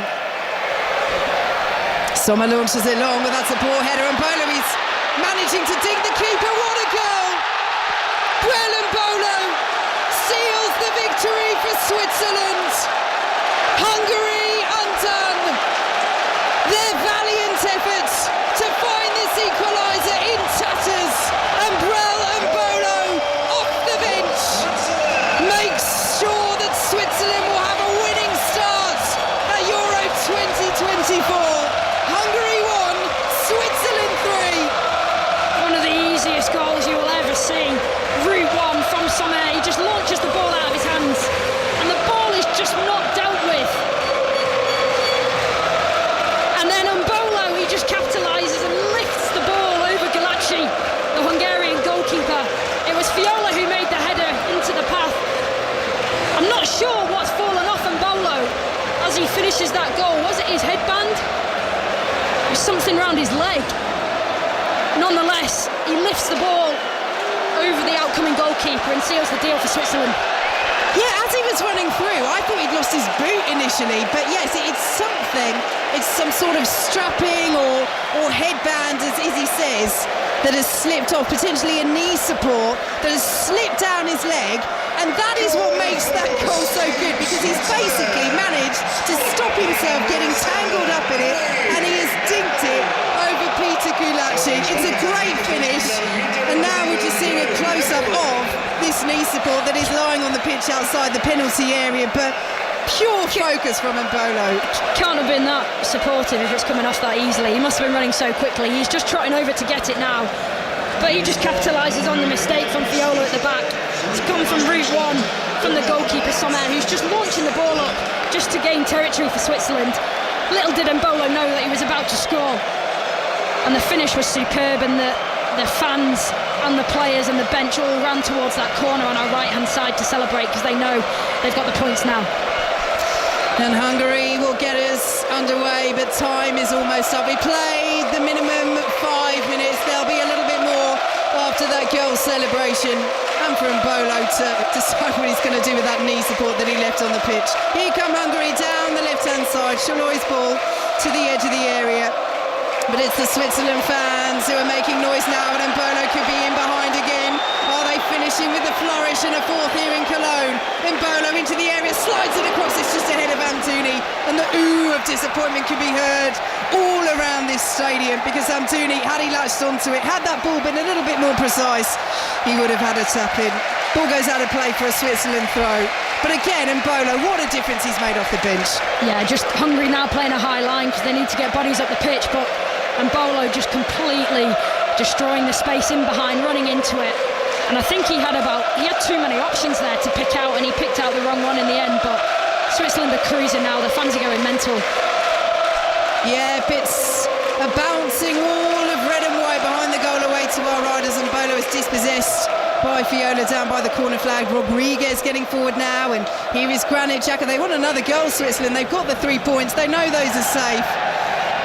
Sommer launches it long, but that's a poor header, and Bolo is managing to dig the keeper. What a goal! Brelin Bolo seals the victory for Switzerland. Hungary undone. Their valiant efforts to find this equaliser in tatters, and Brelin Bolo off the bench makes sure that Switzerland will have a winning start at Euro 2024. Hungary 1, Switzerland 3.
One of the easiest goals you will ever see. Route 1 from Sommer. He just launches the ball out of his hands, and the ball is just not dealt with. And then Mbolo, he just capitalises and lifts the ball over Galacci, the Hungarian goalkeeper. It was Fiola who made the header into the path. I'm not sure what's fallen off Mbolo as he finishes that goal. Was it his headband? There's something around his leg. Nonetheless, he lifts the ball over the outcoming goalkeeper and seals the deal for Switzerland.
Yeah, as he was running through, I thought he'd lost his boot initially, but yes, it's something. It's some sort of strapping or headband, as Izzy says, that has slipped off, potentially a knee support that has slipped down his leg, and that is what makes that goal so good, because he's basically managed to stop himself getting tangled up in it, and he has dinked it over Peter Gulacsi. It's a great finish, and now we're just seeing a close-up of this knee support that is lying on the pitch outside the penalty area, but pure focus from Mbolo.
Can't have been that supportive if it's coming off that easily. He must have been running so quickly. He's just trotting over to get it now, but he just capitalises on the mistake from Fiola at the back. It's come from route 1 from the goalkeeper Sommer, who's just launching the ball up just to gain territory for Switzerland. Little did Mbolo know that he was about to score, and the finish was superb, and the fans and the players and the bench all ran towards that corner on our right hand side to celebrate, because they know they've got the points now.
And Hungary will get us underway, but time is almost up. We played the minimum 5 minutes. There'll be a little bit more after that goal celebration, and for Mbolo to decide what he's going to do with that knee support that he left on the pitch. Here come Hungary down the left-hand side. Shalloy's ball to the edge of the area. But it's the Switzerland fans who are making noise now, and Mbolo could be in behind again. Are they finished finishing with the flourish and a fourth here in Cologne. Then Bolo into the area, slides it across, it's just ahead of Amtuni, and the ooh of disappointment can be heard all around this stadium, because Amtuni, had he latched onto it, had that ball been a little bit more precise, he would have had a tap in. Ball goes out of play for a Switzerland throw. But again, Mbolo, what a difference he's made off the bench.
Yeah, just Hungary now playing a high line because they need to get bodies up the pitch, but Mbolo just completely destroying the space in behind, running into it. And I think he had too many options there to pick out, and he picked out the wrong one in the end. But Switzerland are cruising now, the fans are going mental.
Yeah, bits a bouncing wall of red and white behind the goal away to our riders, and Bolo is dispossessed by Fiola down by the corner flag. Rodriguez getting forward now, and here is Granit Xhaka. They want another goal, Switzerland. They've got the 3 points, they know those are safe,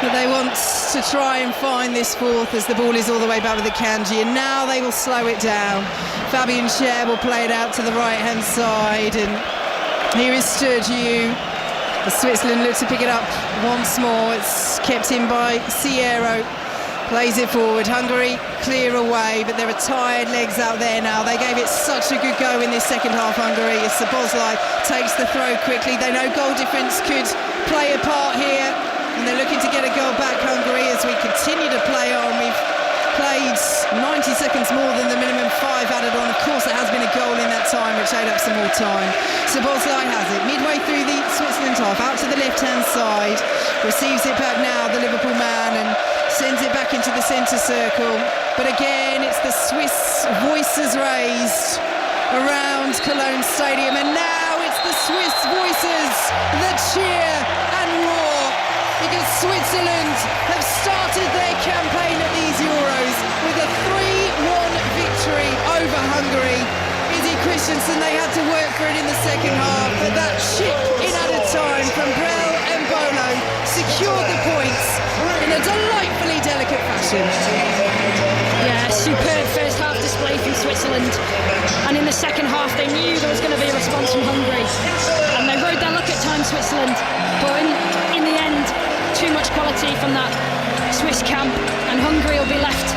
but they want to try and find this fourth as the ball is all the way back with the Kanji, and now they will slow it down. Fabian Schär will play it out to the right hand side, and here is Sturgiu. The Switzerland look to pick it up once more. It's kept in by Sierro. Plays it forward. Hungary clear away, but there are tired legs out there now. They gave it such a good go in this second half, Hungary, as Szoboszlai takes the throw quickly. They know goal difference could play a part here, and they're looking to get a goal back, Hungary, as we continue to play on. We've played 90 seconds more than the minimum 5 added on. Of course, there has been a goal in that time, which ate up some more time. Szoboszlai has it midway through the Switzerland half, out to the left-hand side, receives it back now, the Liverpool man, and sends it back into the centre circle. But again, it's the Swiss voices raised around Cologne Stadium, and now it's the Swiss voices that cheer and roar, because Switzerland have started their campaign at these Euros with a 3-1 victory over Hungary. Izzy Christiansen, they had to work for it in the second half, but that chip in added time from Brel and Bolo secured the points in a delightfully delicate fashion.
Yeah, superb first half display from Switzerland, and in the second half they knew there was going to be a response from Hungary, and they rode their luck at times, Switzerland, but in the end too much quality from that Swiss camp, and Hungary will be left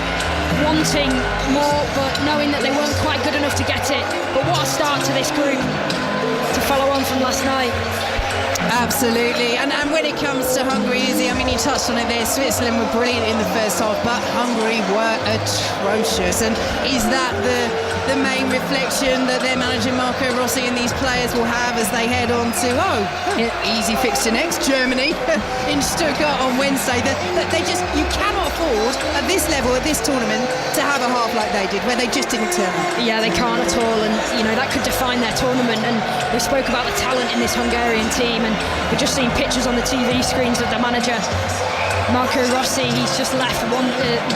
wanting more, but knowing that they weren't quite good enough to get it. But what a start to this group to follow on from last night.
Absolutely, and when it comes to Hungary, Izzy, I mean, you touched on it there, Switzerland were brilliant in the first half, but Hungary were atrocious. And is that the main reflection that their manager Marco Rossi and these players will have as they head on to easy fixture next, Germany in Stuttgart on Wednesday? That they just, you cannot afford at this level, at this tournament, to have a half like they did, where they just didn't turn up.
Yeah, they can't at all, and you know that could define their tournament. And we spoke about the talent in this Hungarian team, and we've just seen pictures on the TV screens of the manager Marco Rossi. He's just left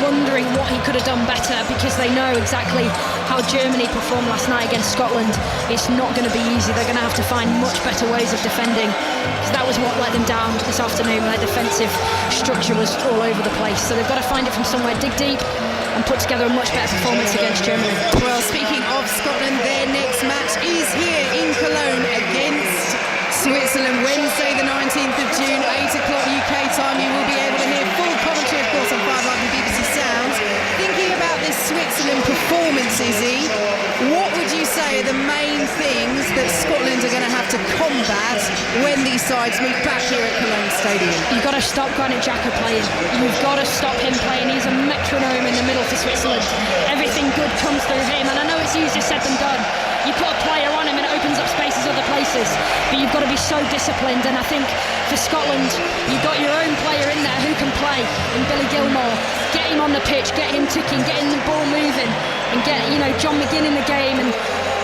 wondering what he could have done better, because they know exactly how Germany performed last night against Scotland. It's not going to be easy. They're going to have to find much better ways of defending, because that was what let them down this afternoon. Their defensive structure was all over the place, so they've got to find it from somewhere, dig deep and put together a much better performance against Germany.
Well, speaking of Scotland, their next match is here in Cologne against Switzerland, Wednesday the 19th of June, 8 o'clock UK time. You will be able to hear full commentary, of course, on 5 Live and BBC Sounds. Thinking about this Switzerland performance, Izzy, what would you say are the main things that Scotland are going to have to combat when these sides meet back here at Cologne Stadium?
You've got to stop Granit Xhaka playing. You've got to stop him playing. He's a metronome in the middle for Switzerland. Everything good comes through him, and I know it's easier said than done. You put a player on him and it opens up spaces other places, but you've got to be so disciplined. And I think for Scotland, you've got your own player in there who can play in Billy Gilmore. Get him on the pitch, get him ticking, get the ball moving, and get John McGinn in the game.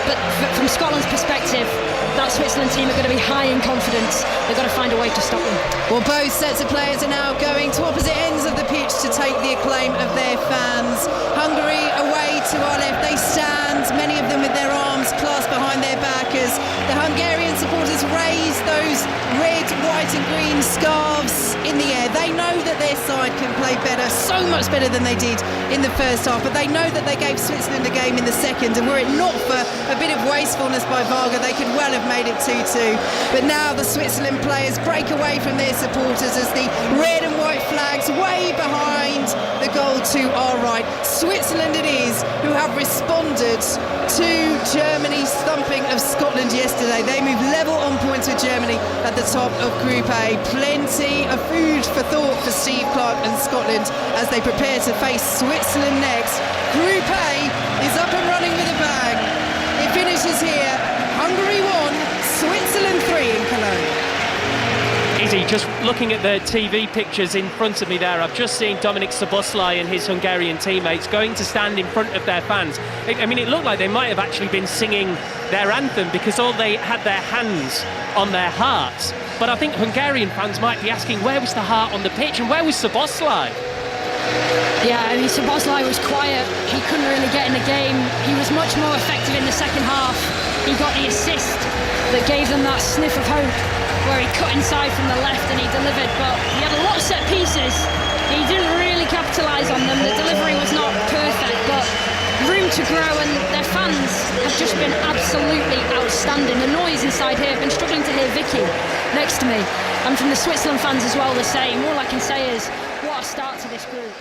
But from Scotland's perspective, that Switzerland team are going to be high in confidence. They've got to find a way to stop them.
Well, both sets of players are now going to opposite ends of the pitch to take the acclaim of their fans. Hungary away to our left, they stand, many of them with their arms clasped behind their back, as the Hungarian supporters raise those red, white and green scarves in the air. They know that their side can play better, so much better than they did in the first half, but they know that they gave Switzerland a game in the second, and were it not for a bit of wastefulness by Varga, they could well have made it 2-2. But now the Switzerland players break away from their supporters as the red and white flags way behind the goal to our right. Switzerland it is fans who have responded to Germany's thumping of Scotland yesterday. They move level on points with Germany at the top of Group A. Plenty of food for thought for Steve Clarke and Scotland as they prepare to face Switzerland next. Group A is up and running with a bang. It finishes here. Hungary 1, Switzerland 3 in Cologne.
Izzy, just looking at the TV pictures in front of me there, I've just seen Dominik Szoboszlai and his Hungarian teammates going to stand in front of their fans. I mean, it looked like they might have actually been singing their anthem because all they had their hands on their hearts. But I think Hungarian fans might be asking, where was the heart on the pitch and where was Szoboszlai?
Yeah, I mean, Szoboszlai was quiet. He couldn't really get in the game. He was much more effective in the second half. He got the assist that gave them that sniff of hope, where he cut inside from the left and he delivered, but he had a lot of set pieces. He didn't really capitalise on them. The delivery was not perfect, but room to grow, and their fans have just been absolutely outstanding. The noise inside here, I've been struggling to hear Vicki next to me, and from the Switzerland fans as well the same. All I can say is, what a start to this group.